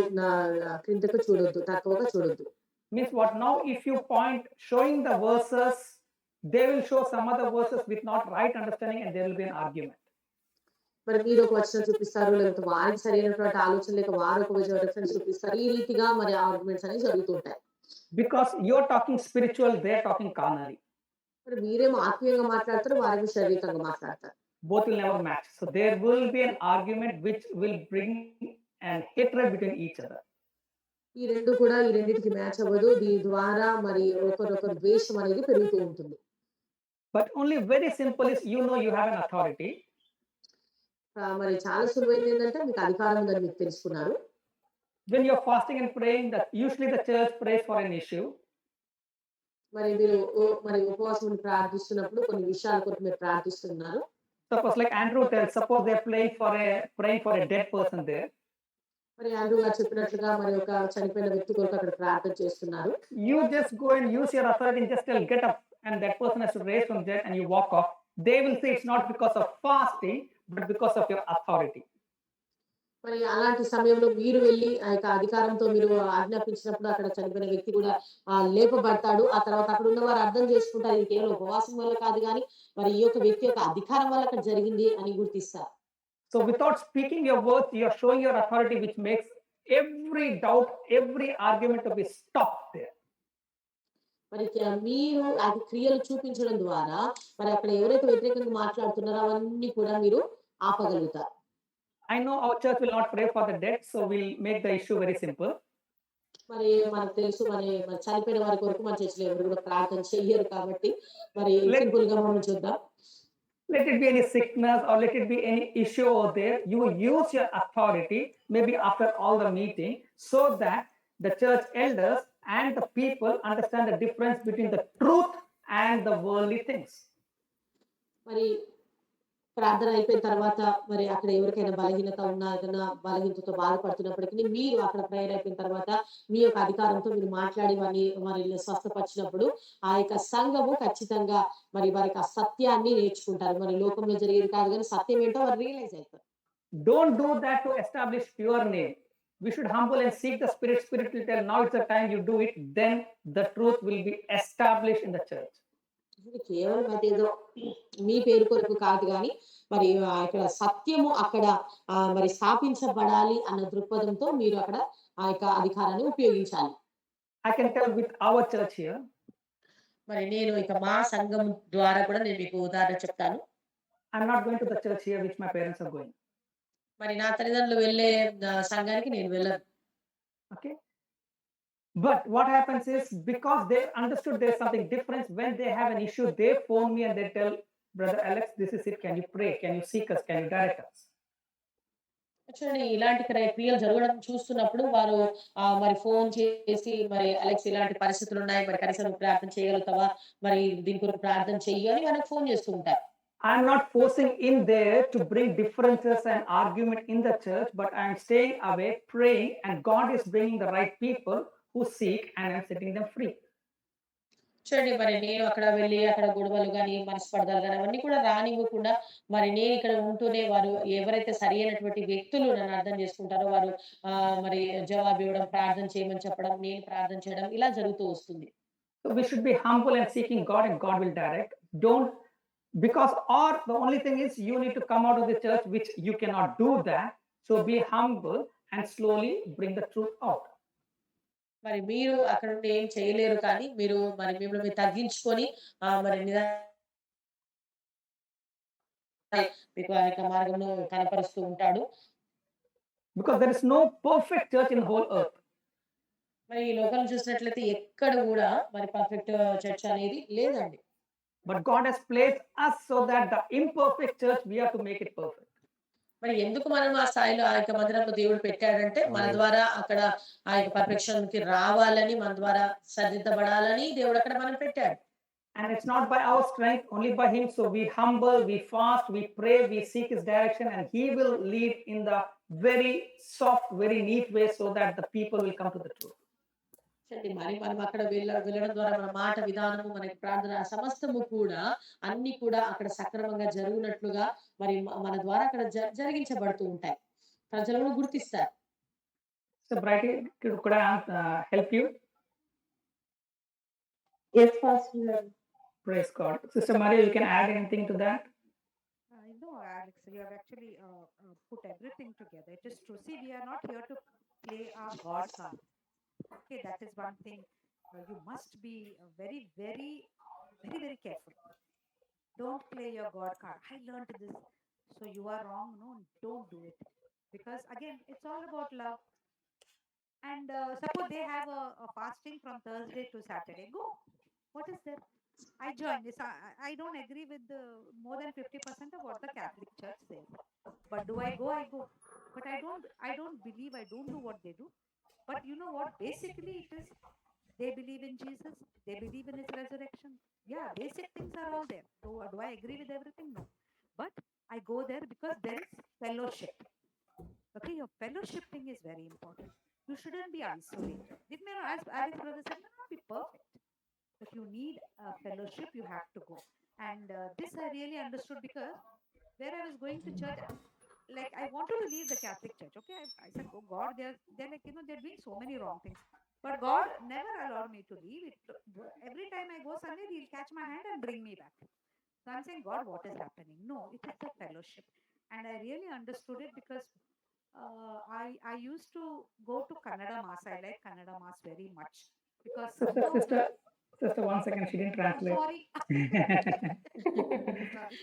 Speaker 2: క్రిందకు చూడొద్దు, తక్కువగా చూడొద్దు.
Speaker 1: Means what? Now if you point showing the verses, they will show some other verses with not right understanding, and there will be an argument.
Speaker 2: మరి మీరు ఒక వచనం చూపిస్తారు, లేకపోతే వారికి సరైనటువంటి ఆలోచన లేక వారు ఒక రెఫరెన్స్ చూపిస్తారు. ఈ రీతిగా మరి ఆర్గ్యుమెంట్స్ అనేవి జరుగుతుంటాయి.
Speaker 1: Because you're talking spiritual, they're talking carnally.
Speaker 2: మరి మీరేమో ఆత్మీయంగా మాట్లాడతారు, వారేమో శారీరకంగా మాట్లాడతారు.
Speaker 1: Both will never match. So there will be an argument which will bring an hatred between each other.
Speaker 2: ఈ రెండు కూడా ఈ రెండింటికి మ్యాచ్ అవ్వదు. దీని ద్వారా మరి ఒకరొకరు ద్వేషం అనేది పెరుగుతూ ఉంటుంది.
Speaker 1: But only very simple is, you know you have an authority.
Speaker 2: మరి చాలా సులువైంది ఏంటంటే మీకు అధికారం ఉందని మీకు తెలుసుకున్నారు.
Speaker 1: When you're fasting and praying, that usually the church prays for an issue.
Speaker 2: మరి మీరు మరి ఉపవాసం ప్రార్థిస్తున్నప్పుడు కొన్ని విషయాల కొరకు మీరు ప్రార్థిస్తున్నారు.
Speaker 1: Suppose like Andrew tells, suppose they're praying for a dead person there.
Speaker 2: మరి ఆండ్రూ గారు చెప్పినట్లుగా మరి ఒక చనిపోయిన వ్యక్తి కొరకు అక్కడ ప్రార్థన చేస్తున్నారు.
Speaker 1: You just go and use your authority and just tell, get up, and that person has to raise from dead, and you walk off. They will say it's not because of fasting, but because of your authority.
Speaker 2: మరి అలాంటి సమయంలో మీరు వెళ్ళి ఆ యొక్క అధికారంతో మీరు ఆజ్ఞాపించినప్పుడు అక్కడ చనిపోయిన వ్యక్తి కూడా లేపబడతాడు. ఆ తర్వాత అక్కడ ఉన్న వారు అర్థం చేసుకుంటారు, ఇది కేవలం ఉపవాసం వల్ల కాదు కానీ మరి ఈ యొక్క వ్యక్తి యొక్క అధికారం వల్ల అక్కడ జరిగింది అని గుర్తిస్తారు.
Speaker 1: So without speaking your words, you are showing your authority, which makes every doubt, every argument to be stopped there.
Speaker 2: మరి మీరు ఆ క్రియలు చూపించడం ద్వారా మరి అక్కడ ఎవరైతే వ్యతిరేకంగా మాట్లాడుతున్నారో అవన్నీ కూడా మీరు ఆపగలుగుతారు.
Speaker 1: I know our church will not pray for the dead, so we'll make the issue very simple.
Speaker 2: మరి మనకు తెలుసు మరి చనిపోయిన వారి కొరకు మన చర్చిలో ఎవరు కూడా ప్రార్థన చెయ్యరు కాబట్టి మరి
Speaker 1: Let,
Speaker 2: సింపుల్‌గా మనం చూద్దాం.
Speaker 1: let it be any sickness or let it be any issue over there, you use your authority maybe after all the meeting so that the church elders and the people understand the difference between the truth and the worldly things.
Speaker 2: మరి ప్రార్థన అయిపోయిన తర్వాత మరి అక్కడ ఎవరికైనా బలహీనత ఉన్నా, ఏదైనా బలహీనతతో బాధపడుతున్నప్పటికీ మీరు అక్కడ ప్రేయర్ అయిపోయిన తర్వాత మీ యొక్క అధికారంతో మీరు మాట్లాడి మరి స్వస్థపరిచినప్పుడు ఆ యొక్క సంఘము ఖచ్చితంగా మరి వారికి ఆ సత్యాన్ని నేర్చుకుంటారు. మరి లోకంలో జరిగేది కాదు గానీ సత్యం ఏంటో వారు రియలైజ్ అవుతారు.
Speaker 1: Don't do that to establish your name. We should humble and seek the Spirit. Spirit will tell, now it's the time you do it, then the truth will be established in the church.
Speaker 2: ఇది కేవలం అదేదో మీ పేరు కొరకు కాదు గానీ మరి ఇక్కడ సత్యము అక్కడ మరి స్థాపించబడాలి అన్న దృక్పథంతో మీరు అక్కడ ఆ యొక్క అధికారాన్ని ఉపయోగించాలి.
Speaker 1: I can tell with our church here,
Speaker 2: మరి నేను ఇక మా సంఘం ద్వారా కూడా నేను మీకు ఉదాహరణ చెప్తాను.
Speaker 1: I'm not going to the church here which my parents are going.
Speaker 2: మరి నా తల్లిదండ్రులు వెళ్ళే సంఘానికి నేను వెళ్ళను.
Speaker 1: Okay. But what happens is because they understood there's something different, when they have an issue, they phone me and they tell, Brother Alex, this is it. Can you pray? Can you seek us? Can you direct us?
Speaker 2: చూడండి ఇలాంటి క్రియలు జరగడం చూస్తున్నప్పుడు వారు మరి ఫోన్ చేసి మరి అలెక్స్ ఇలాంటి పరిస్థితులు ఉన్నాయి. మరి కనీసం నువ్వు ప్రార్థన చేయగలుగుతావా? మరి దీని కొరకు ప్రార్థన చెయ్యి అని మనకు ఫోన్ చేస్తూ ఉంటారు.
Speaker 1: I'm not forcing in there to bring differences and argument in the church, but I'm staying away, praying, and God is bringing the right people who seek, and I'm setting them free.
Speaker 2: చూడండి మరి నేను అక్కడ వెళ్ళి అక్కడ గొడవలు గాని, మనస్పర్ధలు గాని అవన్నీ కూడా రానివ్వకుండా మరి నేను ఇక్కడ ఉంటూనే వారు ఎవరైతే సరైనటువంటి వ్యక్తులు నన్ను అర్థం చేసుకుంటారో వారు మరి జవాబు ఇవ్వడం, ప్రార్థన చేయమని చెప్పడం, నేను ప్రార్థన చేయడం ఇలా జరుగుతూ వస్తుంది.
Speaker 1: So we should be humble and seeking God, and God will direct. Don't because or the only thing is you need to come out of the church, which you cannot do that. So be humble and slowly bring the truth out.
Speaker 2: మరి మీరు అక్కడ నుండి ఏం చేయలేరు కానీ మీరు మరి మిమ్మల్ని మీరు తగ్గించుకొని మరి మీకు ఆ యొక్క మార్గంలో కనపరుస్తూ ఉంటాడు.
Speaker 1: Because there is no perfect church in the whole earth.
Speaker 2: మరి ఈ లోకంలో చూసినట్లయితే ఎక్కడ కూడా మరి పర్ఫెక్ట్ చర్చ్ అనేది లేదండి.
Speaker 1: But God has placed us so that the imperfect church we have to make it perfect.
Speaker 2: మరి ఎందుకు మనం ఆ స్థాయిలో ఆ యొక్క మందిరంలో దేవుడు పెట్టాడంటే మన ద్వారా అక్కడ ఆ యొక్క పర్ఫెక్షన్ కి రావాలని, మన ద్వారా సరిదిద్దబడాలని దేవుడు అక్కడ మనం పెట్టాడు.
Speaker 1: And it's not by our strength, only by Him. So we humble, we fast, we pray, we seek His direction, and He will lead in the very soft, very neat way so that the people will come to the truth.
Speaker 2: మరి మనం అక్కడ వెళ్ళడం ద్వారా మన మాట విధానము, మన ప్రార్థన సమస్తము కూడా అన్ని కూడా అక్కడ సక్రమంగా జరుగునట్లుగా మరి మన ద్వారా అక్కడ జరిగించబడుతూ ఉంటాయి. ప్రజలను గుర్తిస్తారు.
Speaker 1: So Brighty, could I help you?
Speaker 7: Yes, Pastor.
Speaker 1: Praise God. Sister Maria, you can add anything to that?
Speaker 5: No, Alex, you have actually put everything together. It is true. See, we are not here to play our God card. Okay, that is one thing. You must be very careful. Don't play your God card. I learned this, so you are wrong. No, don't do it. Because again, it's all about love. And suppose they have a fasting from Thursday to Saturday. Go. What is there? I join this. I don't agree with more than 50% of what the Catholic Church says. But do I go? I go. But I don't believe, I don't do what they do. But you know what? Basically, it is they believe in Jesus. They believe in His resurrection. Yeah, basic things are all there. Do I agree with everything? No. But I go there because there is fellowship. Okay, your fellowship thing is very important. You shouldn't be isolated. It may not, as Alex brother said, may not be perfect. But you need a fellowship, you have to go. And this I really understood because where I was going to church, like I wanted to leave the Catholic Church. Okay, I said, oh God, they're like they're doing so many wrong things. But God never allowed me to leave. Every time I go Sunday, He'll catch my hand and bring me back. So I'm saying, God, what is happening? No, it is the fellowship, and I really understood it because I used to go to Kannada Mass. I like Kannada Mass very much because
Speaker 1: Sister, 1 second, she didn't translate.
Speaker 5: Sorry. Sorry.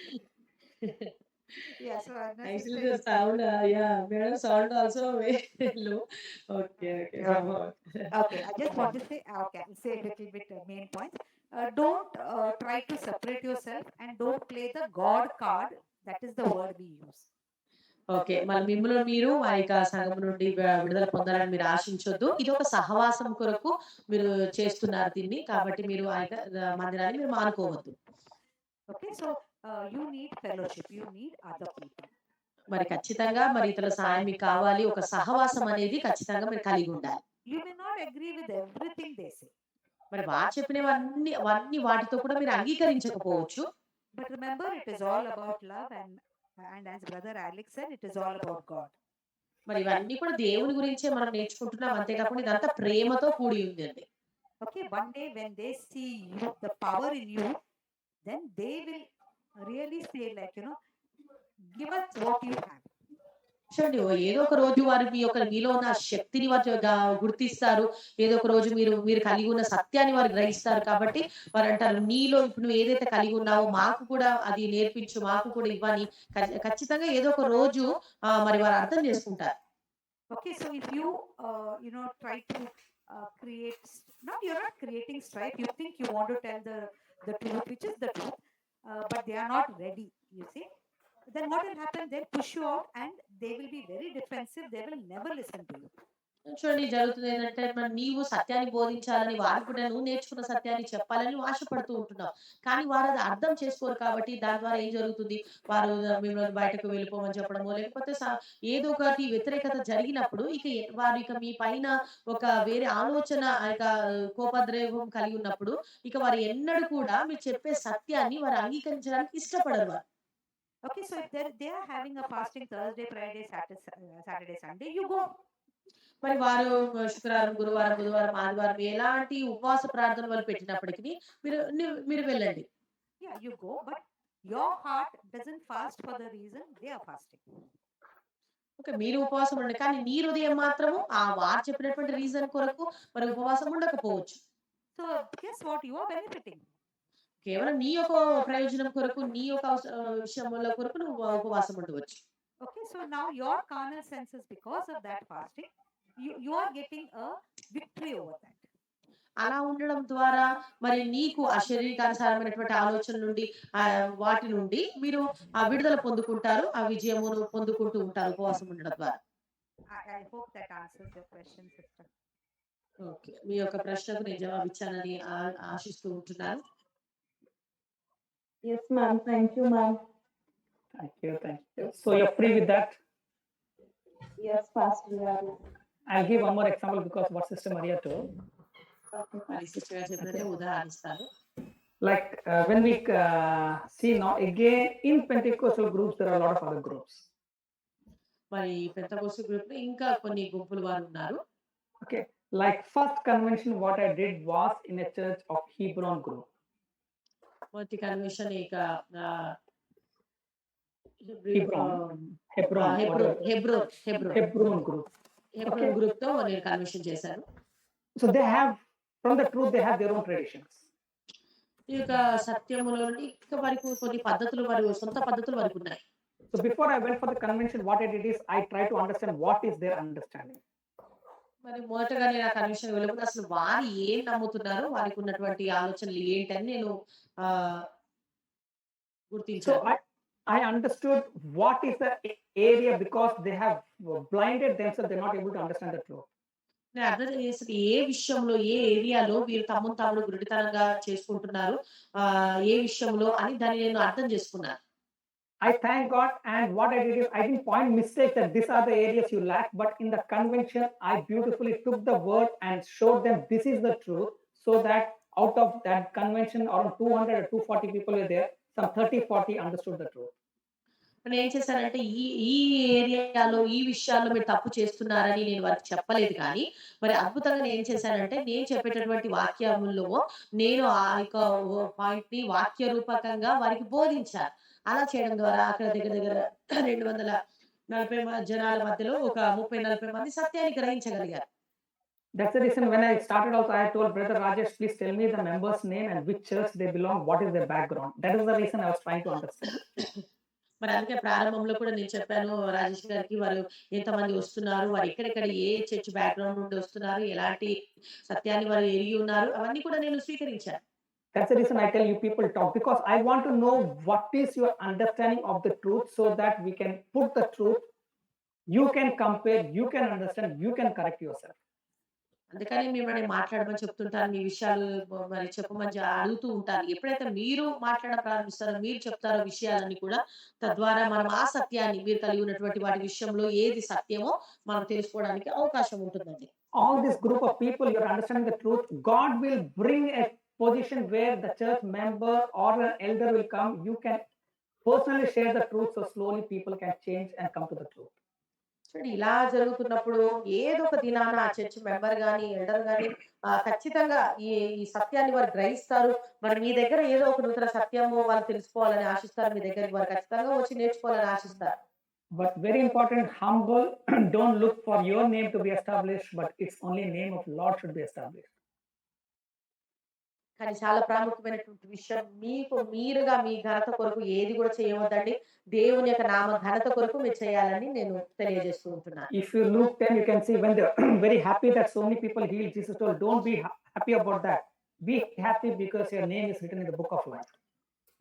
Speaker 5: Yeah, so
Speaker 2: Actually,
Speaker 5: unnecessary.
Speaker 2: the sound, yeah, madam, sound also very low. Okay, okay,
Speaker 5: Okay.
Speaker 2: come on.
Speaker 5: Okay, I just want to say, okay, I'll say a little bit main points. Don't try to separate yourself and don't play the God card. That is the word we use.
Speaker 2: Okay. మళ్ళీ మిమ్ములను మీరు ఆ యొక్క సంఘం నుండి విడుదల పొందాలని మీరు ఆశించొద్దు. ఇదొక సహవాసం కొరకు మీరు చేస్తున్నారు దీన్ని. కాబట్టి మీరు ఆ యొక్క మందిరాన్ని మీరు మానుకోవద్దు.
Speaker 5: Okay, so you need fellowship, you need other people.
Speaker 2: మరి ఖచ్చితంగా మరి ఇతరుల సహాయం మీకు కావాలి. ఒక సహవాసం అనేది ఖచ్చితంగా మీరు కలిగి ఉండాలి.
Speaker 5: You may not agree with everything they say,
Speaker 2: మరి వారు చెప్పినవన్నీ అవన్నీ వాటితో కూడా మీరు అంగీకరించకపోవచ్చు.
Speaker 5: but remember, it is all about love, and as Brother Alex said, it is all about God.
Speaker 2: మరి ఇవన్నీ కూడా దేవుని గురించే మనం నేర్చుకుంటున్నాం. అంతేకాకుండా ఇదంతా ప్రేమతో కూడి ఉందండి.
Speaker 5: Okay, one day when they see you, the power in you, then they will really say, like, give us what you have.
Speaker 2: చూడండి ఏదో ఒక రోజు వారు మీలో ఉన్న శక్తిని వారు గుర్తిస్తారు. ఏదో ఒక రోజు మీరు కలిగి ఉన్న సత్యాన్ని వారు గ్రహిస్తారు. కాబట్టి వారు అంటారు, నీలో ఇప్పుడు నువ్వు ఏదైతే కలిగి ఉన్నావో మాకు కూడా అది నేర్పించు, మాకు కూడా ఇవ్వని ఖచ్చితంగా ఏదో ఒక రోజు మరి వారు అర్థం చేసుకుంటారు.
Speaker 5: Okay, so if you try to create, you're not creating strife. You think you want to tell the truth, which is the truth, but they are not ready. You see, then what will happen? They'll push you out, and they will be very defensive. They will never listen to you.
Speaker 2: చూడండి జరుగుతుంది ఏంటంటే మరి నీవు సత్యాన్ని బోధించాలని వారు కూడా నువ్వు నేర్చుకున్న సత్యాన్ని చెప్పాలని నువ్వు ఆశపడుతూ ఉంటున్నావు. కానీ వారు అది అర్థం చేసుకోరు. కాబట్టి దాని ద్వారా ఏం జరుగుతుంది? వారు మిమ్మల్ని బయటకు వెళ్ళిపోమని చెప్పడమో లేకపోతే ఏదో ఒకటి వ్యతిరేకత జరిగినప్పుడు వారు మీ పైన ఒక వేరే ఆలోచన కోపద్రేవం కలిగి ఉన్నప్పుడు వారు ఎన్నడూ కూడా మీరు చెప్పే సత్యాన్ని వారు అంగీకరించడానికి ఇష్టపడరు వారు.
Speaker 5: Okay, so if they are having a fasting Thursday, Friday, Saturday, Sunday, you go.
Speaker 2: మరి వారు శుక్రవారం, గురువారం, బుధవారం, ఆదివారం ఎలాంటి ఉపవాస ప్రార్థన వాళ్ళు పెట్టినప్పటికీ మీరు వెళ్ళండి.
Speaker 5: Yeah, you go, but your heart doesn't fast for the reason they are fasting.
Speaker 2: Okay, మీరు ఉపవాసం ఉండండి. కానీ నీ హృదయం మాత్రము వారు చెప్పినటువంటి రీజన్ కొరకు మరి ఉపవాసం ఉండకపోవచ్చు.
Speaker 5: So guess what? You are benefiting.
Speaker 2: కేవలం నీ యొక్క ప్రయోజనం కొరకు, నీ యొక్క విషయముల కొరకు నువ్వు ఉపవాసం ఉండవచ్చు.
Speaker 5: Okay, so now your carnal senses, because of that fasting, you are getting a victory over that.
Speaker 2: అలా ఉండడం ద్వారా మరి నీకు ఆ శరీరానుసారమైనటువంటి ఆలోచన నుండి వాటి నుండి మీరు ఆ విడుదల పొందుకుంటారు, ఆ విజయమును పొందుకుంటూ ఉంటారు ఉపవాసం ఉండడం ద్వారా.
Speaker 5: I hope that answers your question, sister.
Speaker 2: Okay, మీ యొక్క ప్రశ్నకు నేను జవాబు ఇచ్చానని ఆశిస్తూ ఉంటున్నాను.
Speaker 7: Yes, ma'am. Thank you, ma'am.
Speaker 1: Thank you. So you're free with that?
Speaker 7: Yes, Pastor.
Speaker 1: I'll give one more example because what Sister Maria told.
Speaker 2: మరి సిస్టర్ గారు చెప్పినట్టే ఉదాహరణ ఇస్తాను.
Speaker 1: Like when we see now again in Pentecostal groups, there are a lot of other groups.
Speaker 2: మరి పెంతెకోస్తు గ్రూప్ లో ఇంకా కొన్ని గుంపులు వారు ఉన్నారు.
Speaker 1: Okay, like first convention what I did was in a church of Hebron group.
Speaker 2: మొదటి convention
Speaker 1: Hebron group.
Speaker 2: Hebron group తో నేను కన్వెన్షన్ చేశాను.
Speaker 1: So they have, from the truth, they have their own traditions.
Speaker 2: ఈ యొక్క సత్యములో ఇంకా వరకు కొన్ని పద్ధతులు వారి సొంత పద్ధతులు వరకు ఉన్నాయి.
Speaker 1: So before I went for the convention, what I did is I tried to understand what is their understanding.
Speaker 2: మరి మొదటగా నేను ఆ కన్వెన్షన్ వెళ్ళినప్పుడు అసలు వారు ఏం నమ్ముతున్నారు, వారికి ఉన్నటువంటి ఆలోచనలు ఏంటని నేను గుర్తించాను.
Speaker 1: So I understood what is the area because they have blinded themselves, they're not able to understand the truth.
Speaker 2: నేను అర్థం చేసిన ఏ విషయంలో ఏ ఏరియాలో వీరు తమను తాము గురుడితనంగా చేసుకుంటున్నారు, ఏ విషయంలో అని దాన్ని నేను అర్థం చేసుకున్నాను.
Speaker 1: I thank God, and what I did is I didn't point mistakes that these are the areas you lack, but in the convention I beautifully took the word and showed them this is the truth, so that out of that convention around 200 or 240 people were there, some 30-40 understood the truth.
Speaker 2: నేను ఏం చేశానంటే ఈ ఏరియాలో ఈ విషయాల్లో మీరు తప్పు చేస్తున్నారని నేను వారికి చెప్పలేదు. కానీ మరి అద్భుతంగా నేను ఏం చేశానంటే నేను చెప్పేటటువంటి వాక్యముల్లో నేను ఆ యొక్క పాయింట్ ని వాక్య రూపకంగా వారికి బోధించాను. అలా చేయడం ద్వారా అక్కడ దగ్గర 240 జనాల మధ్యలో ఒక 30-40 మంది సత్యాన్ని గ్రహించగలిగారు.
Speaker 1: That's the reason when I started also, I told Brother Rajesh, please tell me the members' name and which church they belong, what is their background. That is the reason I was trying to understand.
Speaker 2: మరి అందుకే ప్రారంభంలో కూడా నేను చెప్పాను రాజేష్ గారికి, వారు ఎంతమంది వస్తున్నారు, వారు ఎక్కడెక్కడ ఏ చర్చ్ బ్యాక్‌గ్రౌండ్ నుండి వస్తున్నారు, ఎలాంటి సత్యాన్ని వారు ఎరిగి ఉన్నారు, అవన్నీ కూడా నేను స్వీకరించాను.
Speaker 1: That's the reason I tell you people talk, because I want to know what is your understanding of the truth so that we can put the truth. You can compare, you can understand, you can correct yourself.
Speaker 2: అందుకని మిమ్మల్ని మాట్లాడమని చెప్తుంటాను. మీ విషయాలు మరి చెప్పమని అడుగుతూ ఉంటాను. ఎప్పుడైతే మీరు మాట్లాడడం ప్రారంభిస్తారో, మీరు చెప్తారో విషయాలన్నీ కూడా, తద్వారా మనం ఆ సత్యాన్ని, మీరు కలిగి ఉన్నటువంటి వాటి విషయంలో ఏది సత్యమో మనం తెలుసుకోవడానికి అవకాశం ఉంటుందండి.
Speaker 1: All this group of people, you're understanding the truth. God will bring a position where the church member or an elder will come. You can personally share the truth, so slowly people can change and come to the truth.
Speaker 2: చూడండి, ఇలా జరుగుతున్నప్పుడు ఏదో ఒక దినాన ఆ చర్చ్ మెంబర్ గాని, ఎల్డర్ గాని ఖచ్చితంగా ఈ ఈ సత్యాన్ని వారు గ్రహిస్తారు. మరి మీ దగ్గర ఏదో ఒక నూతన సత్యము వాళ్ళు తెలుసుకోవాలని ఆశిస్తారు. మీ దగ్గరికి వారు ఖచ్చితంగా వచ్చి నేర్చుకోవాలని ఆశిస్తారు.
Speaker 1: But very important, humble. Don't look for your name to be established, but it's only name of Lord should be established.
Speaker 2: కానీ చాలా ప్రాముఖ్యమైనటువంటి విషయం, మీకు మీరుగా మీ ఘనత కొరకు ఏది కూడా చేయవద్దండి. దేవుని యొక్క నామ ఘనత కొరకు మీరు చేయాలని నేను తెలియజేస్తూ ఉంటున్నాను.
Speaker 1: If you look, then you can see when they're very happy that so many people healed. Jesus told, don't be happy about that. Be happy because your name is written in the book of life.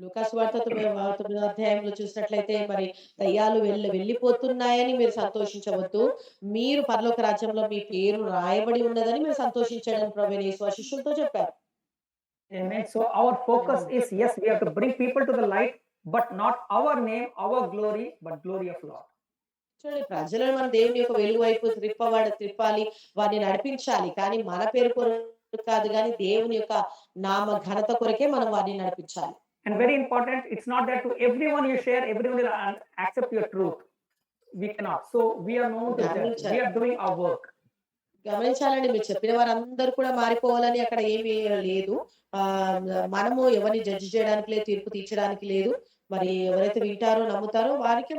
Speaker 2: లూకా సువార్త 9వ అధ్యాయంలో చూసినట్లయితే మరి దయ్యాలు వెళ్ళిపోతున్నాయని మీరు సంతోషించవద్దు. మీరు పరలోక రాజ్యంలో మీ పేరు రాయబడి ఉన్నదని మీరు సంతోషించండి అని ప్రభువైన యేసు శిష్యులతో చెప్పారు.
Speaker 1: Amen. So our focus is, yes, we have to bring people to the light, but not our name, our glory, but glory of Lord.
Speaker 2: చూడండి, ప్రజలను మన దేవుని యొక్క వెలుగు వైపు త్రిప్పాలి, వారిని నడిపించాలి. కానీ మన పేరు కొరకు కాదు, కానీ దేవుని యొక్క నామ ఘనత కొరకే మనం వారిని నడిపించాలి.
Speaker 1: And very important, it's not that to everyone you share, everyone will accept your truth. We cannot. So we are known to judge. We are doing our work.
Speaker 2: గమనించాలండి, మీరు చెప్పిన వారందరూ కూడా మారిపోవాలని అక్కడ ఏమీ లేదు. మనము ఎవరిని జడ్జి చేయడానికి లేదు, తీర్పు తీర్చడానికి లేదు. మరి ఎవరైతే వింటారో నమ్ముతారో వారికి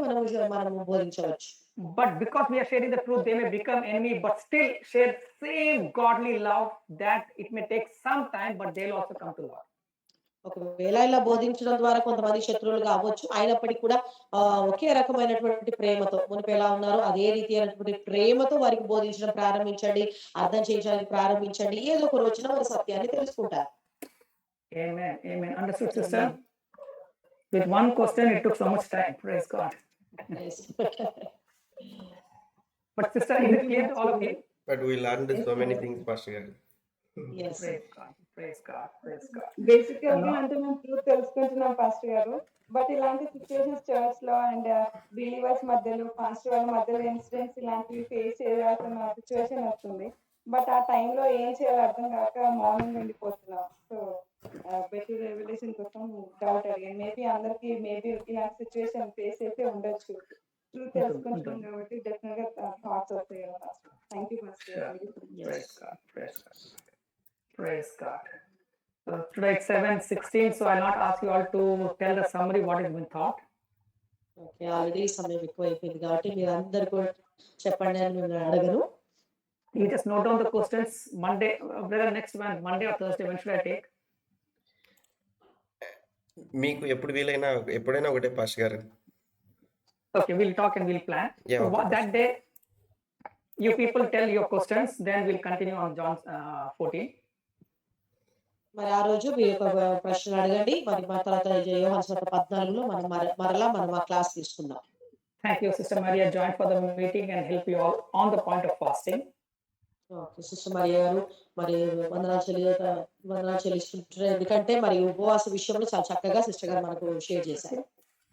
Speaker 2: మనము బోధించవచ్చు.
Speaker 1: But because we are sharing the truth, they may become enemy, but still share same godly love, that it may take some time, but they'll also come to Lord.
Speaker 2: ఒకవేళ ఇలా బోధించడం ద్వారా కొంతమంది శత్రువులుగా అవ్వచ్చు. అయినప్పటికీ కూడా ఒకే రకమైనటువంటి ప్రేమతో, మునుపు ఎలా ఉన్నారో అదే రీతి అయినటువంటి ప్రేమతో వారికి బోధించడం ప్రారంభించండి, అర్థం చేయించడానికి ప్రారంభించండి. ఏదో ఒక రోజున వారి సత్యాన్ని తెలుసుకుంటారు.
Speaker 1: Amen. Amen. Understood, sister? With one question, it took so much time. Praise God. But sister, is it clear to all of you?
Speaker 4: But we learned so many things, Pastor గారు.
Speaker 2: Yes.
Speaker 1: Praise God. Praise God. Praise God.
Speaker 3: బేసికల్గా అంటే మేము ట్రూత్ తెలుసుకుంటున్నాం పాస్టర్ గారు. బట్ ఇలాంటి సిచ్యువేషన్స్ చర్చ్ లో అండ్ బిలీవర్స్ మధ్యలో, పాస్టర్ వాళ్ళ మధ్యలో ఇన్సిడెంట్స్ ఇలాంటివి ఫేస్ చేయాల్సిన సిచ్యువేషన్ వస్తుంది. బట్ ఆ టైంలో ఏం చేయాలో అర్థం కాక మౌనంగా ఉండిపోతున్నాం. సో బెటర్ రెవల్యూషన్ కోసం డౌట్ అడిగాను. మేబీ అందరికి ఇలాంటి సిచ్యువేషన్ ఫేస్ చేసే ఉండొచ్చు. ట్రూత్ తెలుసుకుంటున్నాం కాబట్టి డెఫినెట్ గా థాట్స్ వస్తాయి కదా pastor. Thank you pastor.
Speaker 1: Praise God. Praise God. Praise God. So today it's 7:16, so I'll not ask you all to tell the summary what has been taught.
Speaker 2: Okay, already సమయం ఎక్కువైపోయింది కాబట్టి మీరు అందరు కూడా చెప్పండి అని నేను అడగను.
Speaker 1: You just note down the questions. Monday, brother, next one, Monday or Thursday, when should I take?
Speaker 4: మీకు ఎప్పుడైనా ఒకటే పాస్టర్ గారు.
Speaker 1: Okay, we'll talk and we'll plan.
Speaker 4: Yeah,
Speaker 1: So
Speaker 4: okay.
Speaker 1: that day, you people tell your questions, then we'll continue on John 14.
Speaker 2: మరి ఆ రోజు మీ యొక్క ప్రశ్నలు అడగండి. మరి మా తర్వాత యోహాను సువార్త 14లో మనం ఆ క్లాస్ తీసుకుందాం.
Speaker 1: Thank you, Sister Maria, joined for the meeting and help you all on the point of fasting.
Speaker 2: Okay, sister Mariya గారు మరి వందనాలు చెల్లిస్తుంటారు. ఎందుకంటే మరి ఉపవాస విషయంలో చాలా చక్కగా సిస్టర్ గారు మనకు షేర్ చేశారు.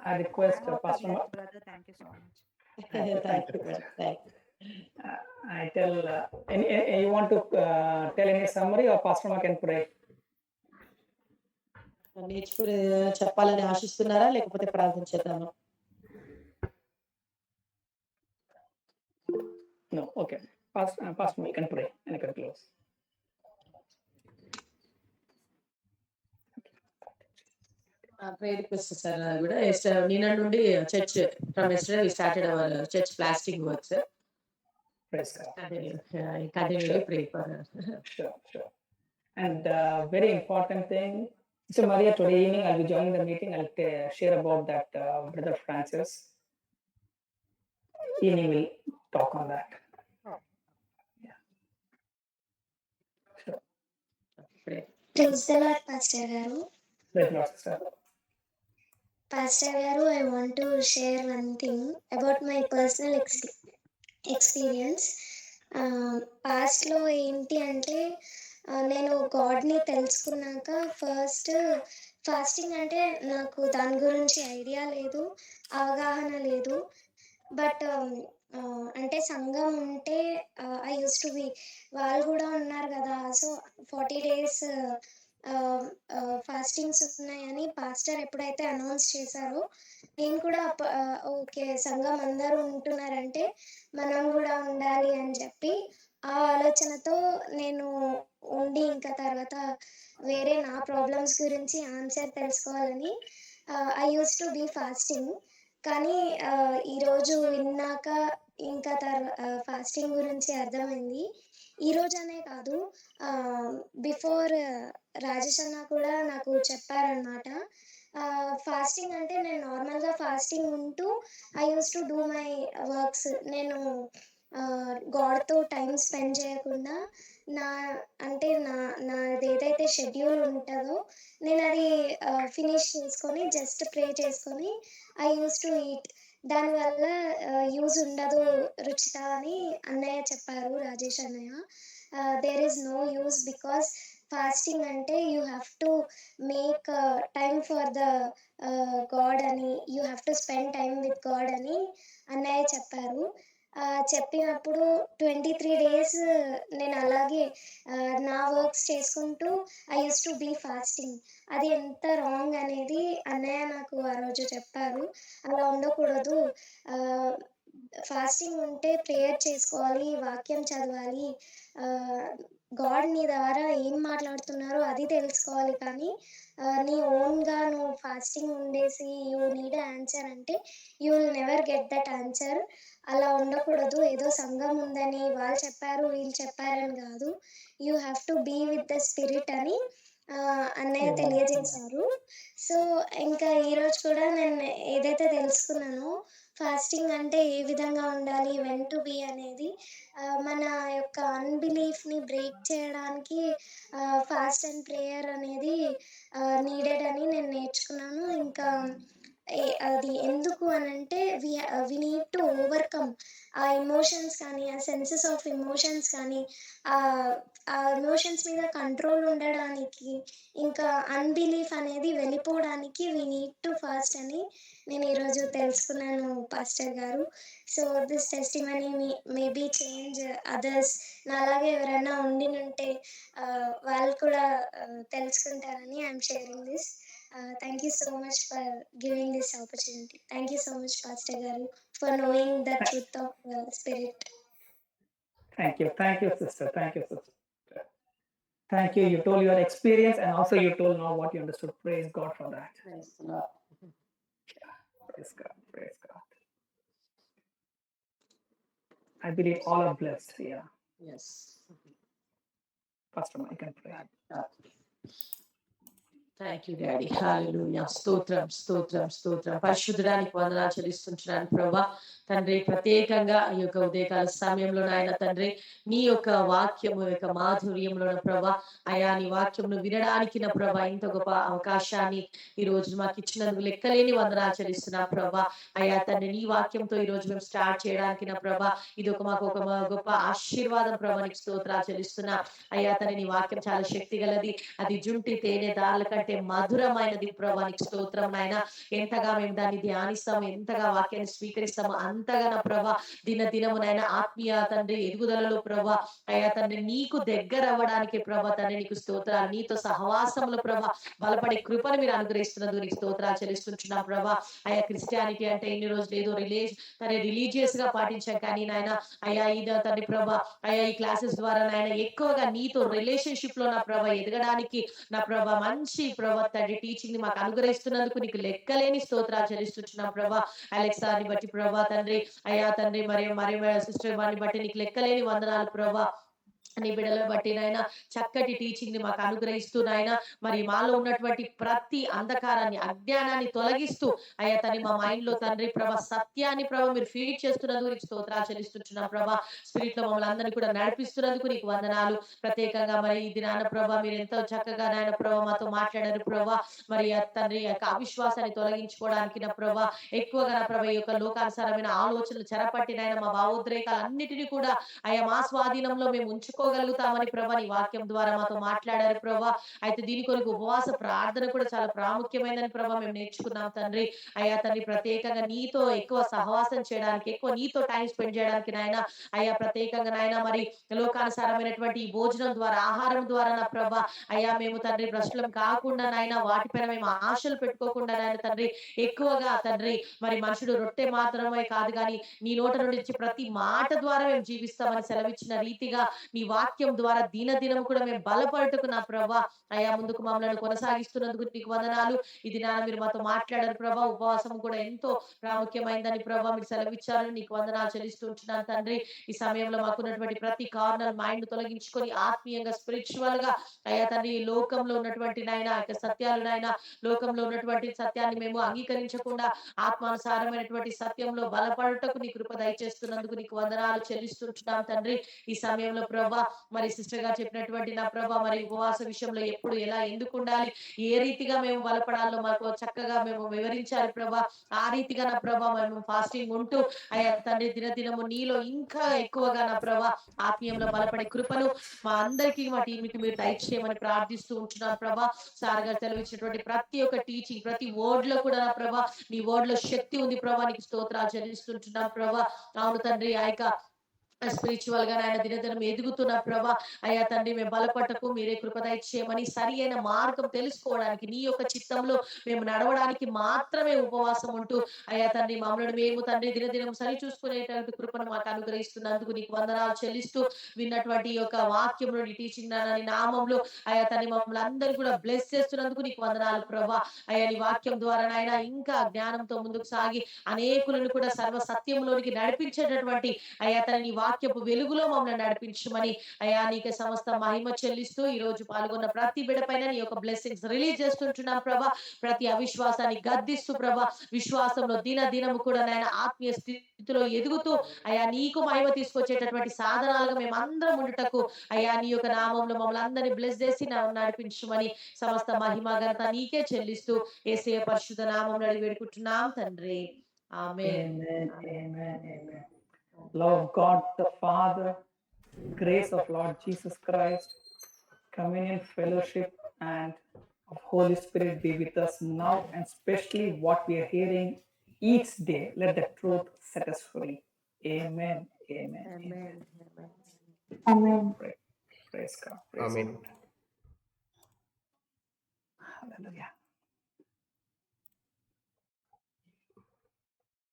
Speaker 1: I request Pastor
Speaker 5: brother, thank you so much.
Speaker 2: Thank you, thank you.
Speaker 1: I tell, you want to tell any summary, or Pastor Ma can pray?
Speaker 2: నేర్చుకుని చెప్పాలని ఆశిస్తున్నారా, లేకపోతే ప్రార్థన చేద్దామా?
Speaker 1: No, okay. Pastor Ma, you can pray and you can close.
Speaker 2: Prayer request sir కూడా నిన్న నుండి church from yesterday we started our church plastering work sir.
Speaker 1: Praise God.
Speaker 2: Continuously pray for.
Speaker 1: Sure. And very important thing, Sister Maria, today evening I'll be joining the meeting. I'll share about that Brother Francis. Evening will talk on that. Sure.
Speaker 6: Praise the Lord, Pastor Garu.
Speaker 1: Praise the Lord, sister.
Speaker 6: Pastor Garu, I want to share one thing about my personal experience. పాస్ట్లో ఏంటి అంటే నేను గాడ్ని తెలుసుకున్నాక ఫస్ట్ ఫాస్టింగ్ అంటే నాకు దాని గురించి ఐడియా లేదు, అవగాహన లేదు. బట్ అంటే సంఘం ఉంటే ఐ యూస్ టు బి, వాళ్ళు కూడా ఉన్నారు కదా, సో 40 days ఫాస్టింగ్స్ ఉన్నాయని పాస్టర్ ఎప్పుడైతే అనౌన్స్ చేశారో నేను కూడా ఓకే సంఘం అందరూ ఉంటున్నారంటే మనం కూడా ఉండాలి అని చెప్పి ఆ ఆలోచనతో నేను ఉండి ఇంకా తర్వాత వేరే నా ప్రాబ్లమ్స్ గురించి ఆన్సర్ తెలుసుకోవాలని I use to be fasting. కానీ ఈరోజు విన్నాక ఇంకా ఫాస్టింగ్ గురించి అర్థమైంది. ఈరోజు అనే కాదు, బిఫోర్ రాజేష్ అన్న కూడా నాకు చెప్పారనమాట. ఫాస్టింగ్ అంటే నేను నార్మల్గా ఫాస్టింగ్ ఉంటూ I use to do my works. నేను గాడ్తో టైం స్పెండ్ చేయకుండా నా అంటే నాది ఏదైతే షెడ్యూల్ ఉంటుందో నేను అది ఫినిష్ చేసుకొని జస్ట్ ప్రే చేసుకొని ఐ యూస్ టు ఈట్. దానివల్ల యూజ్ ఉండదు రుచిత అని అన్నయ్య చెప్పారు, రాజేష్ అన్నయ్య. There is no use because fasting అంటే you have to make time for the God అని, you have to spend time with God అని అన్నయ్య చెప్పారు. చెప్పినప్పుడు 23 days నేను అలాగే నా వర్క్స్ చేసుకుంటూ I use to be fasting. అది ఎంత రాంగ్ అనేది అన్నయ్య నాకు ఆ రోజు చెప్పారు. అలా ఉండకూడదు, ఫాస్టింగ్ ఉంటే ప్రేయర్ చేసుకోవాలి, వాక్యం చదవాలి, గాడ్ నీ ద్వారా ఏం మాట్లాడుతున్నారో అది తెలుసుకోవాలి. కానీ నీ ఓన్గా నువ్వు ఫాస్టింగ్ ఉండేసి యూ నీడ్ ఆన్సర్ అంటే you will never get that answer. అలా ఉండకూడదు. ఏదో సంఘం ఉందని వాళ్ళు చెప్పారు వీళ్ళు చెప్పారని కాదు, you have to be with the spirit అని అన్నయ్య తెలియజేశారు. సో ఇంకా ఈరోజు కూడా నేను ఏదైతే తెలుసుకున్నానో ఫాస్టింగ్ అంటే ఏ విధంగా ఉండాలి, వెన్ టు బీ అనేది, మన యొక్క అన్బిలీఫ్ని బ్రేక్ చేయడానికి ఫాస్ట్ అండ్ ప్రేయర్ అనేది నీడెడ్ అని నేను నేర్చుకున్నాను. ఇంకా అది ఎందుకు అని అంటే వి నీడ్ టు ఓవర్కమ్ ఆ ఎమోషన్స్ కానీ, ఆ సెన్సెస్ ఆఫ్ ఎమోషన్స్ కానీ, ఆ ఎమోషన్స్ మీద కంట్రోల్ ఉండడానికి, ఇంకా అన్బిలీఫ్ అనేది వెళ్ళిపోవడానికి వి నీడ్ టు ఫాస్ట్ అని నేను ఈరోజు తెలుసుకున్నాను పాస్టర్ గారు. So this testimony maybe change others. నాలాగే ఎవరైనా ఉంటే వాళ్ళు కూడా తెలుసుకుంటారని I'm sharing this. Thank you so much for giving this opportunity. Thank you so much, Pastor Garu, for knowing the truth of Spirit.
Speaker 1: Thank you, sister. Thank you, sister. Thank you. You told your experience and also you told now what you understood. Praise God for that.
Speaker 2: Praise the Lord.
Speaker 1: Praise God. Praise God. I believe all are blessed here.
Speaker 2: Yes.
Speaker 1: Pastor Mike can pray.
Speaker 2: Thank you daddy. Hallelujah. స్తోత్రం స్తోత్రం స్తోత్రం. పరిశుద్ధడానికి వందనాలు చెల్లిస్తున్నాను ప్రభా. తండ్రి ప్రత్యేకంగా ఈ యొక్క ఉదయకాల సమయంలో నాయన తండ్రి నీ యొక్క వాక్యము యొక్క మాధుర్యంలో ప్రభా, అయా నీ వాక్యమును వినడానికి నా ప్రభా ఇంత గొప్ప అవకాశాన్ని ఈ రోజు మాకు ఇచ్చినందుకు లెక్కలేని వందనాలు చెల్లిస్తున్నాం ప్రభా. అయా తండ్రి నీ వాక్యంతో ఈ రోజు మేము స్టార్ట్ చేయడానికి నా ప్రభా ఇది మాకు ఒక గొప్ప ఆశీర్వాదం ప్రభా, నీకు స్తోత్రాలు చెల్లిస్తున్నా. అయ్యా తండ్రి నీ వాక్యం చాలా శక్తి గలది, అది జుంటి తేనె దారుల కంటే మధురమైనది ప్రభా, నీకు స్తోత్రం నాయన. ఎంతగా మేము దాన్ని ధ్యానిస్తాము, ఎంతగా వాక్యాన్ని స్వీకరిస్తాము అంతగా నా ప్రభా దినము నాయన ఆత్మీయ తండ్రి ఎదుగుదలలో ప్రభా, అయ్యా తండ్రి నీకు దగ్గర అవ్వడానికి ప్రభా తండ్రి నీకు స్తోత్రాలు. నీతో సహవాసములు ప్రభా బలపడే కృపను మీరు అనుగ్రహిస్తున్నందుకు నీకు స్తోత్రాలు చెల్లిస్తుంటున్నాం ప్రభా. అయ్యా క్రిస్టియానిటీ అంటే ఇన్ని రోజులు ఏదో రిలీజియస్ గా పాటించాం కానీ నాయన అయ్యా ఇది తండ్రి ప్రభా, అయ్యా ఈ క్లాసెస్ ద్వారా నాయన ఎక్కువగా నీతో రిలేషన్షిప్ లో నా ప్రభా ఎదగడానికి నా ప్రభా మంచి ప్రభా తండ్రి టీచింగ్ ని మాకు అనుగ్రహిస్తున్నందుకు నీకు లెక్కలేని స్తోత్రాలు చెల్లిస్తున్నాం ప్రభా. అలెక్సాని బట్టి ప్రభా తండ్రి, అయ్యా తండ్రి మరి సిస్టర్ వారిని బట్టి నీకు లెక్కలేని వందనాలు ప్రభా. నీ బిడ్డలను బట్టి నాయన చక్కటి టీచింగ్ ని మాకు అనుగ్రహిస్తూ నాయన మరి మాలో ఉన్నటువంటి ప్రతి అంధకారాన్ని అజ్ఞానాన్ని తొలగిస్తూ అయ్యా తని మా మైండ్ లో తండ్రి ప్రభా సత్యాన్ని ప్రభా మీరు ఫీడ్ చేస్తున్నందుకు నీకు స్తోత్రాలు చెల్లిస్తున్నాం ప్రభా స్పిరిట్ లో మమ్మల్ని అందరినీ కూడా నడిపిస్తున్నందుకు నీకు వందనాలు. ప్రత్యేకంగా మరి ఈ దినాన ప్రభా మీరు ఎంతో చక్కగా నాయన ప్రభా మాతో మాట్లాడారు ప్రభా. మరి ఆ తండ్రి యొక్క అవిశ్వాసాన్ని తొలగించుకోవడానికి నా ప్రభా ఎక్కువగా నా ప్రభా ఈ యొక్క లోకానుసారమైన ఆలోచనలు చెరపట్టినైనా మా భావోద్రేకాలన్నిటినీ కూడా అయ్యా మా స్వాధీనంలో మేము ఉంచుకోగలుగుతామని ప్రభా నీ వాక్యం ద్వారా మాతో మాట్లాడారు ప్రభా. అయితే దీని కొరకు ఉపవాస ప్రార్థన కూడా చాలా ప్రాముఖ్యమైనదని ప్రభా మేము నేర్చుకున్నాం తండ్రి. అయ్యా తండ్రి ప్రత్యేకంగా నీతో ఎక్కువ సహవాసం చేయడానికి ఎక్కువ నీతో టైం స్పెండ్ చేయడానికి నాయన అయ్యా ప్రత్యేకంగా నాయన మరి లోకానుసారమైనటువంటి ఈ భోజనం ద్వారా ఆహారం ద్వారా నా ప్రభా అయ్యా మేము తండ్రి భ్రష్టులం కాకుండా నాయన వాటిపైన మేము ఆశలు పెట్టుకోకుండా నాయన తండ్రి ఎక్కువగా తండ్రి మరి మనుషుడు రొట్టె మాత్రమే కాదు కానీ నీ నోట నుండి వచ్చే ప్రతి మాట ద్వారా మేము జీవిస్తామని సెలవిచ్చిన రీతిగా నీ వాక్యం ద్వారా దినదినం కూడా మేము బలపడుటకు నా ప్రభా అయ్యా ముందుకు మమ్మల్ని కొనసాగిస్తున్నందుకు నీకు వందనాలు. ఇది నా మీరు మాతో మాట్లాడారు ప్రభా. ఉపవాసం కూడా ఎంతో ప్రాముఖ్యమైందని ప్రభా మీరు సెలవిచ్చారు. నీకు వందనాలు చెల్లిస్తుంటున్నాను తండ్రి. ఈ సమయంలో మాకున్నటువంటి ప్రతి కార్నర్ మైండ్ తొలగించుకొని ఆత్మీయంగా స్పిరిచువల్ గా అయ్యా తండ్రి ఈ లోకంలో ఉన్నటువంటి నాయన యొక్క సత్యాలు నాయన లోకంలో ఉన్నటువంటి సత్యాన్ని మేము అంగీకరించకుండా ఆత్మానుసారమైనటువంటి సత్యంలో బలపడుటకు నీ కృప దయచేస్తున్నందుకు నీకు వందనాలు చెల్లిస్తుంటున్నాం తండ్రి. ఈ సమయంలో ప్రభా మరి సిస్టర్ గా చెప్పినటువంటి నా ప్రభా మరి ఉపవాస విషయంలో ఎప్పుడు ఎలా ఎందుకు ఉండాలి ఏ రీతిగా మేము బలపడాలో మాకు చక్కగా మేము వివరించారు ప్రభా. ఆ రీతిగా నా ప్రభా మేము ఫాస్టింగ్ ఉంటూ అయ్యా తండ్రి దినదినము నీలో ఇంకా ఎక్కువగా నా ప్రభా ఆత్మీయంలో బలపడే కృపను మా అందరికీ మా టీంకి మీరు దయచేయమని ప్రార్థిస్తూ ఉంటున్నాను ప్రభా. సార్ గారు తెలివించినటువంటి ప్రతి ఒక్క టీచింగ్ ప్రతి వర్డ్ లో కూడా నా ప్రభా నీ వర్డ్ లో శక్తి ఉంది ప్రభా. నీకు స్తోత్రాలు చెల్లిస్తుంటున్నాం ప్రభా. అవును తండ్రి ఆ యొక్క స్పిరిచువల్ గా ఆయన దినదినం ఎదుగుతున్న ప్రభా అయ్యా తండ్రి మేము బలపట్టకు మీరే కృపదయ చేయమని సరి అయిన మార్గం తెలుసుకోవడానికి నీ యొక్క చిత్తంలో మేము నడవడానికి మాత్రమే ఉపవాసం ఉంటూ అయ్యా తండ్రి మమ్మల్ని మేము తండ్రి దినదినం సరి చూసుకునేటువంటి కృపను మాకు అనుగ్రహిస్తున్నందుకు నీకు వందనాలు చెల్లిస్తూ విన్నటువంటి ఈ యొక్క వాక్యం నుండి టీచింగ్ నాని నామంలో అయ్యా తండ్రి మమ్మల్ని అందరూ కూడా బ్లెస్ చేస్తున్నందుకు నీకు వందనాలు ప్రభా. అయ్యా నీ వాక్యం ద్వారా నాయన ఇంకా జ్ఞానంతో ముందుకు సాగి అనేకులను కూడా సర్వ సత్యంలోనికి నడిపించేటటువంటి అయ్యా తండ్రి నీ వాక్యపు వెలుగులో మమ్మల్ని నడిపించమని అయ్యా నీకు సమస్త మహిమ చెల్లిస్తూ ఈ రోజు పాల్గొన్న ప్రతి బిడ్డ పైన నీ యొక్క బ్లెస్సింగ్స్ రిలీజ్ చేస్తుంటున్నాం ప్రభా. ప్రతి అవిశ్వాసాన్ని గద్దిస్తూ ప్రభా విశ్వాసంలో దినదినము కూడా నాయన ఆత్మీయ స్థితిలో ఎదుగుతూ అయ్యా నీకు మహిమ తీసుకొచ్చేటటువంటి సాధనాలుగా మేము అందరం ఉండుటకు అయ్యా నీ యొక్క నామంలో మమ్మల్ని అందరినీ బ్లెస్ చేసి నడిపించమని సమస్త మహిమ ఘనత నీకే చెల్లిస్తూ యేసయ్య పరిశుద్ధ నామంలో అడిగి వేడుకుంటున్నాం తండ్రి. ఆమేన్.
Speaker 1: Amen. Amen. Amen. Love of God the Father, grace of Lord Jesus Christ, communion, fellowship, and of Holy Spirit be with us now, and especially what we are hearing each day. Let the truth set us free. Amen. Amen. Amen.
Speaker 7: Amen.
Speaker 1: Praise God. Praise
Speaker 4: Amen.
Speaker 1: God. Hallelujah.